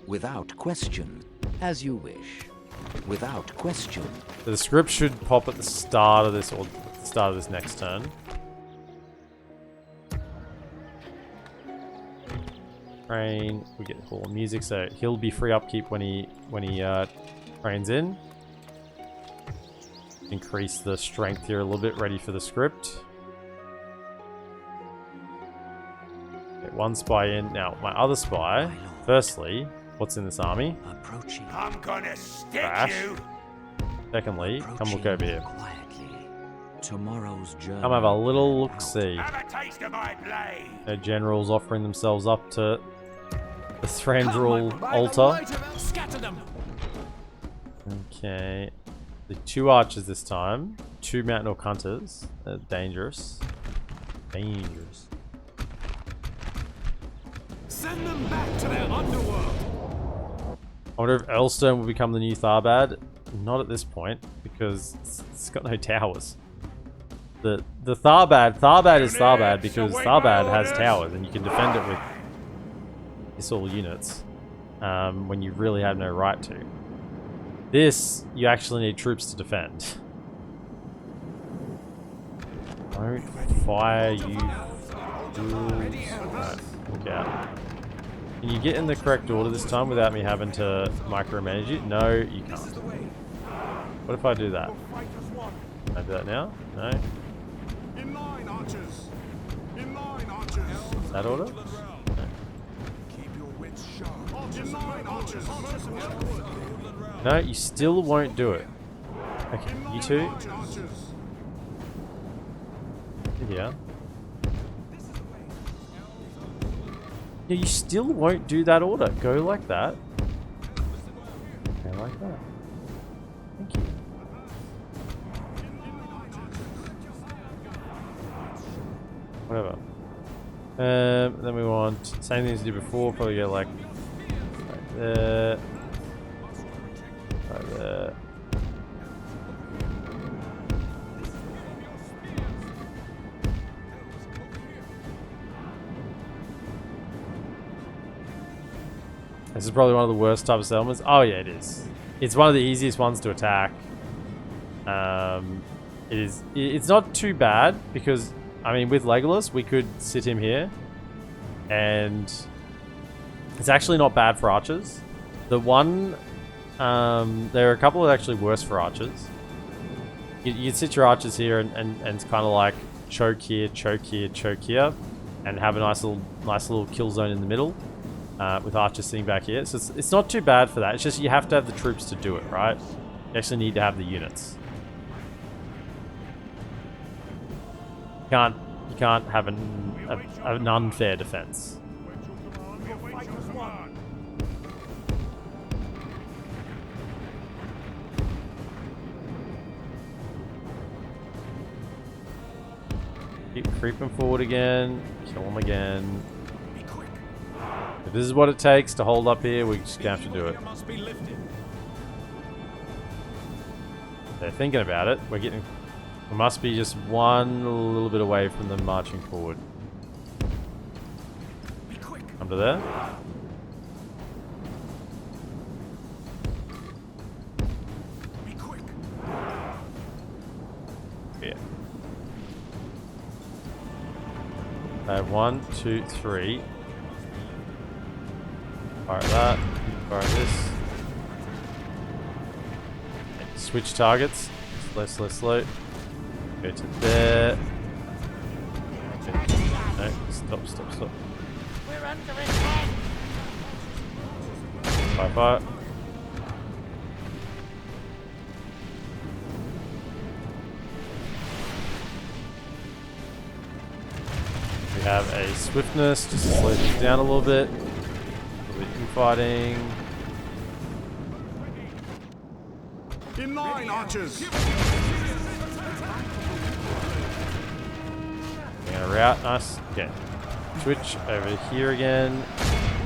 Without question. As you wish. Without question. So the script should pop at the start of this, or at the start of this next turn. Train. We get Hall of Music, so he'll be free upkeep when he trains in. Increase the strength here a little bit, ready for the script. Get one spy in. Now, my other spy, firstly, what's in this army? Approaching. I'm gonna stick Crash. you. Secondly, come look over here. Quietly. Tomorrow's journey. Come have a little look-see. Have a taste of my blade. Their generals offering themselves up to the Thranduil altar. Scatter them. Okay. The 2 archers this time. 2 mountain orc hunters. Dangerous. Dangerous. Send them back to their underworld. I wonder if Elstone will become the new Tharbad. Not at this point, because it's got no towers. The Tharbad is Tharbad because Tharbad has towers and you can defend it with missile units when you really have no right to. This, you actually need troops to defend. Don't fire, you fools. Right, look out. Can you get in the correct order this time without me having to micromanage you? No, you can't. What if I do that? Can I do that now? No? In line, archers. In line, archers. That order? Keep your wits sharp. In line, archers. No, you still won't do it. Okay, you two? Archers. Yeah. Yeah, you still won't do that order. Go like that. Okay, like that. Thank you. Whatever. Then we want same thing as we did before. Probably go like there, right there. This is probably one of the worst type of settlements. Oh yeah, it is. It's one of the easiest ones to attack. It's not too bad because, I mean, with Legolas, we could sit him here, and it's actually not bad for archers. The one, there are a couple of actually worse for archers. You sit your archers here and it's kind of like choke here, choke here, choke here, and have a nice little kill zone in the middle. With archers sitting back here. So it's not too bad for that. It's just you have to have the troops to do it, right? You actually need to have the units. You can't have an unfair defense. Keep creeping forward again. Kill them again. If this is what it takes to hold up here, we're just gonna have to do it. They're thinking about it. We must be just one little bit away from them marching forward. Under there. Be quick. Yeah. I have 1, 2, 3. Fire that. Fire this. Switch targets. Slow. Go to there. No, stop. We're under attack. Fire. We have a swiftness, just to slow things down a little bit. Infighting. In line, archers. We're gonna route, nice. Okay. Switch over here again.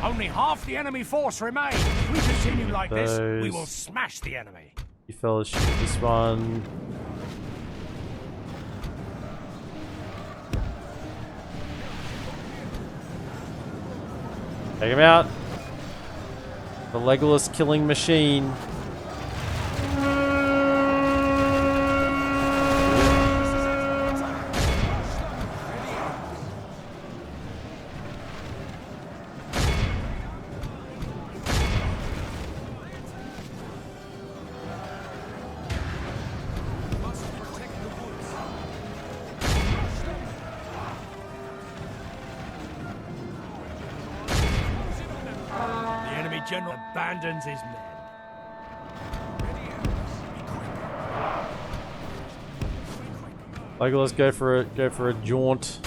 Only half the enemy force remain. If we continue like this, we Those. will smash the enemy. You fellas shoot this one. Take him out. The Legolas killing machine. General abandons his men. Legolas, go for a jaunt.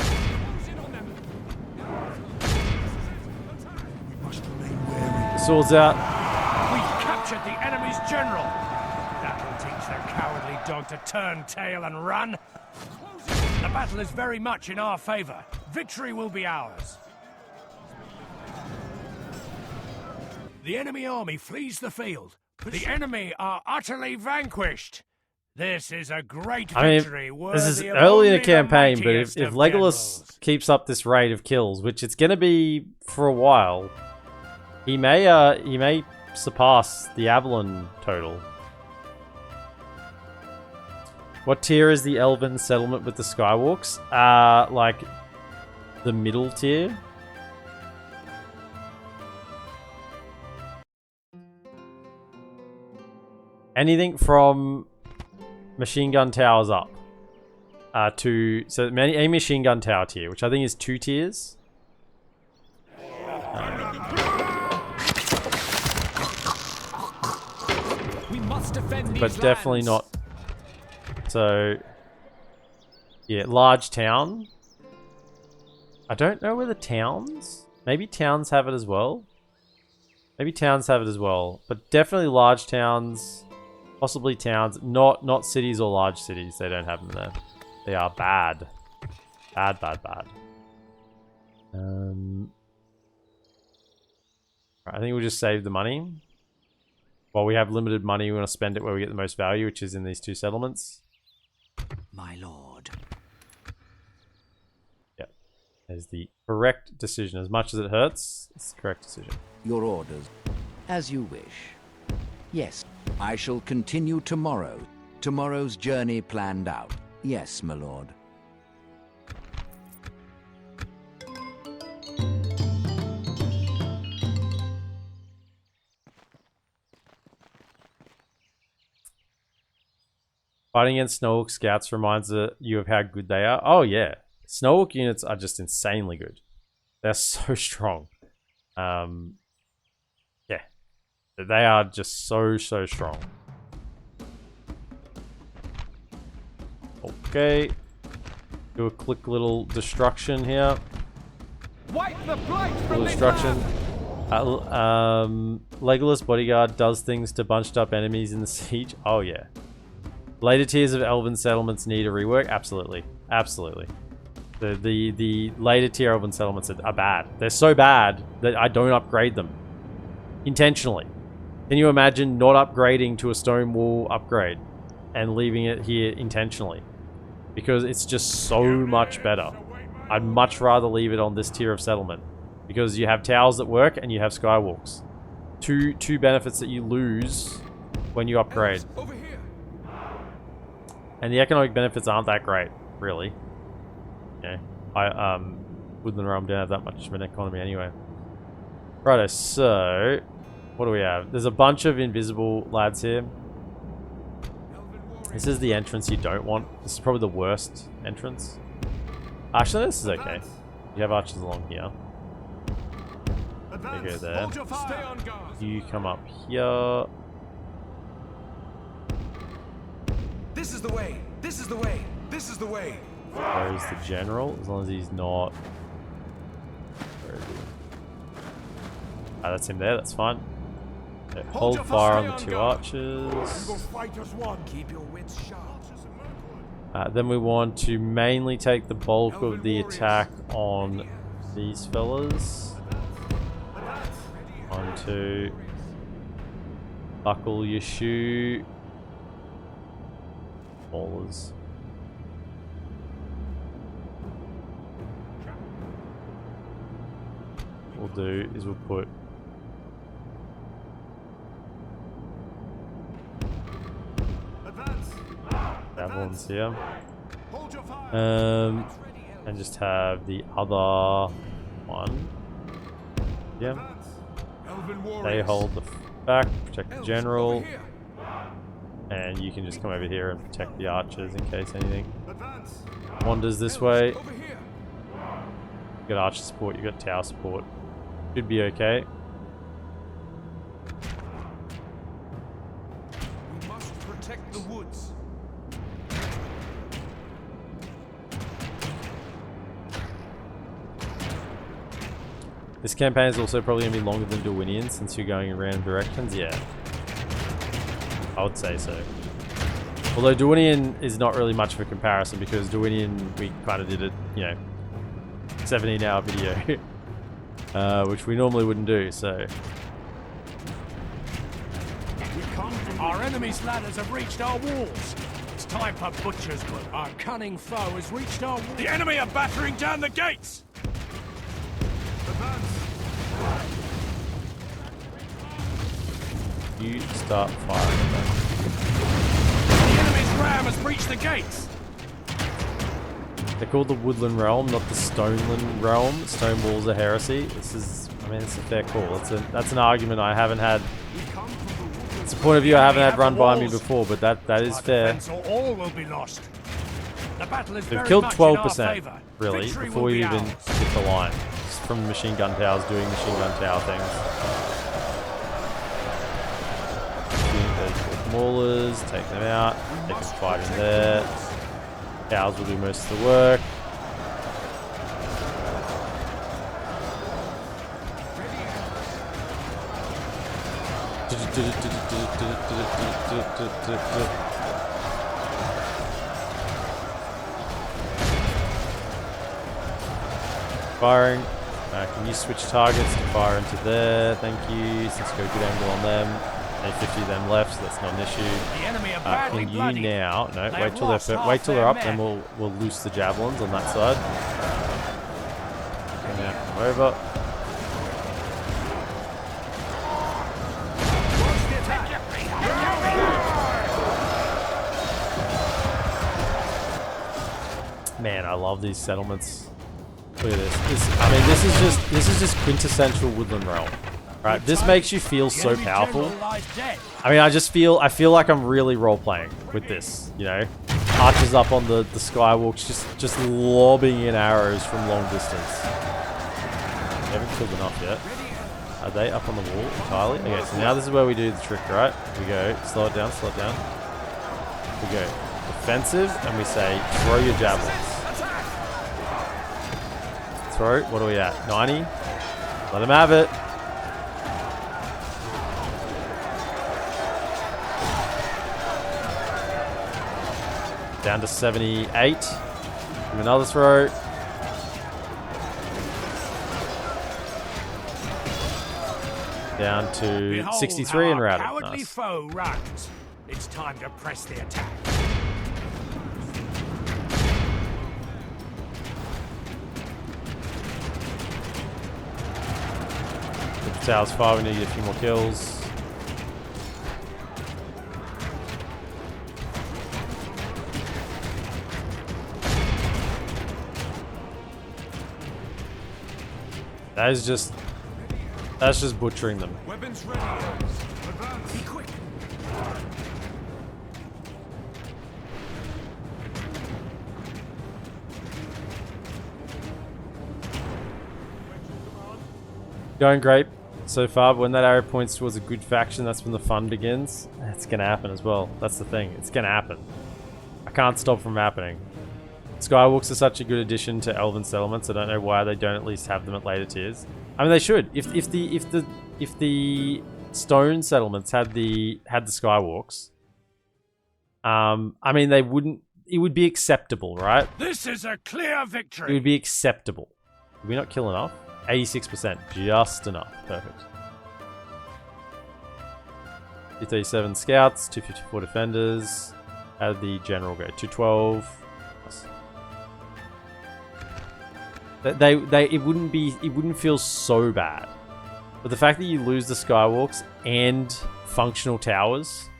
The sword's out. We've captured the enemy's general. That'll teach the cowardly dog to turn tail and run. The battle is very much in our favor. Victory will be ours. The enemy army flees the field. The enemy are utterly vanquished. This is a great victory. This is worthy of early in only the campaign, but mightiest if of Legolas generals. keeps up this rate of kills, which it's going to be for a while, he may surpass the Avalon total. What tier is the Elven settlement with the Skywalks? Like the middle tier. Anything from machine gun towers up to a machine gun tower tier, which I think is 2 tiers. We must defend these But definitely lands. not. So yeah, large town. I don't know whether towns. Maybe towns have it as well. Maybe towns have it as well, but definitely large towns. Possibly towns, not cities or large cities. They don't have them there. They are bad. Bad. Right, I think we'll just save the money. While we have limited money, we want to spend it where we get the most value, which is in these 2 settlements. My lord. Yep. That is the correct decision. As much as it hurts, it's the correct decision. Your orders. As you wish. Yes, I shall continue tomorrow. Tomorrow's journey planned out. Yes, my lord. Fighting against Snowhawk scouts reminds you of how good they are. Oh yeah, Snowhawk units are just insanely good. They're so strong. Yeah, they are just so strong. Okay, do a quick little destruction here. Wipe the blight from Little this destruction. land. Legolas bodyguard does things to bunched up enemies in the siege. Oh yeah. Later tiers of Elven settlements need a rework. Absolutely. The later tier Elven settlements are bad. They're so bad that I don't upgrade them intentionally. Can you imagine not upgrading to a stone wall upgrade and leaving it here intentionally? Because it's just so much better. I'd much rather leave it on this tier of settlement because you have towers that work and you have skywalks. Two benefits that you lose when you upgrade. Elves, over here. And the economic benefits aren't that great, really. Yeah, Woodland Realm don't have that much of an economy anyway. Righto, so what do we have? There's a bunch of invisible lads here. This is the entrance you don't want. This is probably the worst entrance. Actually, this is okay. You have archers along here. You go there. Stay on guard. You come up here. This is the way. This is the way. This is the way. Where is the general? As long as he's not... Where is he? Ah, that's him there. That's fine. Okay, hold fire on the two archers. Fight as one. Keep your wits sharp. Then we want to mainly take the bulk of the attack on these fellas. 1, 2. Buckle your shoe. Ballers. What we'll do is we'll put javelins here. And just have the other one. Yeah. They hold the back, protect the general. And you can just come over here and protect the archers in case anything wanders this way. You got archer support, you got tower support. Should be okay. We must protect the woods. This campaign is also probably going to be longer than Darwinian since you're going in random directions. Yeah. I would say so. Although Darwinian is not really much of a comparison because Darwinian, we kind of did it, you know, 17-hour video. Which we normally wouldn't do, so... Our enemy's ladders have reached our walls. It's time for butchers, but our cunning foe has reached our walls. The enemy are battering down the gates! You start firing them. The enemy's ram has breached the gates! They're called the Woodland Realm, not the Stoneland Realm. Stone walls are heresy. This is, I mean, it's a fair call. That's an argument I haven't had. It's a point of view I haven't had run by me before, but that is fair. All will be lost. The battle is We've very killed much in our 12%, favor. really, Victory before will we be even ours. hit the line. Just from the machine gun towers doing machine gun tower things. Those maulers, take them out. They can fight in there. Towers will do most of the work. Firing. Can you switch targets to fire into there? Thank you. Since you got a good angle on them. Only 50 of them left, so that's not an issue. The enemy are badly Can you bloodied. now? No, They wait have till lost they're half wait till their they're up, men. then we'll loose the javelins on that side. And now come over. Man, I love these settlements. Look at this. I mean, this is just quintessential Woodland Realm. Right? This makes you feel The so enemy powerful. general lies dead. I mean, I feel like I'm really role playing with this. You know, archers up on the skywalks, just lobbing in arrows from long distance. They haven't killed enough yet. Are they up on the wall entirely? Okay, so now this is where we do the trick, right? We go, slow it down, slow it down. We go defensive, and we say, throw your javelins. Throw, what are we at? 90? Let them have it. Down to 78. Give another throw. Down to Behold 63 how and our routed. cowardly Nice. foe runs. It's time to press the attack. If the tower's fire, we need to get a few more kills. That's just butchering them. Weapons ready, Elves. Advance. Be quick. Going great so far, but when that arrow points towards a good faction, that's when the fun begins. It's gonna happen as well. That's the thing. It's gonna happen. I can't stop from happening. Skywalks are such a good addition to Elven settlements. I don't know why they don't at least have them at later tiers. I mean, they should. If the stone settlements had the skywalks, I mean, they wouldn't. It would be acceptable, right? This is a clear victory. It would be acceptable. Did we not kill enough? 86%, just enough. Perfect. 237 scouts, 254 defenders. How did the general go? 212. It wouldn't feel so bad. But the fact that you lose the skywalks and functional towers,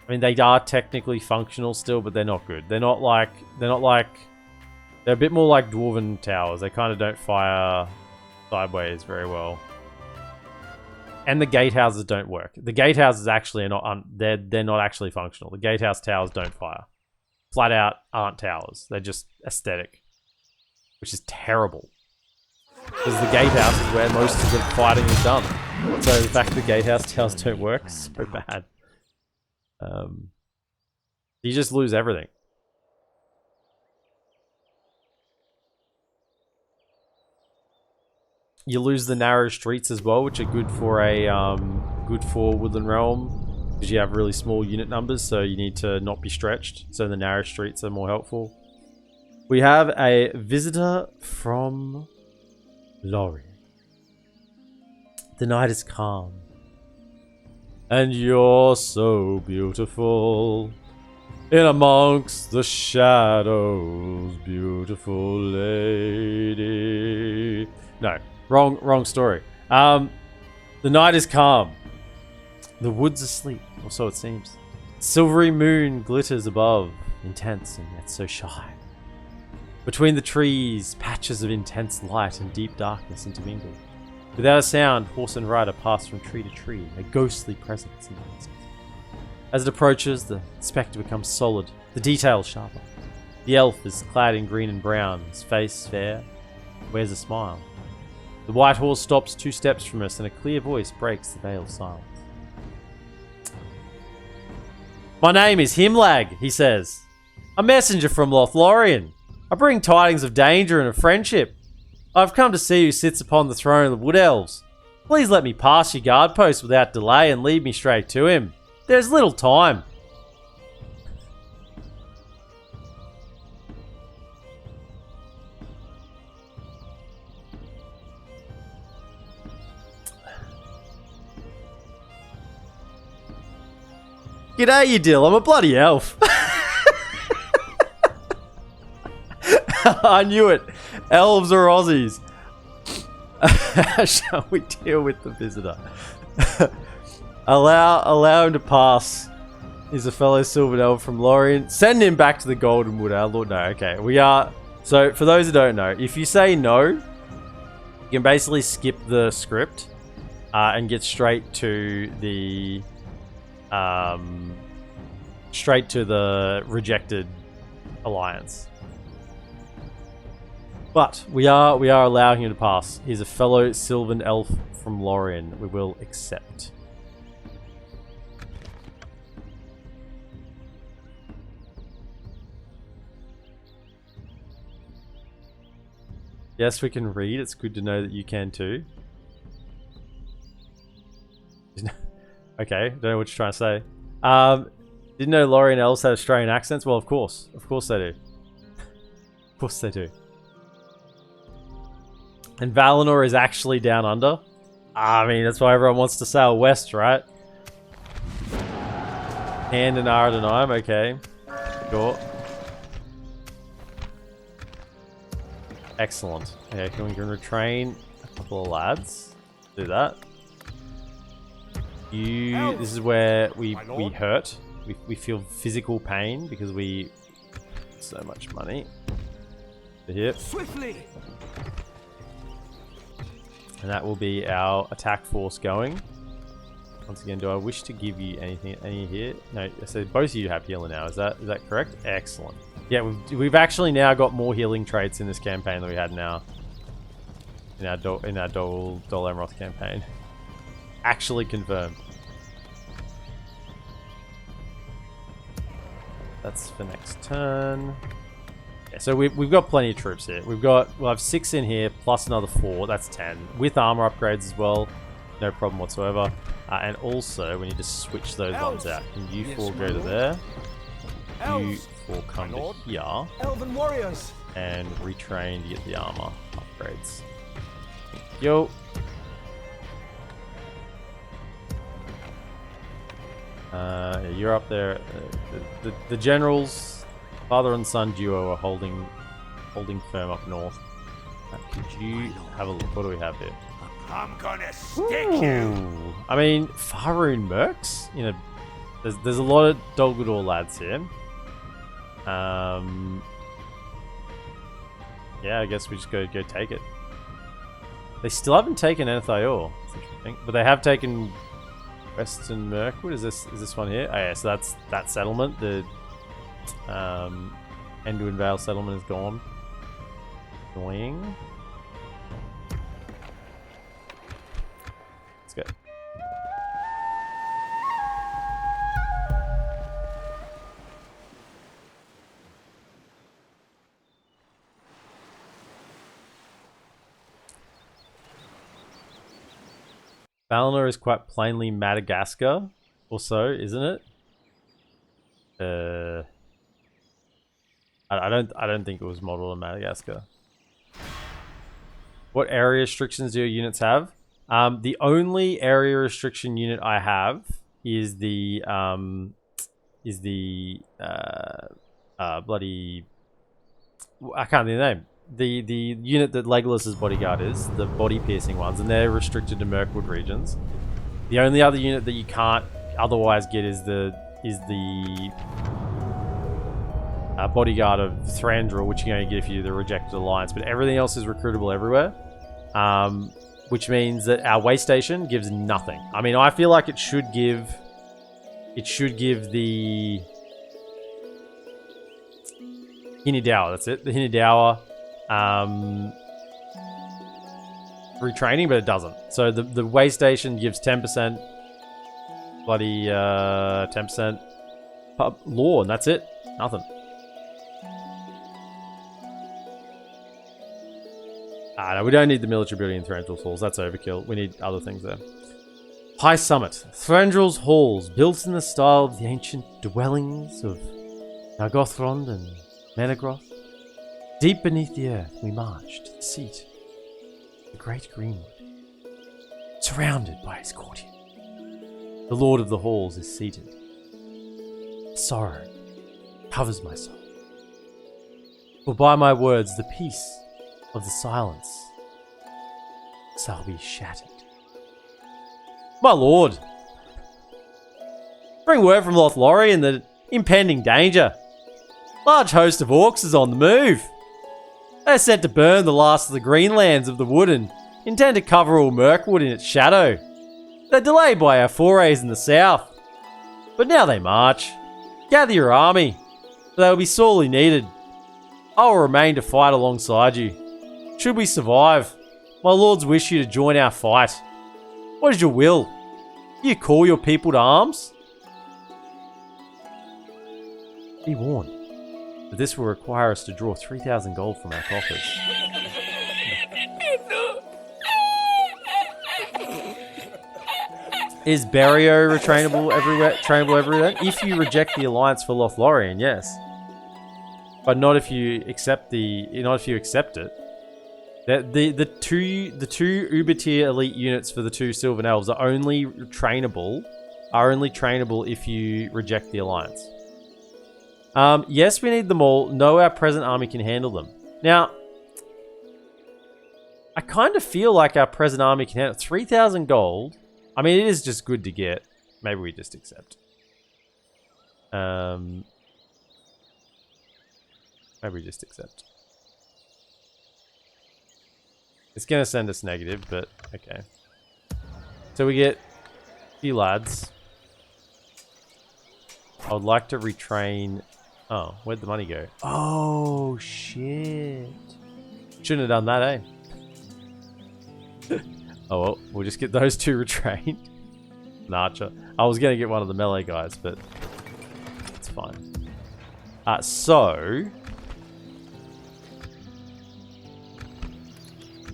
I mean, they are technically functional still, but they're not good. They're a bit more like dwarven towers. They kind of don't fire sideways very well. And the gatehouses don't work. The gatehouses actually are not they're not actually functional. The gatehouse towers don't fire. Flat out aren't towers. They're just aesthetic. Which is terrible. Because the gatehouse is where most of the fighting is done. So the fact that the gatehouse towers don't work is so bad. You just lose everything. You lose the narrow streets as well, which are good for Woodland Realm, because you have really small unit numbers, so you need to not be stretched. So the narrow streets are more helpful. We have a visitor from Lothlorien. The night is calm, and you're so beautiful in amongst the shadows, beautiful lady. No. Wrong story. The night is calm. The wood's asleep, or so it seems. Silvery moon glitters above, intense and yet so shy. Between the trees, patches of intense light and deep darkness intermingle. Without a sound, horse and rider pass from tree to tree, a ghostly presence in the distance. As it approaches, the spectre becomes solid, the details sharper. The elf is clad in green and brown, his face fair, wears a smile. The white horse stops 2 steps from us, and a clear voice breaks the veil of silence. My name is Himlag, he says. A messenger from Lothlorien. I bring tidings of danger and of friendship. I've come to see who sits upon the throne of the Wood Elves. Please let me pass your guard post without delay and lead me straight to him. There's little time. G'day, you dill. I'm a bloody elf. I knew it. Elves or Aussies. How shall we deal with the visitor? allow him to pass. He's a fellow Silver Elf from Lothlorien. Send him back to the Golden Wood. Our Lord, no. Okay, we are. So, for those who don't know, if you say no, you can basically skip the script and get straight to the rejected alliance. But we are allowing him to pass. He's a fellow Sylvan Elf from Lothlorien. We will accept. Yes, we can read. It's good to know that you can too. Okay, don't know what you're trying to say. Didn't know Lothlorien elves had Australian accents? Well, of course they do. Of course they do. And Valinor is actually down under. I mean, that's why everyone wants to sail west, right? Hand and Aradanheim, okay. Sure. Excellent. Okay, we can retrain a couple of lads. Do that. This is where we hurt. We feel physical pain because we so much money. Here. Swiftly. And that will be our attack force going. Once again, do I wish to give you any here? No, so both of you have healer now. Is that correct? Excellent. Yeah, we've actually now got more healing traits in this campaign than we had in our Dol Amroth campaign. Actually confirmed. That's for next turn. Yeah, so we've got plenty of troops here. We'll have 6 in here plus another 4. That's 10 with armor upgrades as well. No problem whatsoever. And also we need to switch those ones out. Can you 4 go to there? You 4 come to here. Elven warriors. And retrain to get the armor upgrades. Yo. Yeah, you're up there. The generals, father and son duo, are holding firm up north. Could you have a look? What do we have here? I'm gonna stick you. I mean, Faroon mercs. You know, there's a lot of Dol Guldur lads here. Yeah, I guess we just go take it. They still haven't taken Enthaior. That's interesting, but they have taken Western Mirkwood. Is this one here? Oh yeah, so that's that settlement. The Anduin Vale settlement is gone. Annoying. Let's go. Valinor is quite plainly Madagascar, or so, isn't it? I don't think it was modeled on Madagascar. What area restrictions do your units have? The only area restriction unit I have is the bloody, I can't think of the name. The unit that Legolas's bodyguard is, the body piercing ones, and they're restricted to Mirkwood regions. The only other unit that you can't otherwise get is the bodyguard of Thranduil, which you can only get if you do the Rejected Alliance. But everything else is recruitable everywhere, which means that our way station gives nothing. I mean, I feel like it should give the Hinidawa. That's it, the Hinidawa. Retraining, but it doesn't. So the way station gives 10%, bloody 10% law, and that's it. Nothing. No, we don't need the military building in Thranduil's halls. That's overkill. We need other things there. High Summit. Thranduil's halls, built in the style of the ancient dwellings of Nargothrond and Menegroth. Deep beneath the earth, we marched to the seat of the great Greenwood, surrounded by his courtiers. The Lord of the Halls is seated. Sorrow covers my soul. For by my words, the peace of the silence shall be shattered. My lord, bring word from Lothlorien that impending danger. Large host of orcs is on the move. They're set to burn the last of the greenlands of the wood and intend to cover all Mirkwood in its shadow. They're delayed by our forays in the south. But now they march. Gather your army, for they will be sorely needed. I will remain to fight alongside you. Should we survive, my lords wish you to join our fight. What is your will? Do you call your people to arms? Be warned. But this will require us to draw 3,000 gold from our coffers. Is Barrio trainable everywhere? If you reject the alliance for Lothlorien, yes. But not if you accept it. The two Uber tier elite units for the 2 Sylvan Elves are only trainable if you reject the alliance. Yes, we need them all. No, our present army can handle them. Now, I kind of feel like our present army can handle 3,000 gold. I mean, it is just good to get. Maybe we just accept. Maybe we just accept. It's going to send us negative, but okay. So we get a few lads. I would like to retrain... Oh, where'd the money go? Oh, shit. Shouldn't have done that, eh? Oh, well, we'll just get those two retrained. An archer. I was going to get one of the melee guys, but it's fine. So...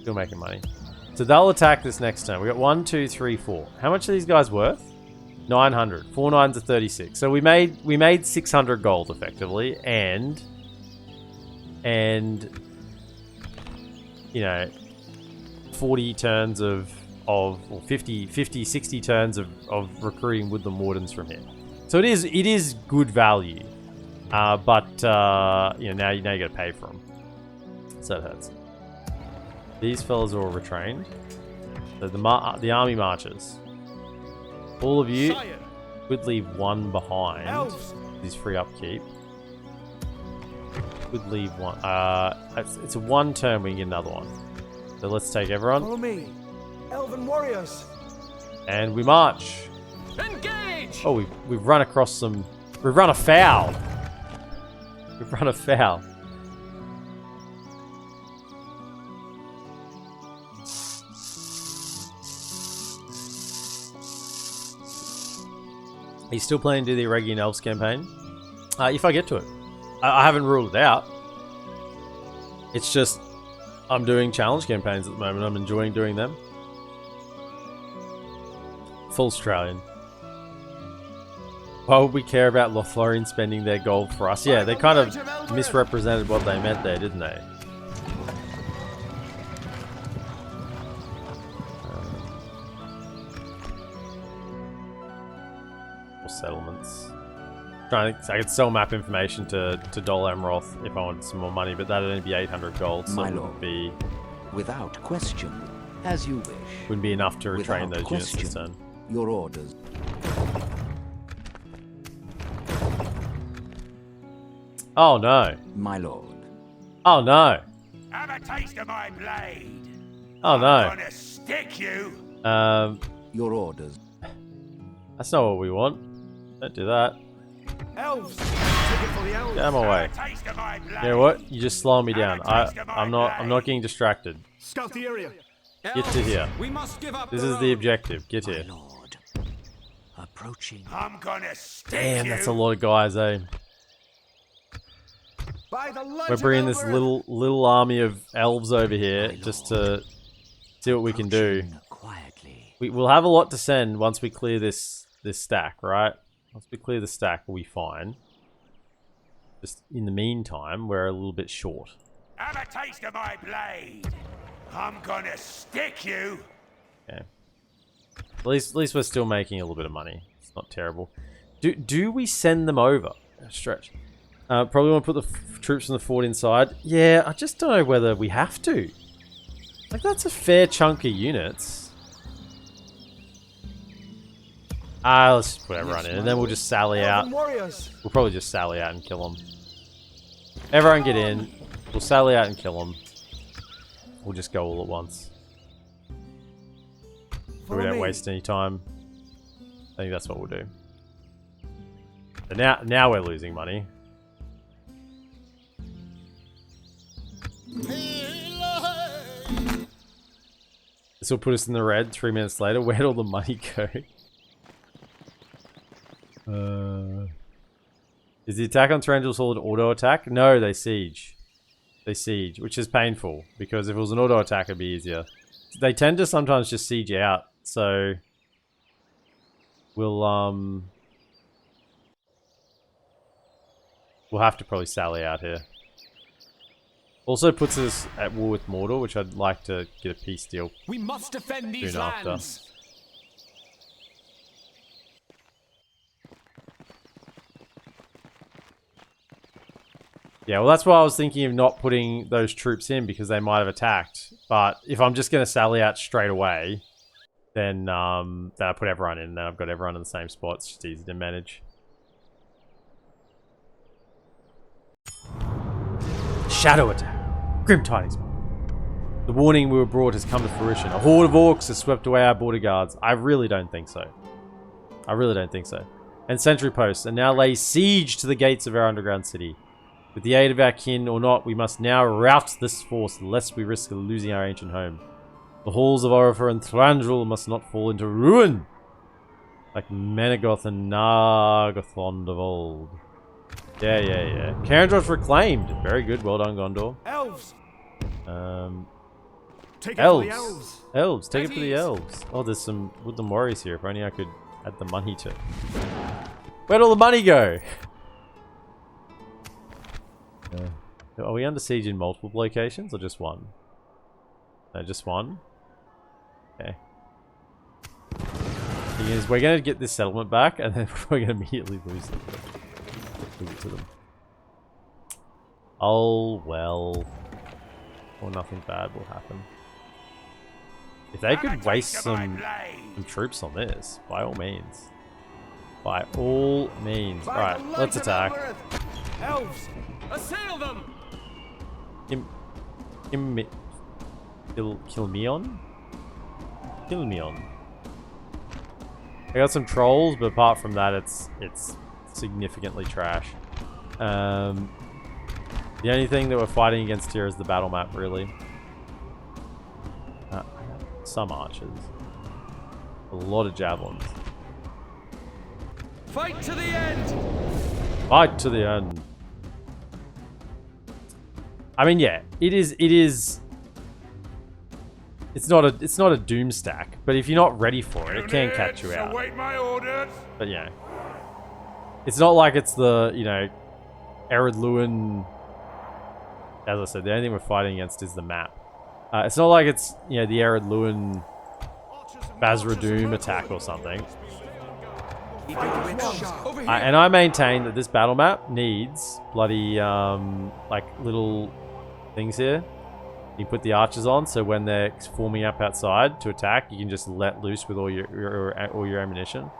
Still making money. So they'll attack this next turn. We got 1, 2, 3, 4. How much are these guys worth? 900. 4 9s are 36. So we made 600 gold effectively, and you know, 40 turns of or 50 60 turns of recruiting woodland wardens from here. So it is good value. But you know, now you got to pay for them. So it hurts. These fellas are all retrained. So the army marches. All of you would leave one behind. Elves. These free upkeep. Would leave one. It's a 1 turn. We can get another one. So let's take everyone. Follow me. Elven warriors. And we march. Engage! Oh, we've run across some. We've run afoul. We've run afoul. Are you still planning to do the Aragian Elves campaign? If I get to it. I haven't ruled it out. It's just, I'm doing challenge campaigns at the moment. I'm enjoying doing them. Full Australian. Why would we care about Lothlorien spending their gold for us? Yeah, they kind of misrepresented what they meant there, didn't they? Settlements. I could sell map information to Dol Amroth if I wanted some more money, but that'd only be 800 gold, so My it lord, wouldn't be... Without question, as you wish. Wouldn't be enough to retrain Without those units this question, turn. Your orders. Oh no. My lord. Oh no. Have a taste of my blade. Oh no. I'm gonna stick you. Your orders. That's not what we want. Don't do that. Elves. Take it for the elves. Get out of my way. Have a taste of my blade. You know what? You're just slowing me down. I'm not getting distracted. Scout the area. Get to here. We must give up This the is the road. objective. Get My here. lord. Approaching. I'm gonna stick Damn, you. that's a lot of guys, eh? By the light We're bringing of this Elbereth. little army of elves over here just to see what we can do. Approaching quietly. We'll have a lot to send once we clear this stack, right? Once we clear the stack, we'll be fine. Just in the meantime, we're a little bit short. Have a taste of my blade. I'm gonna stick you. Okay. At least we're still making a little bit of money. It's not terrible. Do we send them over? Stretch. Probably want to put the troops in the fort inside. Yeah, I just don't know whether we have to. Like, that's a fair chunk of units. Let's just put everyone in, and then we'll just sally out. Elven warriors. We'll probably just sally out and kill them. Everyone get in. We'll sally out and kill them. We'll just go all at once. So we Follow don't me. waste any time. I think that's what we'll do. So now we're losing money. This will put us in the red 3 minutes later. Where'd all the money go? Is the attack on Thranduil's Horde auto attack? No, they siege. They siege, which is painful because if it was an auto attack, it'd be easier. They tend to sometimes just siege out, so we'll have to probably sally out here. Also puts us at war with Mordor, which I'd like to get a peace deal We must defend these soon after. lands. Yeah, well, that's why I was thinking of not putting those troops in, because they might have attacked But if I'm just going to sally out straight away, then I put everyone in. Then I've got everyone in the same spot. It's just easy to manage. Shadow attack. Grim tidings. The warning we were brought has come to fruition. A horde of orcs has swept away our border guards. I really don't think so. I really don't think so. And sentry posts, and now lay siege to the gates of our underground city. With the aid of our kin or not, we must now rout this force, lest we risk losing our ancient home. The halls of Orifer and Thranduil must not fall into ruin, like Menegoth and Nargothrond of old. Yeah. Karendros reclaimed. Very good. Well done, Gondor. Elves! Take it Elves. for the elves. Elves. Take it for the elves. Oh, there's some Woodland warriors here. If only I could add the money to. Where'd all the money go? Are we under siege in multiple locations or just one? No, just one. Okay. Thing is, we're going to get this settlement back, and then we're going to immediately lose it to them. Oh well. Or nothing bad will happen. If they could waste some troops on this, by all means. By all means. Alright, let's attack. Elves, assail them! Kill me on? Kill me on. I got some trolls, but apart from that, it's significantly trash. The only thing that we're fighting against here is the battle map, really. Some archers. A lot of javelins. Fight to the end! Fight to the end. I mean, yeah, it is. It's not a doom stack, but if you're not ready for it, it can catch you out. Await my orders. But yeah, it's not like it's the Ered Luin. As I said, the only thing we're fighting against is the map. It's not like it's the Ered Luin Basra Doom attack or something. And I maintain that this battle map needs bloody like little things here. You put the archers on, so when they're forming up outside to attack, you can just let loose with all your ammunition.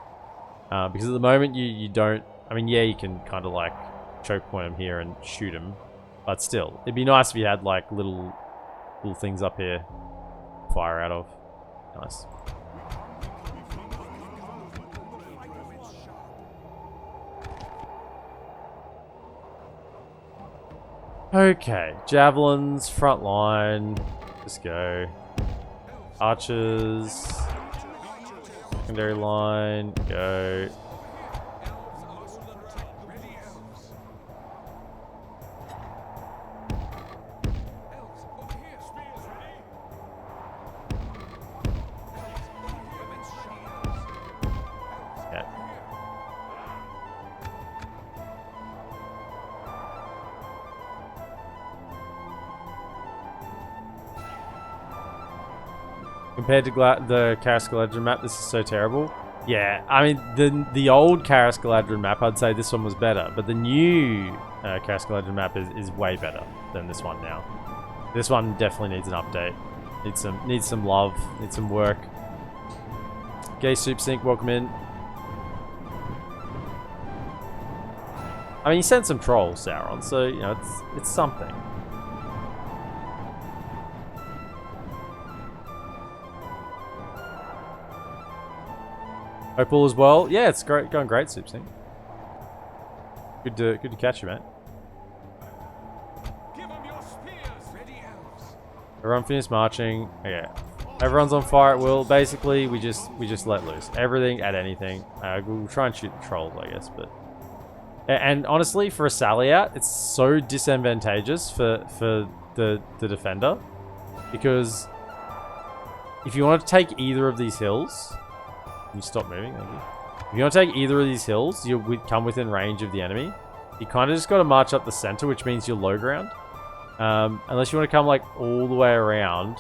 Because at the moment you don't. I mean, yeah, you can kind of like choke point them here and shoot them, but still, it'd be nice if you had like little things up here, to fire out of. Nice. Okay, javelins, front line, just go. Archers, secondary line, go. Compared to the Karas Galadrin map, this is so terrible. Yeah, I mean, the old Karas Galadrin map, I'd say this one was better. But the new Karas Galadrin map is way better than this one now. This one definitely needs an update. Needs some love, needs some work. Gay Soup Sink, welcome in. I mean, you sent some trolls, Sauron, so, it's something. Opal as well. Yeah, it's great. Going great, Soup Sink. Good to catch you, mate. Give them your spears, ready elves. Everyone finished marching. Okay. Everyone's on fire at will. Basically, we just let loose. Everything at anything. We'll try and shoot the trolls, I guess, but... And honestly, for a sally out, it's so disadvantageous for the defender. Because if you want to take either of these hills... Can you stop moving? Thank you. If you want to take either of these hills, you come within range of the enemy. You kind of just got to march up the center, which means you're low ground. Unless you want to come like all the way around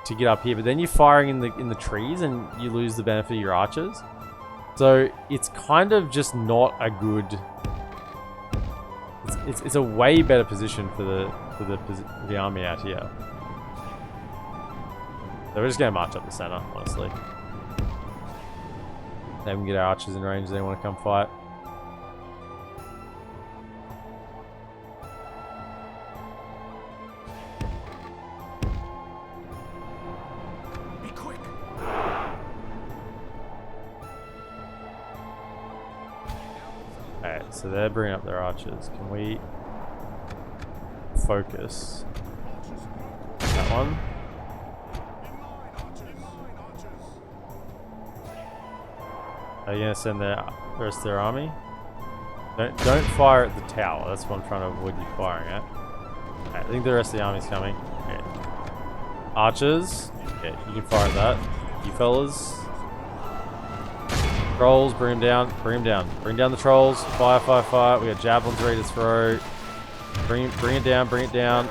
to get up here, but then you're firing in the trees and you lose the benefit of your archers. So it's kind of just not a good. It's a way better position for with the army out here. So we're just going to march up the center, honestly. Then we can get our archers in range. They want to come fight. Be quick. Alright, so they're bringing up their archers. Can we focus that one? Are you gonna send the rest of their army? Don't fire at the tower. That's what I'm trying to avoid you firing at. Right, I think the rest of the army's coming. Okay. Archers. Okay, you can fire at that. You fellas. Trolls, bring them down. Bring them down. Bring down the trolls. Fire, fire, fire. We got javelins ready to throw. Bring it down. Bring it down.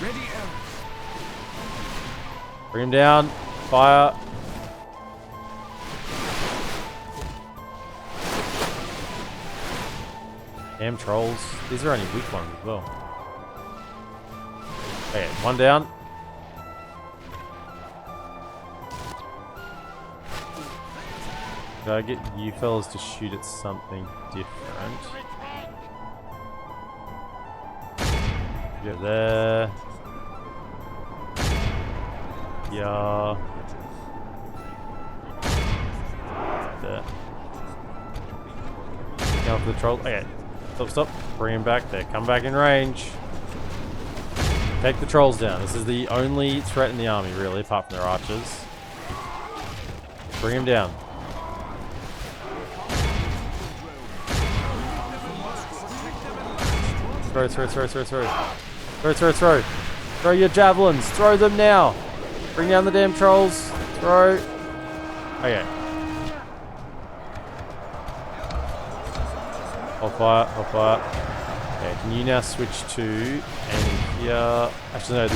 Ready, Elves. Bring them down. Fire. Damn trolls. These are only weak ones as well. Okay, one down. Gotta get you fellas to shoot at something different. Get there. Yeah. There. Come for the troll. Okay. Stop. Bring him back there. Come back in range. Take the trolls down. This is the only threat in the army, really, apart from their archers. Bring him down. Throw. Throw your javelins. Throw them now. Bring down the damn trolls. Throw. Okay. Hold fire. Okay, can you now switch to and here? Actually, no, the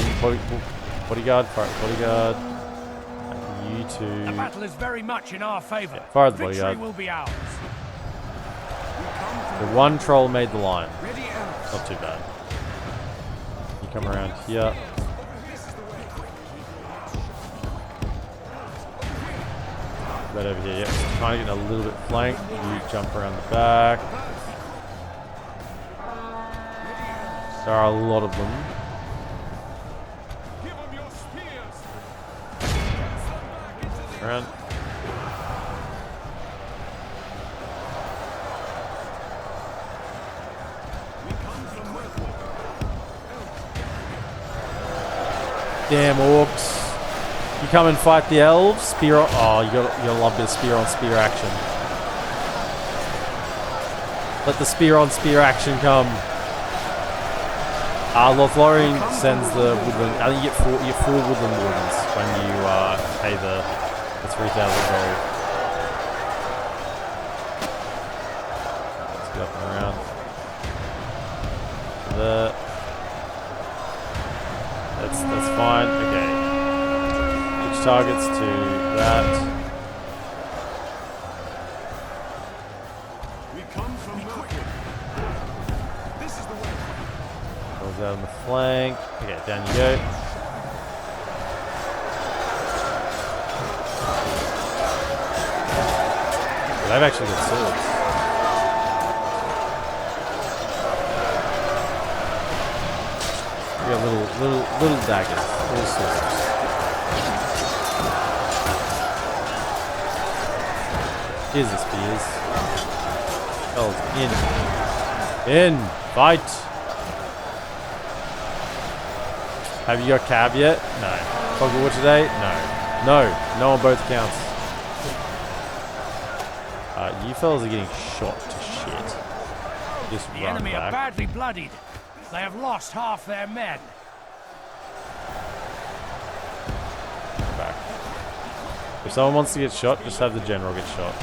bodyguard. Fire the bodyguard. And you two. The battle is very much in our favor. Yeah, fire the bodyguard. Victory will be ours. The one troll made the line. Ready, Elves. Not too bad. You come around here. Right over here. Yep. Trying to get a little bit flanked. You jump around the back. There are a lot of them. Give them your spears. Around. Damn orcs. You come and fight the elves. Spear on. Oh, you'll love this spear on spear action. Let the spear on spear action come. Lothlorien sends the woodland. I think you get four woodland wardens when you pay the 3,000 gold. Let's get up and around. There. That's fine. Okay. Which targets to that? We come from Woodland. This is the way. Goes out on the flank. Okay, down you go. They've actually got swords. We got little daggers, little swords. Here's the spears. Elves in, fight. Have you got cab yet? No. Foggerwood today? No on both accounts. You fellas are getting shot to shit. Just The run enemy back. are badly bloodied. They have lost half their men. Back. If someone wants to get shot, just have the general get shot.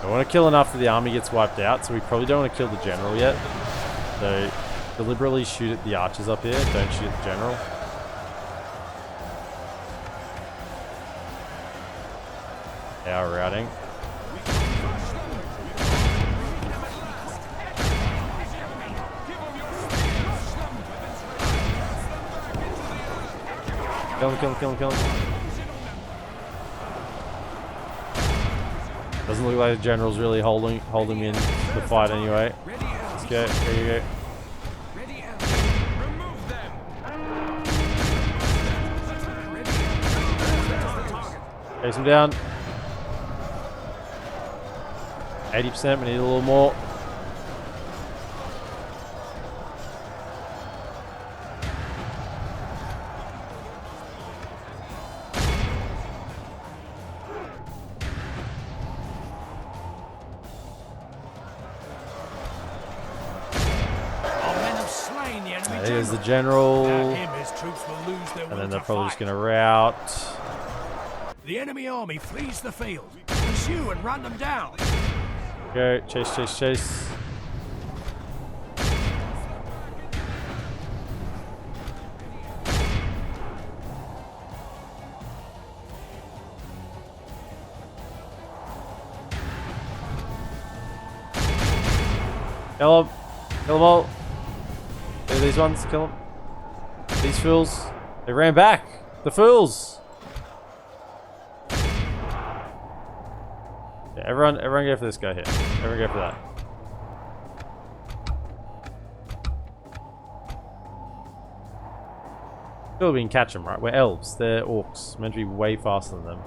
I want to kill enough that the army gets wiped out, so we probably don't want to kill the general yet. So deliberately shoot at the archers up here, don't shoot at the general. They are routing. Kill him, kill him, kill him, kill him. Doesn't look like the general's really holding in the fight anyway. Let's go, here you go. Chase him down. 80%, we need a little more. There's the general. And then they're probably just going to rout. The enemy army flees the field. Pursue and run them down. Go, chase, chase, chase. Kill them. Kill them all. Do these ones, kill them. These fools. They ran back. The fools. Yeah, everyone go for this guy here. Everyone go for that. Still we can catch them, right? We're elves. They're orcs. Meant to be way faster than them.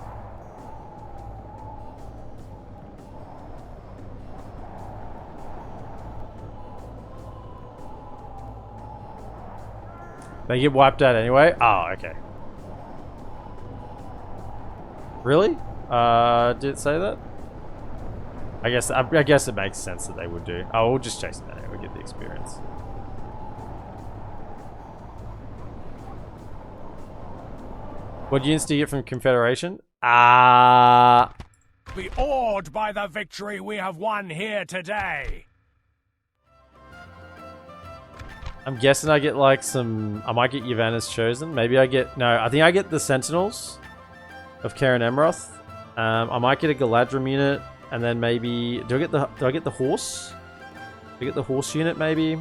They get wiped out anyway? Oh, okay. Really? Did it say that? I guess it makes sense that they would do. Oh, we'll just chase them anyway. We'll get the experience. What units do you get from Confederation? Be awed by the victory we have won here today. I'm guessing I get like some... I might get Yavanna's Chosen. Maybe I get... No, I think I get the Sentinels of Karen Emroth. I might get a Galadrim unit. And then maybe... Do I get the horse? Do I get the horse unit maybe?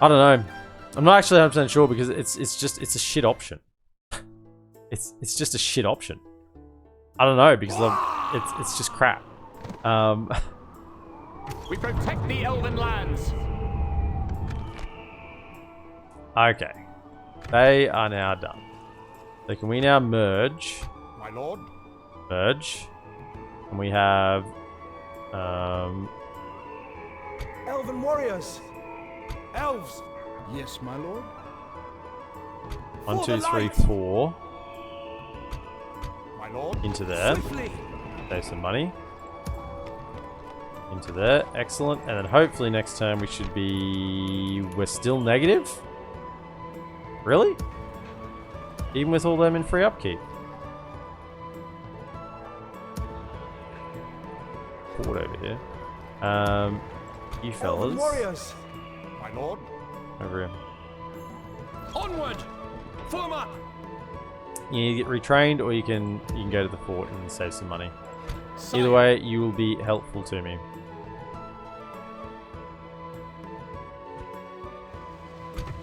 I don't know. I'm not actually 100% sure because it's a shit option. it's just a shit option. I don't know because it's just crap. We protect the elven lands. Okay. They are now done. So can we now merge? My lord. Merge. And we have... Elven warriors. Elves. Yes, my lord. 1, 2, 3, 4. My lord. Into there. Save some money. Into there. Excellent. And then hopefully next turn we should be... We're still negative? Really? Even with all them in free upkeep? Forward over here. You fellas. Warriors. My lord. Over here. Onward. Form up. You either get retrained or you can go to the fort and save some money. Either way, you will be helpful to me.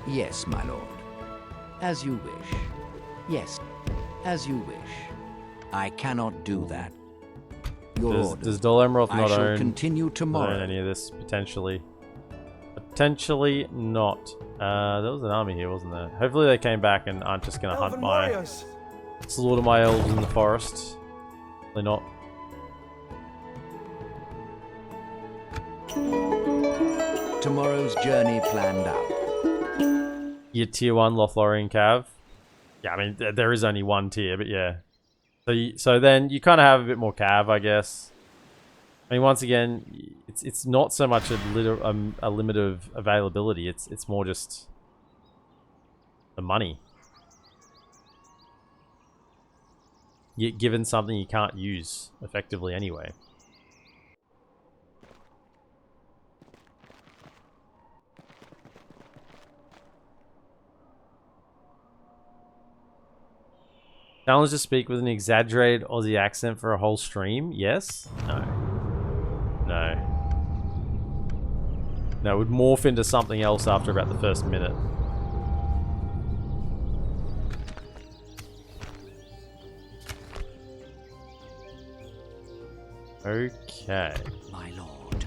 Yes, my lord. As you wish. Yes, as you wish. I cannot do that. Your order. Does Dol Amroth I not shall own, continue tomorrow. not own any of this? Potentially. Potentially not. There was an army here, wasn't there? Hopefully they came back and aren't just going to hunt slaughter my elves in the forest. Probably not. Tomorrow's journey planned out. Your tier 1 Lothlorien cav. Yeah, I mean, there is only one tier, but yeah. So then you kind of have a bit more cav, I guess. I mean, once again, it's not so much a limit of availability. It's more just the money. You're given something you can't use effectively anyway. Challenge to speak with an exaggerated Aussie accent for a whole stream? Yes? No. No. No, it would morph into something else after about the first minute. Okay. My lord.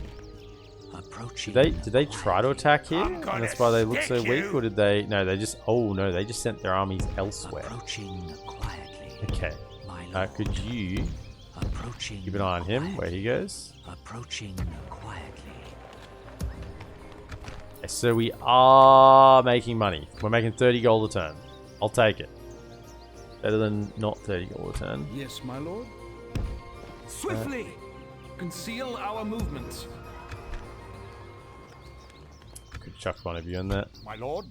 Approaching. Did they try to attack here? And that's why they look so weak, or did they? No, they just. Oh no, they just sent their armies elsewhere. Approaching quietly. Okay. Could you approaching keep an eye on him where he goes? Approaching quietly. Okay, so we are making money. We're making 30 gold a turn. I'll take it. Better than not 30 gold a turn. Yes, my lord. Swiftly! Conceal our movements. Could chuck one of you in that. My lord.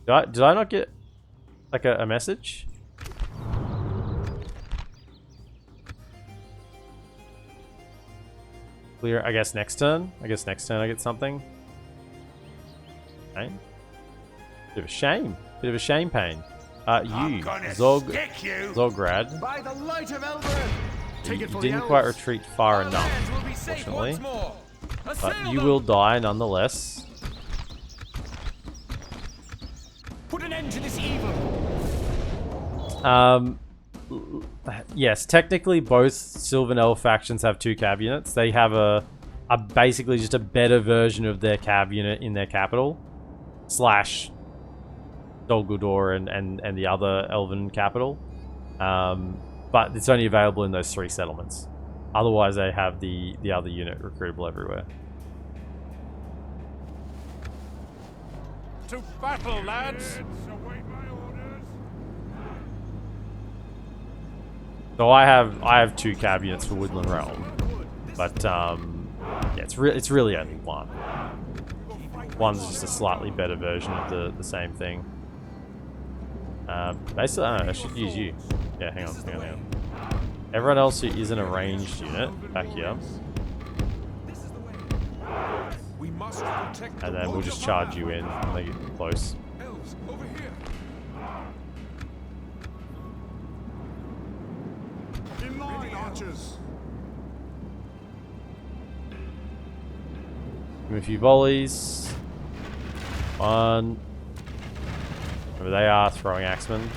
Did I not get like a message? Clear. I guess next turn. I get something. Okay. Bit of a shame. Bit of a shame pain. Zograd. By the light of Elven. Take it You for didn't the quite elves. retreat far Our enough, lands will be safe unfortunately. once more. But Assail you them. will die nonetheless. Put an end to this evil. Yes, technically both Sylvan Elf factions have 2 cab units. They have a basically just a better version of their cab unit in their capital. Slash Dol Guldur and the other Elven capital. But it's only available in those 3 settlements. Otherwise they have the other unit recruitable everywhere. To battle, lads! Await my orders. So I have 2 cab units for Woodland Realm. But yeah, it's really only one. One's just a slightly better version of the same thing. Basically, I don't know, I should use you. Yeah, hang on. Everyone else who isn't a ranged unit, back here. We must protect And the then we'll road just of charge our you in when they get close. Elves, over here. In line, archers. Give me a few volleys. One. Wherever they are, throwing axemen.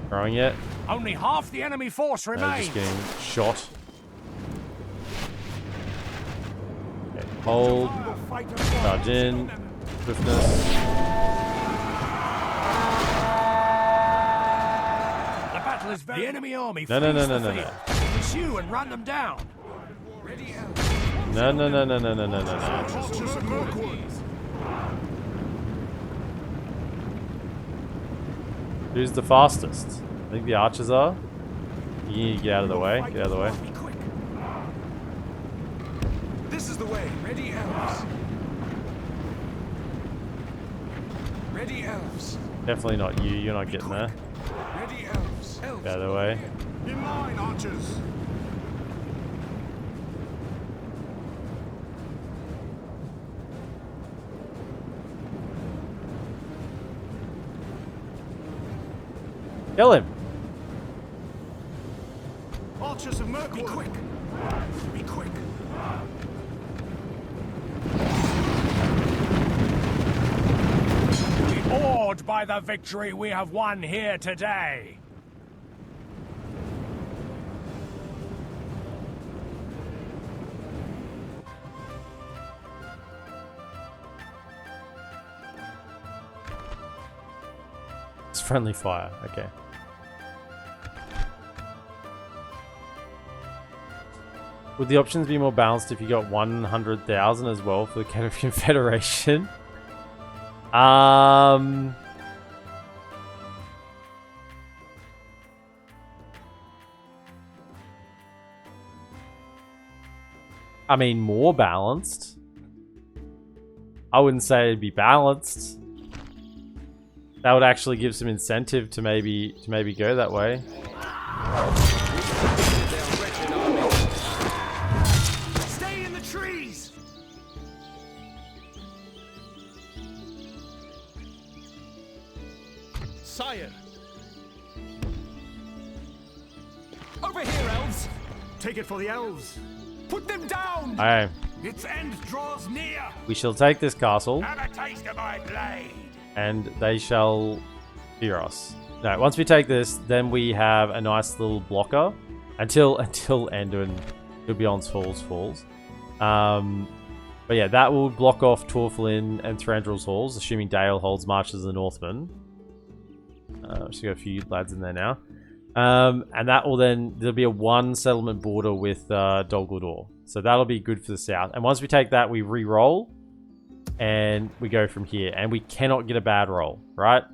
Throwing it. Only half the enemy force They're remains. just getting shot. Okay, hold. Charge in. Swiftness. The battle is very... The enemy army No. flees the field. Pursue and run them down. No. Archers of Mirkwood. Who's the fastest? I think the archers are. You need to get out of the way. Get out of the way. Be quick. This is the way. Ready, elves. Ready, elves. Definitely not you. You're not getting there. Ready, elves. Elves. Get out of the way. In line, archers. Kill him. Archers of Mirkwood. Be quick. Be quick. Awed by the victory we have won here today. It's friendly fire. Okay. Would the options be more balanced if you got 100,000 as well for the Confederation? I mean, more balanced. I wouldn't say it'd be balanced. That would actually give some incentive to maybe go that way. Stay in the trees! Sire. Over here, elves! Take it for the elves! Put them down! Aye. Its end draws near. We shall take this castle, Have a taste of my blade. and they shall fear us. No, once we take this, then we have a nice little blocker until Ender and Gubion's falls. But yeah, that will block off Torflin and Thranduil's halls, assuming Dale holds marches of the Northmen. Just got a few lads in there now. And that will then, there'll be a 1 settlement border with Dol Guldur. So that'll be good for the south. And once we take that, we re-roll. And we go from here. And we cannot get a bad roll, right?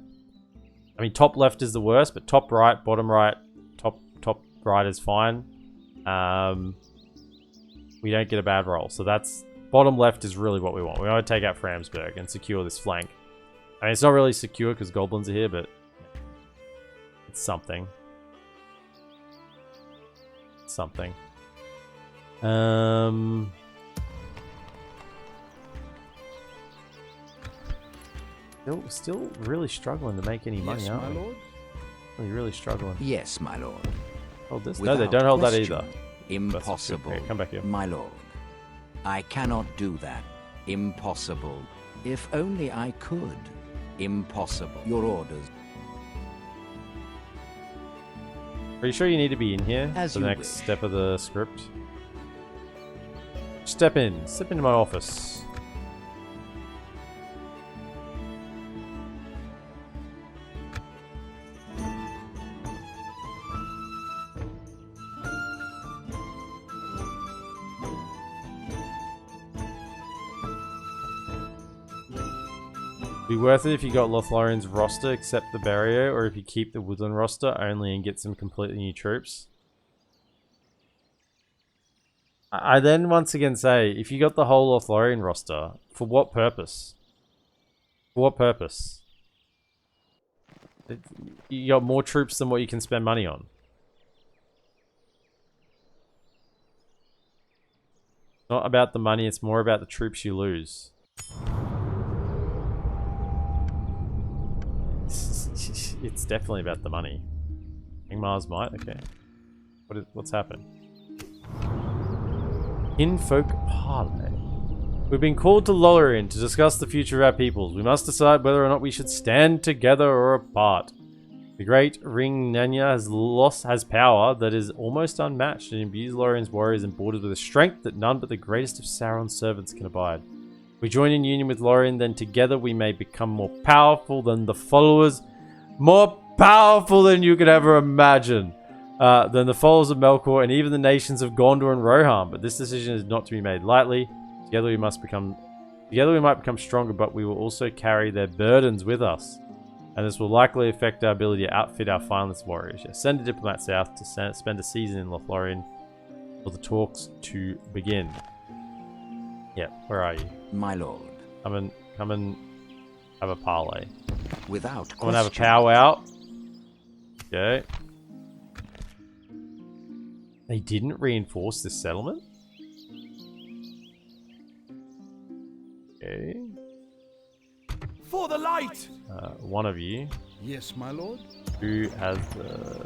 I mean, top left is the worst, but top right, bottom right, top right is fine. We don't get a bad roll. So that's, bottom left is really what we want. We want to take out Framsburg and secure this flank. I mean, it's not really secure because goblins are here, but it's something. Something. Still really struggling to make any money, Yes, aren't my we? lord. Really struggling. Yes, my lord. Hold this. No, Without they don't hold that question. either. Impossible. Okay, come back here. My lord. I cannot do that. Impossible. If only I could. Impossible. Your orders. Are you sure you need to be in here As for the you next wish. step of the script? Step into my office. Be worth it if you got Lothlorien's roster except the barrier, or if you keep the Woodland roster only and get some completely new troops. I then once again say, if you got the whole Lothlorien roster, for what purpose? For what purpose? You got more troops than what you can spend money on. It's not about the money, it's more about the troops you lose. It's definitely about the money. Ingmar's might? Okay. What's happened? Kinfolk Parley. We've been called to Lothlorien to discuss the future of our peoples. We must decide whether or not we should stand together or apart. The great Ring Nanya has power that is almost unmatched and imbues Lothlorien's warriors and borders with a strength that none but the greatest of Sauron's servants can abide. We join in union with Lothlorien, then together we may become more powerful than the followers, more powerful than you could ever imagine, than the followers of Melkor and even the nations of Gondor and Rohan. But this decision is not to be made lightly. Together we might become stronger, but we will also carry their burdens with us. And this will likely affect our ability to outfit our finest warriors. Yeah, send a diplomat south to spend a season in Lothlorien for the talks to begin. Yeah, where are you? My lord. Come and have a parley. Without I'm gonna have a question. powwow. Okay. They didn't reinforce this settlement? Okay. For the light! One of you Yes, my lord. who has the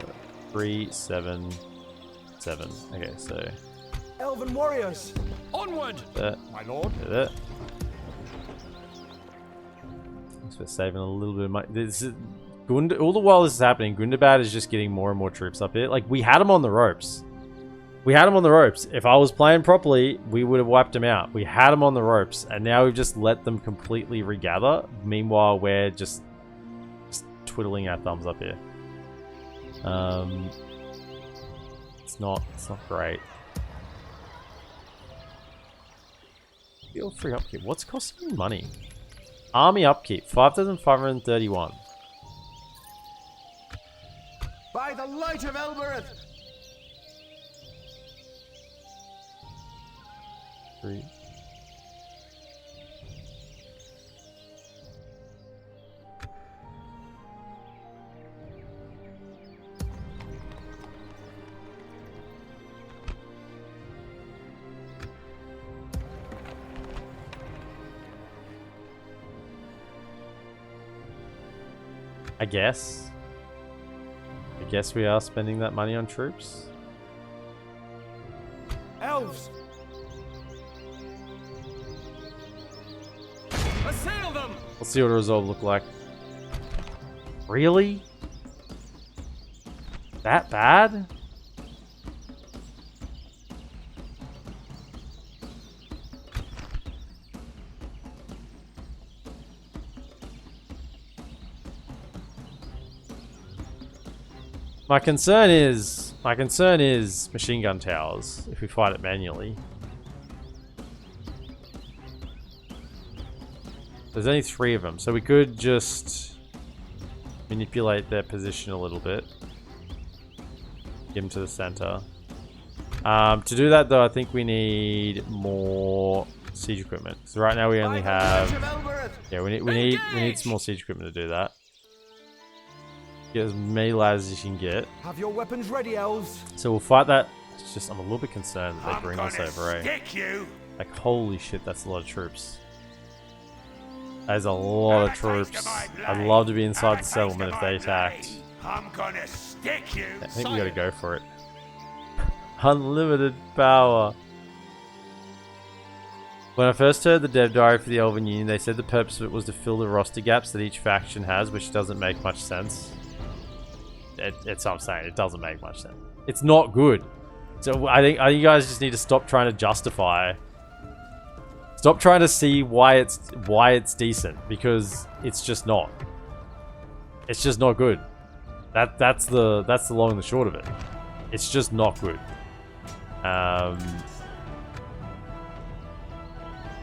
377. Okay, so Elven warriors! Onward! that, My lord. that. Thanks for saving a little bit of money. This is all the while this is happening, Gundabad is just getting more and more troops up here. Like, we had him on the ropes. We had him on the ropes. If I was playing properly, we would have wiped him out. We had him on the ropes, and now we've just let them completely regather. Meanwhile, we're just twiddling our thumbs up here. It's not great. Feel free upkeep. What's costing me money? Army upkeep, 5,531. By the light of Elbereth! 3. I guess. I guess we are spending that money on troops. Elves! Assail them! Let's see what a resolve look like. Really? That bad? My concern is machine gun towers if we fight it manually. There's only 3 of them, so we could just manipulate their position a little bit. Get them to the center. To do that though, I think we need more siege equipment. So right now we only have, yeah, we need some more siege equipment to do that. Get as many ladders as you can get. Have your weapons ready, elves. So we'll fight that. It's just I'm a little bit concerned that they bring us gonna over, eh? stick you. Like holy shit, that's a lot of troops. That is a lot of troops. I'd love to be inside the settlement if they attacked. I'm gonna stick you. I think we gotta go for it. Unlimited power. When I first heard the dev diary for the Elven Union, they said the purpose of it was to fill the roster gaps that each faction has, which doesn't make much sense. It's what I'm saying. It doesn't make much sense. It's not good. So I think you guys just need to stop trying to justify. Stop trying to see why it's decent, because it's just not. It's just not good. That's the long and the short of it. It's just not good.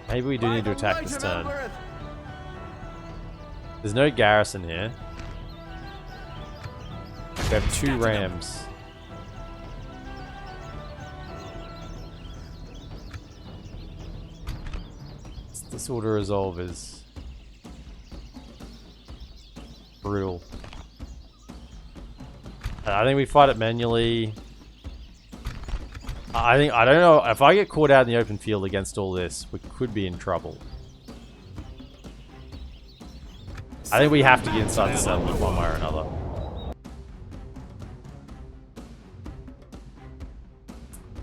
Maybe we do need to attack this turn. There's no garrison here. We have 2 rams. This order resolve is brutal. I think we fight it manually. I don't know if I get caught out in the open field against all this, we could be in trouble. I think we have to get inside the settlement one way or another.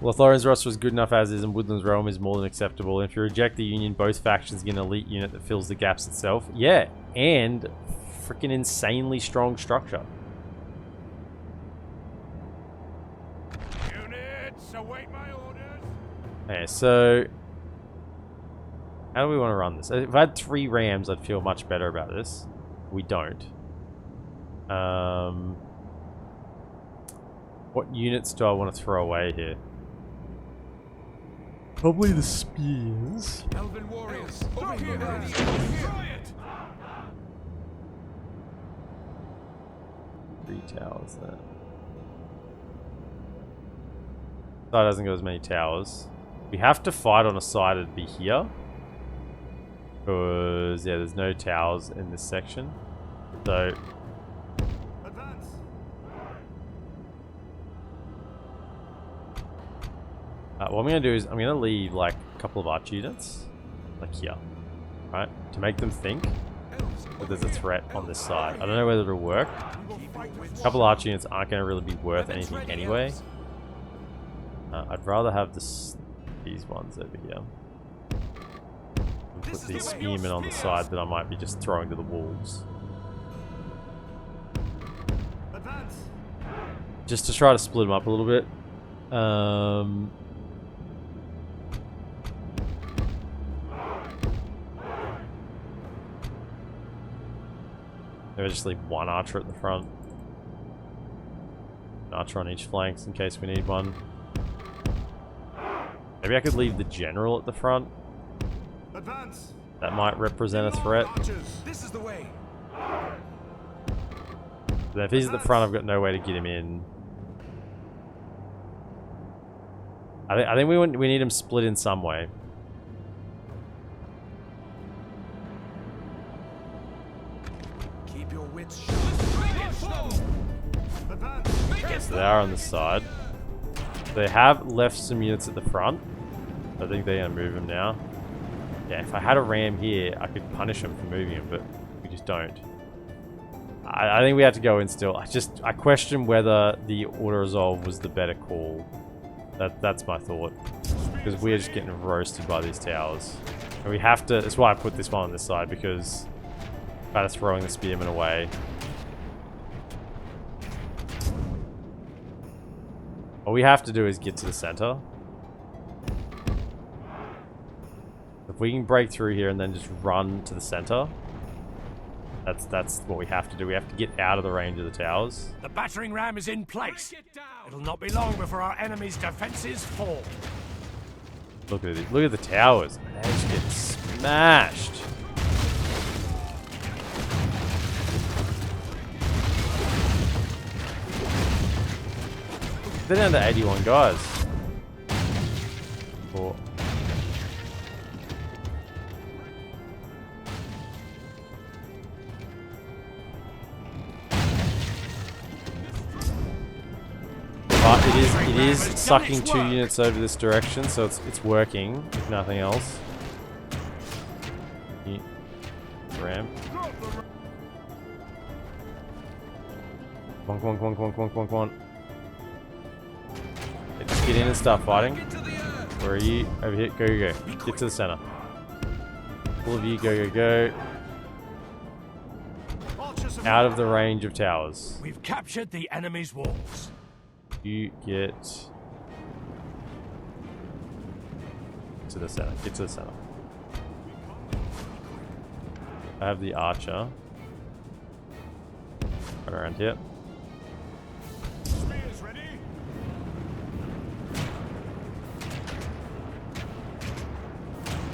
Lothlorien's roster was good enough as is, and Woodland's Realm is more than acceptable. And if you reject the Union, both factions get an elite unit that fills the gaps itself. Yeah, and freaking insanely strong structure. Units, await my orders. Okay, so how do we want to run this? If I had 3 rams, I'd feel much better about this. We don't. What units do I want to throw away here? Probably the spears. Elven warriors, over here. Try it. 3 towers there. Side doesn't got as many towers. We have to fight on a side that'd be here. Because, yeah, there's no towers in this section. So, Advance! what I'm going to do is I'm going to leave like a couple of arch units, like here, right, to make them think that there's a threat on this side. I don't know whether it'll work. A couple of arch units aren't going to really be worth anything anyway. I'd rather have these ones over here. And put these spearmen on the side that I might be just throwing to the wolves. Advance! Just to try to split them up a little bit. Maybe just leave 1 archer at the front. An archer on each flank in case we need one. Maybe I could leave the general at the front. Advance! That might represent a threat. This is the way. But if he's at the front, I've got no way to get him in. I think we need him split in some way. Keep your wits Okay, so they are on the side. They have left some units at the front. I think they're going to move them now. Yeah, if I had a ram here, I could punish them for moving them, but we just don't. I think we have to go in still. I question whether the auto-resolve was the better call. That's my thought. Because we're just getting roasted by these towers. And we have to... That's why I put this one on this side, because... Kind of throwing the spearmen away. What we have to do is get to the center. If we can break through here and then just run to the center... That's what we have to do. We have to get out of the range of the towers. The battering ram is in place. It'll not be long before our enemy's defenses fall. Look at it. Look at the towers. They're just getting smashed. They're down to 81 guys. Four. But it is sucking 2 units over this direction, so it's working, if nothing else. Ram. Come on. Okay, just get in and start fighting. Where are you? Over here. Go. Get to the center. All of you, go. Out of the range of towers. We've captured the enemy's walls. You get to the center. Get to the center. I have the archer right around here. Spears ready.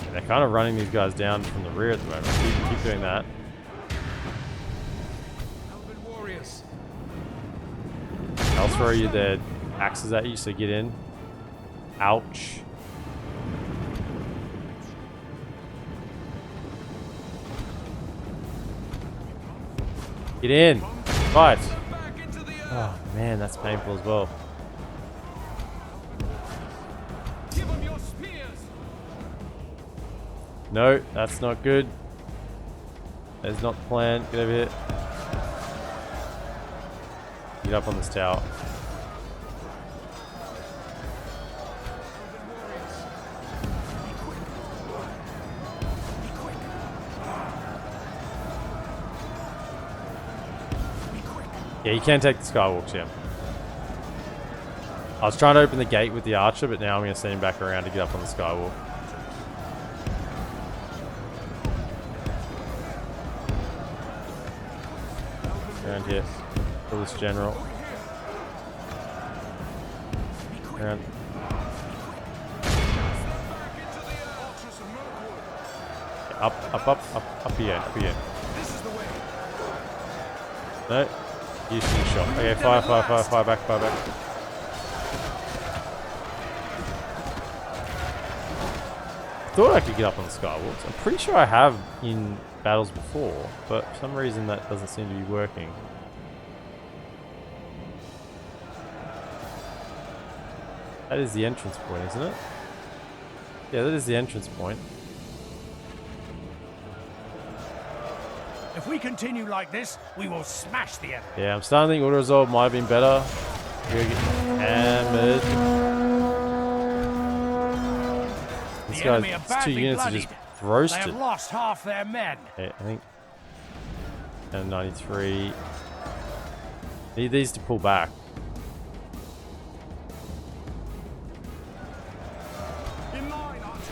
And they're kind of running these guys down from the rear at the moment. Keep doing that. Elven warriors. I'll throw you their axes at you, so get in. Ouch. Get in. Fight. Oh man, that's painful as well. Give them your spears. No, that's not good. That's not the plan. Get over here. Get up on this tower. Yeah, you can take the skywalks, yeah. I was trying to open the gate with the archer, but now I'm going to send him back around to get up on the skywalk. Around here. Kill this general. Around. Yeah, up here. No. Use your shot. Okay, fire back. Thought I could get up on the skywalks. I'm pretty sure I have in battles before, but for some reason that doesn't seem to be working. That is the entrance point, isn't it? Yeah, that is the entrance point. If we continue like this, we will smash the enemy. Yeah, I'm starting to think auto-resolve might have been better. We're getting hammered. These guys, these 2 units are just roasted. They have lost half their men. Okay, I think... And 93. Need these to pull back. In line, archers.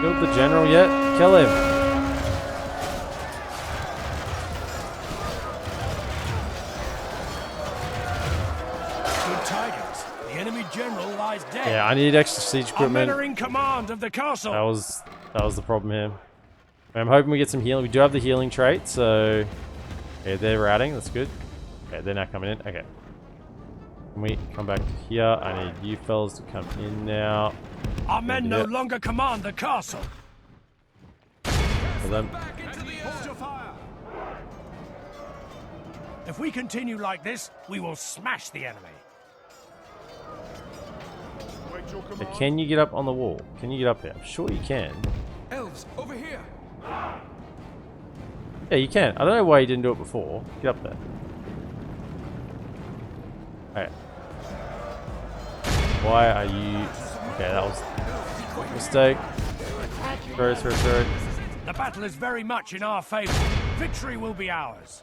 Killed the general yet? Kill him. Good tidings. The enemy general lies dead. Yeah, I need extra siege Our men equipment. are in command of the castle. That was the problem here. I'm hoping we get some healing. We do have the healing trait, so... Okay, they're routing. That's good. Okay, they're now coming in. Okay. Can we come back to here? I need you fellas to come in now. Our men no longer command the castle. For them. Hold your fire. If we continue like this, we will smash the enemy. Wait your Okay, command. can you get up on the wall? Can you get up here? I'm sure you can. Elves, over here. Yeah, you can. I don't know why you didn't do it before. Get up there. Alright. Why are you... Okay, that was a mistake. Throw. The battle is very much in our favor. Victory will be ours.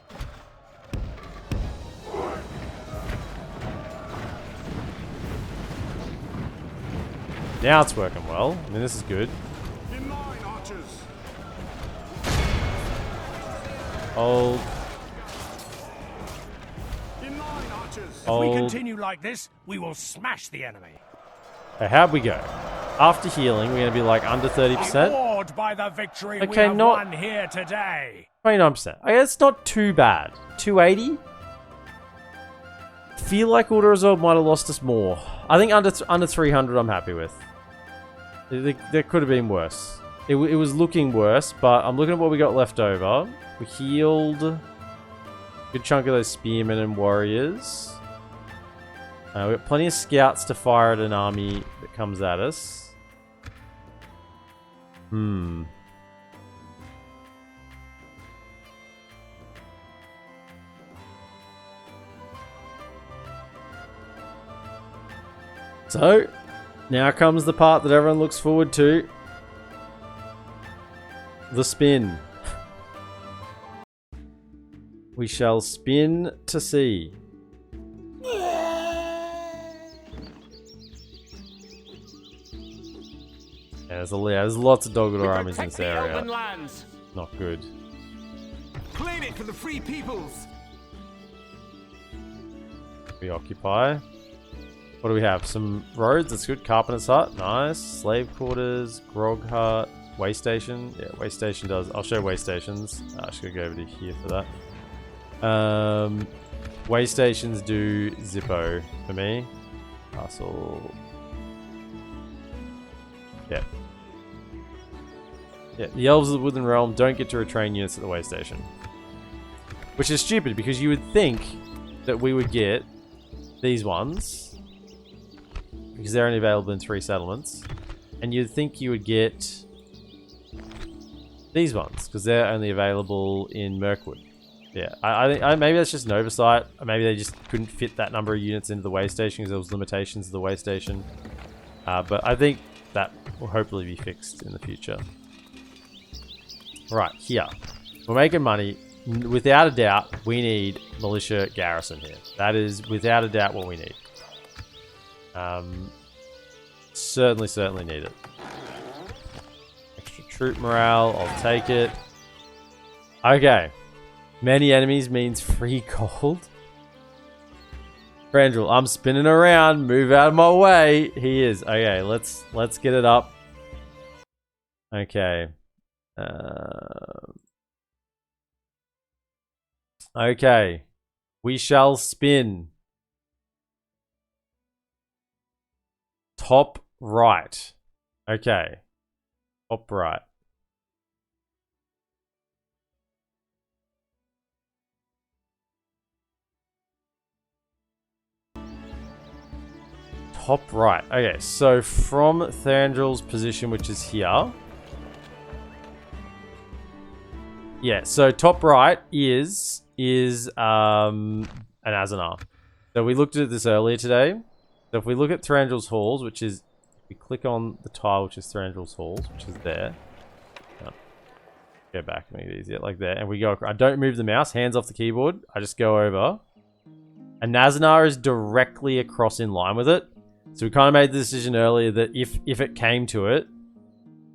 Now it's working well. I mean, this is good. In line, archers. Hold. In line, archers. If we Hold. continue like this, we will smash the enemy. Okay, how'd we go? After healing, we're going to be like under 30%. Awed by the victory we Okay, have not- won here today. 29%. Okay, it's not too bad. 280? Feel like Auto Resolve might have lost us more. I think under 300 I'm happy with. There could have been worse. It was looking worse, but I'm looking at what we got left over. We healed a good chunk of those spearmen and warriors. We've got plenty of scouts to fire at an army that comes at us. So, now comes the part that everyone looks forward to. The spin. We shall spin to see. Yeah, there's lots of Dogger armies in this area. lands. Not good. Claim it for the free peoples. We occupy. What do we have? Some roads, that's good. Carpenter's Hut, nice. Slave quarters, Grog Hut, way station. Yeah, way station does. I'll show way stations. I should go over to here for that. Way stations do Zippo for me. Castle. Yeah. Yeah, the Elves of the Woodland Realm don't get to retrain units at the way station. Which is stupid, because you would think that we would get these ones, because they're only available in 3 settlements, and you'd think you would get these ones, because they're only available in Mirkwood. Yeah, I think maybe that's just an oversight, or maybe they just couldn't fit that number of units into the way station because there was limitations of the way station. But I think that will hopefully be fixed in the future. Right, here. We're making money. Without a doubt, we need militia garrison here. That is, without a doubt, what we need. Certainly need it. Extra troop morale, I'll take it. Okay. Many enemies means free gold. Thranduil, I'm spinning around. Move out of my way. He is. Okay, let's get it up. Okay. Okay. We shall spin. Top right. Okay. Top right. Top right. Okay, so from Thranduil's position, which is here. Yeah, so top right is an Azanar. So we looked at this earlier today. So if we look at Thranduil's Halls, which is, if we click on the tile, which is Thranduil's Halls, which is there. Go back, make it easier, like there. And we go, I don't move the mouse, hands off the keyboard. I just go over. And Azanar is directly across in line with it. So we kind of made the decision earlier that if it came to it,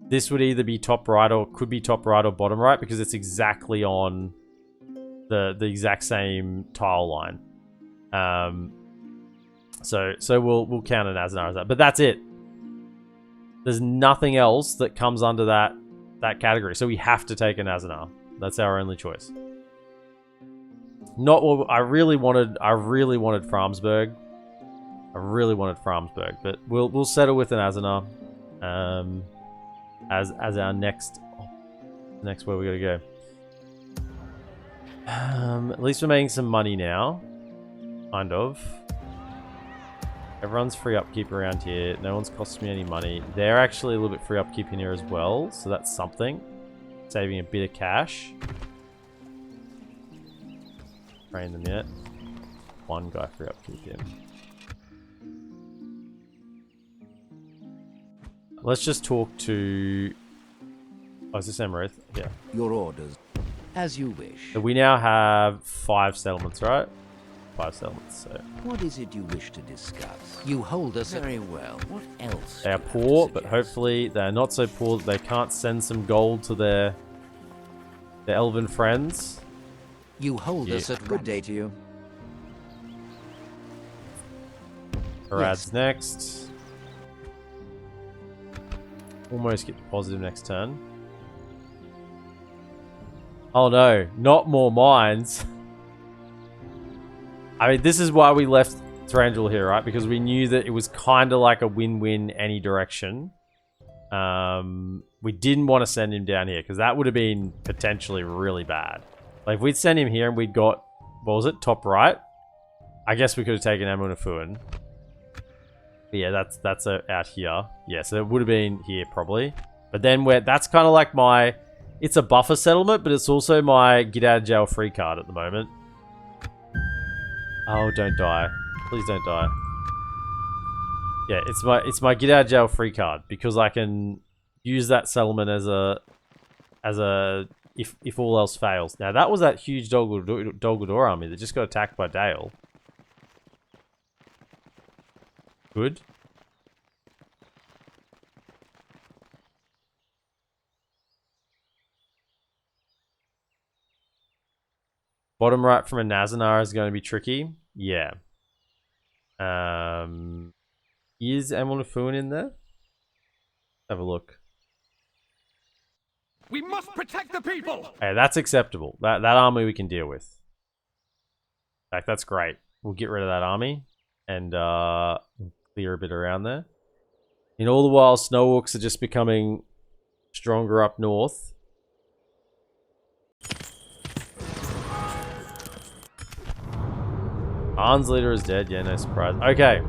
this would either be top right or could be top right or bottom right, because it's exactly on the exact same tile line. So we'll count an Azanar as that. But that's it. There's nothing else that comes under that category. So we have to take an Azanar. That's our only choice. Not what I really wanted. I really wanted Framsburg. But we'll settle with an Azanar as our next where we gotta go. At least we're making some money now, kind of. Everyone's free upkeep around here. No one's costing me any money. They're actually a little bit free upkeep in here as well, so that's something. Saving a bit of cash. Train them yet. One guy free upkeep in. Let's just talk to... Oh, is this Emerith? Yeah. Your orders. As you wish. So we now have 5 settlements, right? 5 settlements, so... What is it you wish to discuss? You hold us very well. What else? They are poor, but hopefully they're not so poor that they can't send some gold to their elven friends. You hold us at good day to you. Arad's next. Almost get to positive next turn. Oh no, not more mines. I mean, this is why we left Thranduil here, right? Because we knew that it was kind of like a win-win any direction. We didn't want to send him down here because that would have been potentially really bad. Like, if we'd send him here and we'd got, what was it, top right? I guess we could have taken Amunafuan. But yeah, that's out here. Yeah, so it would have been here probably. But then that's kind of like my, it's a buffer settlement, but it's also my get out of jail free card at the moment. Oh, don't die. Please don't die. Yeah, it's my get out of jail free card because I can use that settlement as a if all else fails. Now that was that huge Dol Guldur army that just got attacked by Dale. Good. Bottom right from a Nazanar is going to be tricky. Yeah. Is Amunafuan in there? Have a look. We must protect the people! Hey, that's acceptable. That army we can deal with. In fact, that's great. We'll get rid of that army and clear a bit around there. In all the while, Snow Orcs are just becoming stronger up north. Arn's leader is dead. Yeah, no surprise. Okay.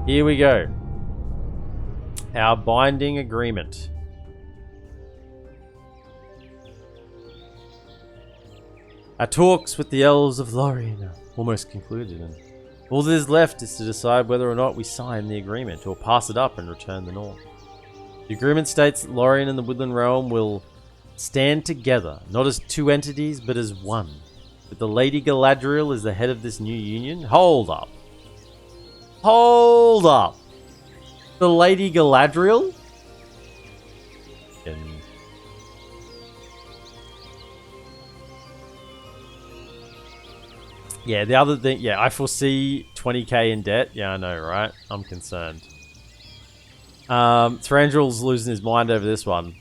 Here we go. Our binding agreement. Our talks with the Elves of Lothlorien are almost concluded, and all that is left is to decide whether or not we sign the agreement or pass it up and return the North. The agreement states that Lothlorien and the Woodland Realm will stand together, not as two entities, but as one. With the Lady Galadriel as the head of this new union. Hold up. Hold up. The Lady Galadriel? Yeah, the other thing, yeah, I foresee 20k in debt. Yeah, I know, right? I'm concerned. Thranduil's losing his mind over this one.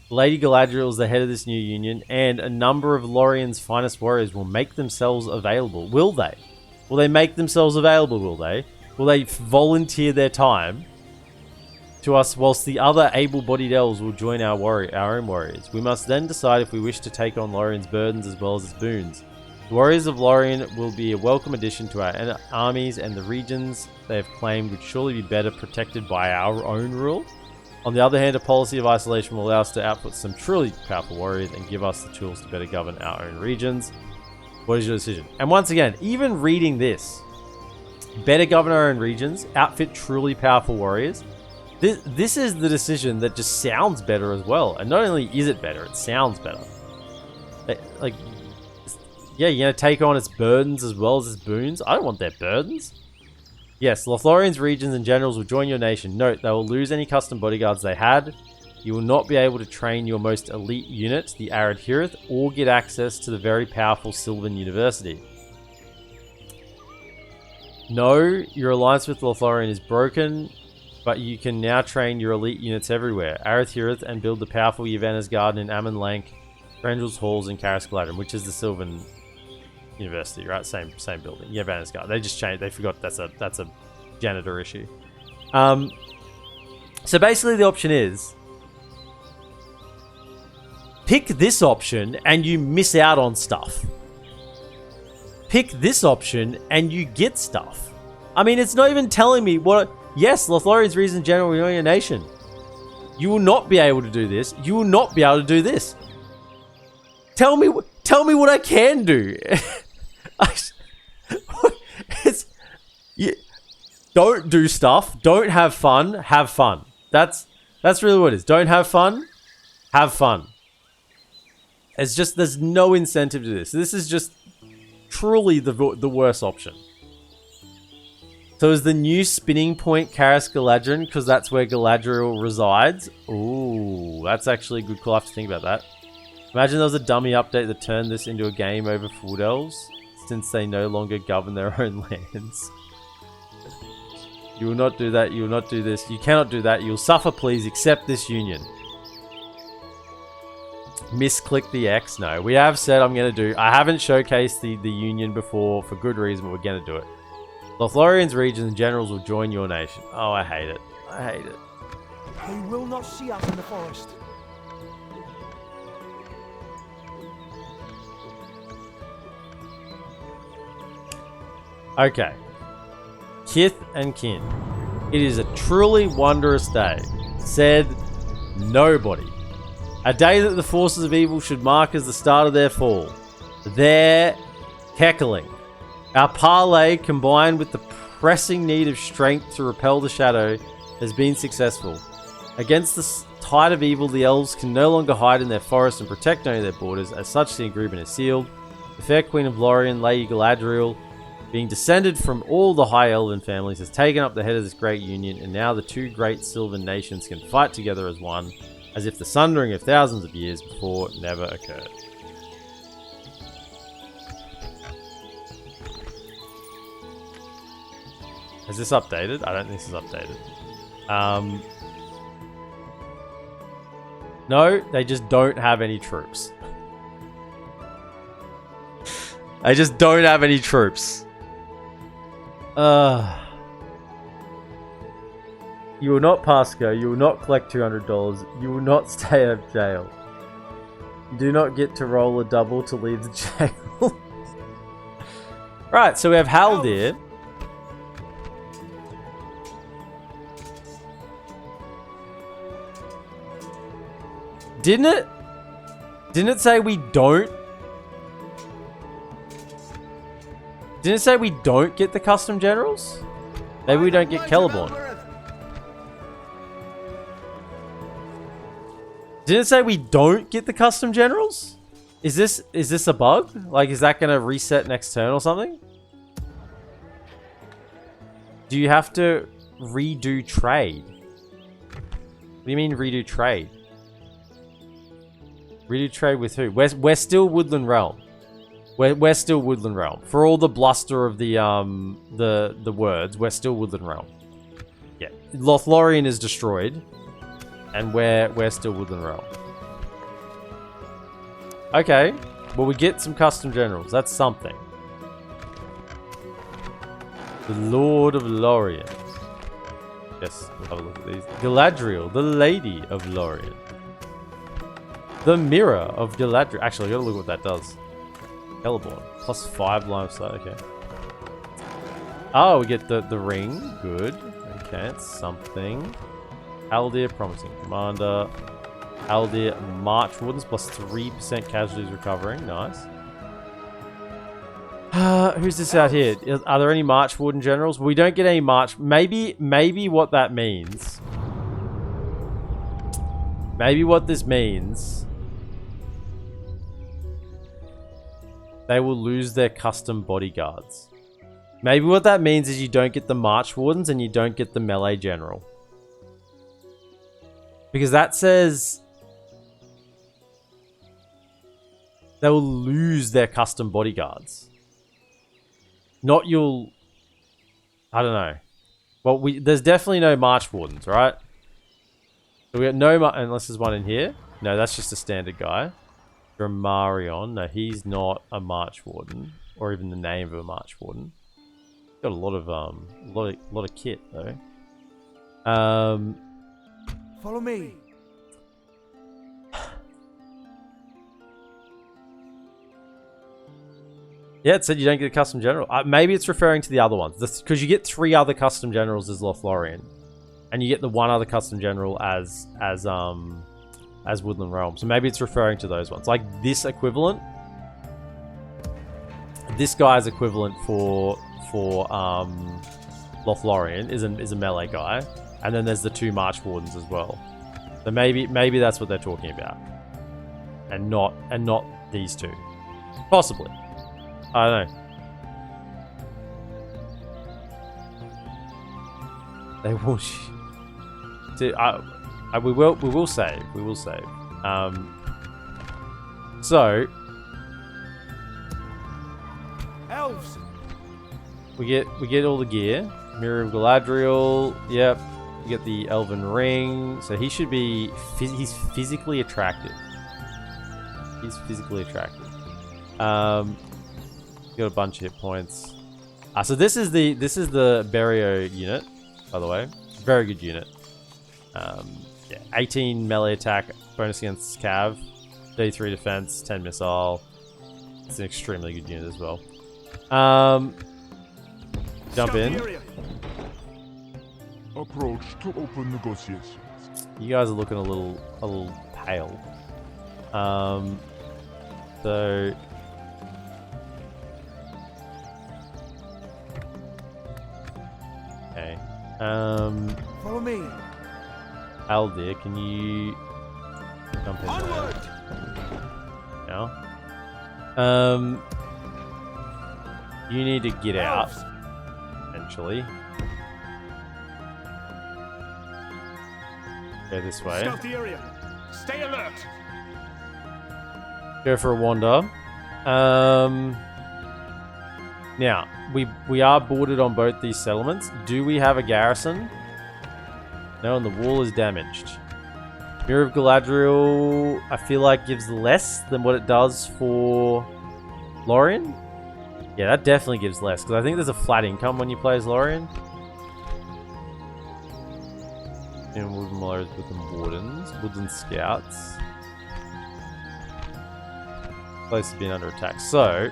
Lady Galadriel is the head of this new union, and a number of Lothlorien's finest warriors will make themselves available. Will they? Will they make themselves available, will they? Will they volunteer their time to us whilst the other able-bodied elves will join our own warriors? We must then decide if we wish to take on Lothlorien's burdens as well as its boons. The warriors of Lothlorien will be a welcome addition to our armies, and the regions they have claimed would surely be better protected by our own rule. On the other hand, a policy of isolation will allow us to output some truly powerful warriors and give us the tools to better govern our own regions. What is your decision? And once again, even reading this, better govern our own regions, outfit truly powerful warriors. This is the decision that just sounds better as well. And not only is it better, it sounds better. Like, yeah, you're going to take on its burdens as well as its boons. I don't want their burdens. Yes, Lothlorien's regions and generals will join your nation. Note, they will lose any custom bodyguards they had. You will not be able to train your most elite unit, the Arid Hirith, or get access to the very powerful Sylvan University. No, your alliance with Lothlorien is broken, but you can now train your elite units everywhere. Arid Hirith and build the powerful Yavanna's Garden in Amon Lank, Thranduil's Halls, and Karis Galadrim, which is the Sylvan University, right? Same building. Yeah, Vanna's Garden. They just changed. They forgot that's a janitor issue. So basically, the option is pick this option and you miss out on stuff. Pick this option and you get stuff. I mean, it's not even telling me what... Yes, Lothlorien's reason general your nation. You will not be able to do this. You will not be able to do this. Tell me what I can do. Don't do stuff. Don't have fun. Have fun. That's really what it is. Don't have fun. Have fun. It's just, there's no incentive to this. This is just truly the worst option. So is the new spinning point Karis Galadriel because that's where Galadriel resides? Ooh, that's actually a good call. I have to think about that. Imagine there was a dummy update that turned this into a game over for Wood Elves, since they no longer govern their own lands. You will not do that. You will not do this. You cannot do that. You will suffer. Please accept this union. Misclick the X. No, we have said I'm going to do... I haven't showcased the union before for good reason, but we're going to do it. Lothlorien's regions and generals will join your nation. Oh, I hate it. I hate it. They will not see us in the forest. Okay. Kith and kin. It is a truly wondrous day. Said nobody. A day that the forces of evil should mark as the start of their fall. Their heckling. Our parlay, combined with the pressing need of strength to repel the shadow, has been successful. Against the tide of evil, the elves can no longer hide in their forests and protect only their borders. As such, the agreement is sealed. The fair queen of Lorien, Lady Galadriel, being descended from all the high elven families, has taken up the head of this great union, and now the two great sylvan nations can fight together as one, as if the sundering of thousands of years before never occurred. Is this updated? I don't think this is updated. No, they just don't have any troops. They just don't have any troops. You will not pass go. You will not collect $200. You will not stay out of jail. You do not get to roll a double to leave the jail. Right, so we have Haldir. Didn't it say we don't? Didn't it say we don't get the custom generals? Maybe we don't get Celeborn. Didn't it say we don't get the custom generals? Is this a bug? Like, is that gonna reset next turn or something? Do you have to redo trade? What do you mean redo trade? Redo trade with who? We're still Woodland Realm. We're still Woodland Realm. For all the bluster of the words, we're still Woodland Realm. Yeah. Lothlorien is destroyed. And we're still Woodland Realm. Okay. Well, we get some custom generals. That's something. The Lord of Lorien. Yes, we'll have a look at these. Galadriel, the Lady of Lorien. The Mirror of Galadriel. Actually, I gotta look what that does. Celeborn. Plus 5 limestone. Okay. Oh, we get the ring. Good. Okay, it's something. Haldir, promising commander. Haldir, March Wardens, plus 3% casualties recovering. Nice. Who's this out here? Are there any March Warden generals? We don't get any March. Maybe what that means. Maybe what this means. They will lose their custom bodyguards. Maybe what that means is you don't get the March Wardens and you don't get the melee general. Because that says they will lose their custom bodyguards. Not you'll... I don't know. Well, there's definitely no March Wardens, right? So we got no... Unless there's one in here. No, that's just a standard guy. Dramarion. No, he's not a March Warden. Or even the name of a March Warden. Got a lot of kit, though. Follow me. Yeah, it said you don't get a custom general. Maybe it's referring to the other ones. Because you get 3 other custom generals as Lothlorien. And you get the 1 other custom general as Woodland Realm. So maybe it's referring to those ones. Like this equivalent. This guy's equivalent for Lothlorien is a melee guy. And then there's the 2 March Wardens as well. So maybe that's what they're talking about. And not these 2. Possibly. I don't know. They will. We will save. We will save. So Elves. we get all the gear. Mirror of Galadriel. Yep. You get the Elven Ring. So he should be. He's physically attractive. He's physically attractive. Got a bunch of hit points. So this is the Barrio unit, by the way. Very good unit. Yeah, 18 melee attack, bonus against Cav, 33 defense, 10 missile. It's an extremely good unit as well. Jump in. Approach to open negotiations. You guys are looking a little pale. So. Okay. Follow me. Aldir, can you jump in Onward! there? No. You need to get out. Eventually. Go this way. Scout the area. Stay alert. Go for a wander. Now, we are bordered on both these settlements. Do we have a garrison? No, and the wall is damaged. Mirror of Galadriel, I feel like gives less than what it does for Lorien. Yeah, that definitely gives less, because I think there's a flat income when you play as Lorien. And Woodland Wardens, Woodland Scouts. Place has been under attack. So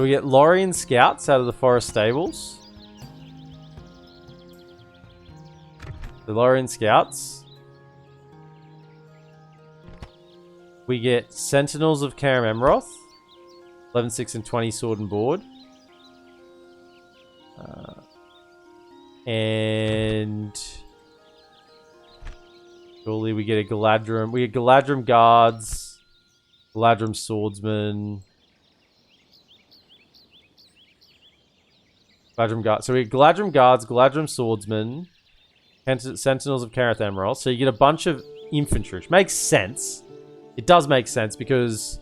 we get Lorien Scouts out of the Forest Stables. The Lorien Scouts. We get Sentinels of Karam Emroth. 11, 6, and 20 sword and board. And surely we get a Galadrim. We get Galadrim Guards. Galadrim Swordsmen. Galadrim Guards. So we get Galadrim Guards, Galadrim Swordsmen, Sentinels of Karath Emerald. So you get a bunch of infantry, which makes sense. It does make sense because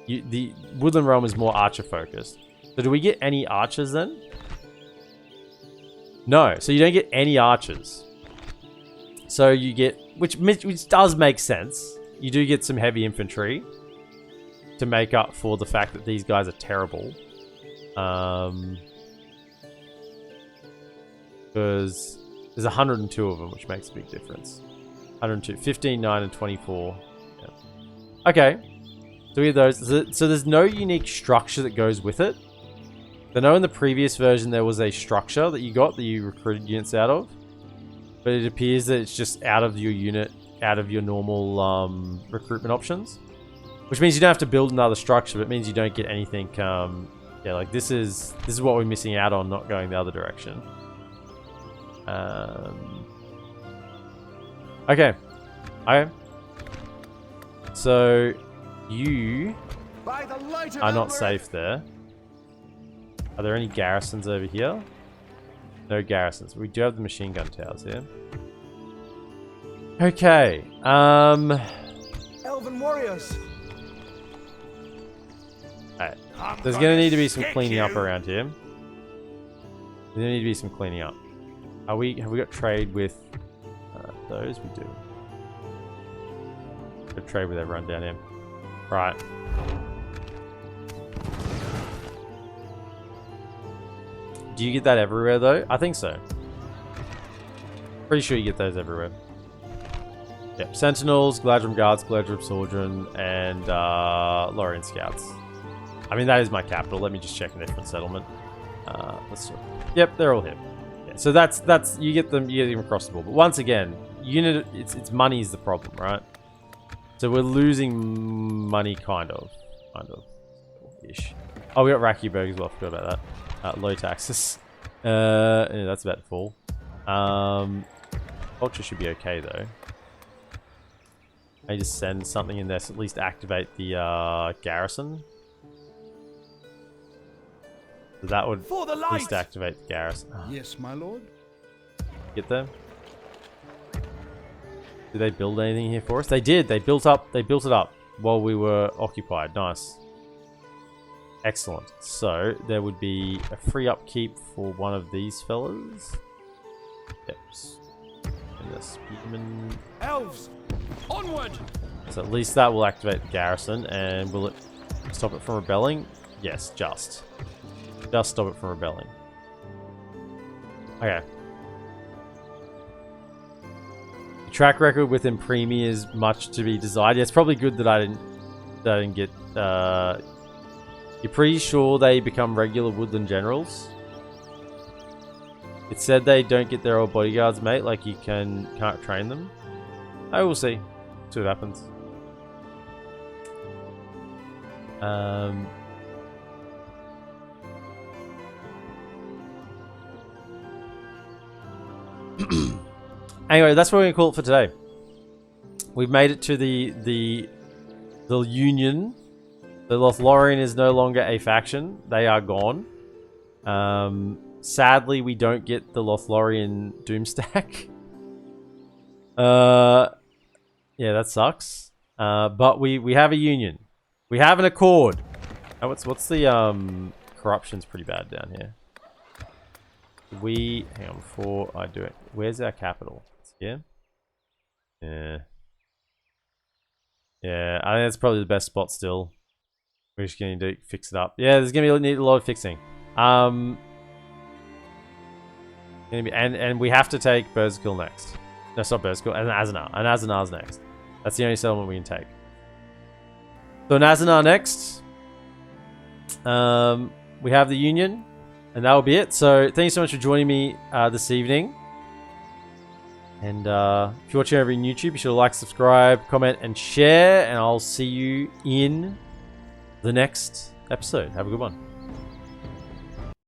the Woodland Realm is more archer focused. So do we get any archers then? No. So you don't get any archers. So you get, which does make sense. You do get some heavy infantry to make up for the fact that these guys are terrible. Because there's 102 of them, which makes a big difference. 102, 15, 9, and 24. Yeah. Okay. So we have those. So there's no unique structure that goes with it. I know in the previous version there was a structure that you got that you recruited units out of. But it appears that it's just out of your unit, out of your normal recruitment options. Which means you don't have to build another structure, but it means you don't get anything. Yeah, like this is what we're missing out on, not going the other direction. Okay. So you are not safe there. Are there any garrisons over here? No garrisons. We do have the machine gun towers here. Okay. Elven warriors. Alright. There's gonna need to be some cleaning up around here. There's gonna need to be some cleaning up. Have we got trade with those? We do. Got trade with everyone down here. Right. Do you get that everywhere though? I think so. Pretty sure you get those everywhere. Yep, Sentinels, Gladrum Guards, Gladrum Sordran, and Lothlorien Scouts. I mean, that is my capital. Let me just check a different settlement. Let's see. Yep, they're all here. Yeah, so that's you get them across the board. But once again, unit it's money is the problem, right? So we're losing money, kind of ish. Oh, we got Rakuberg as well. Forgot about that. Low taxes. Yeah, that's about to fall. Culture should be okay though. I just send something in there to at least activate the garrison. So that would at least activate the garrison. Yes, my lord. Get them. Did they build anything here for us? They did. They built it up while we were occupied. Nice. Excellent. So there would be a free upkeep for one of these fellas. Yep. And the spearman. Elves, onward! So at least that will activate the garrison, and will it stop it from rebelling? Yes, just stop it from rebelling. Okay. Track record with Impremi is much to be desired. Yeah, it's probably good that I didn't get. You're pretty sure they become regular woodland generals? It said they don't get their old bodyguards, mate. Like you can't train them. I will see. See what happens. Anyway, that's what we're gonna call it for today. We've made it to the Union. The Lothlorien is no longer a faction. They are gone. Sadly, we don't get the Lothlorien Doomstack. Yeah, that sucks. But we have a union. We have an accord. Oh, what's the corruption's pretty bad down here. Hang on before I do it. Where's our capital? It's here. Yeah. Yeah, I think that's probably the best spot still. We're just going to fix it up. Yeah, there's going to be a lot of fixing. And we have to take Berserkill next. No, it's not Berserkill. And Azanar. And Azanar's next. That's the only settlement we can take. So in Azanar next, we have the Union. And that will be it. So thank you so much for joining me this evening. And if you're watching over on YouTube, be sure to like, subscribe, comment, and share. And I'll see you in the next episode. Have a good one.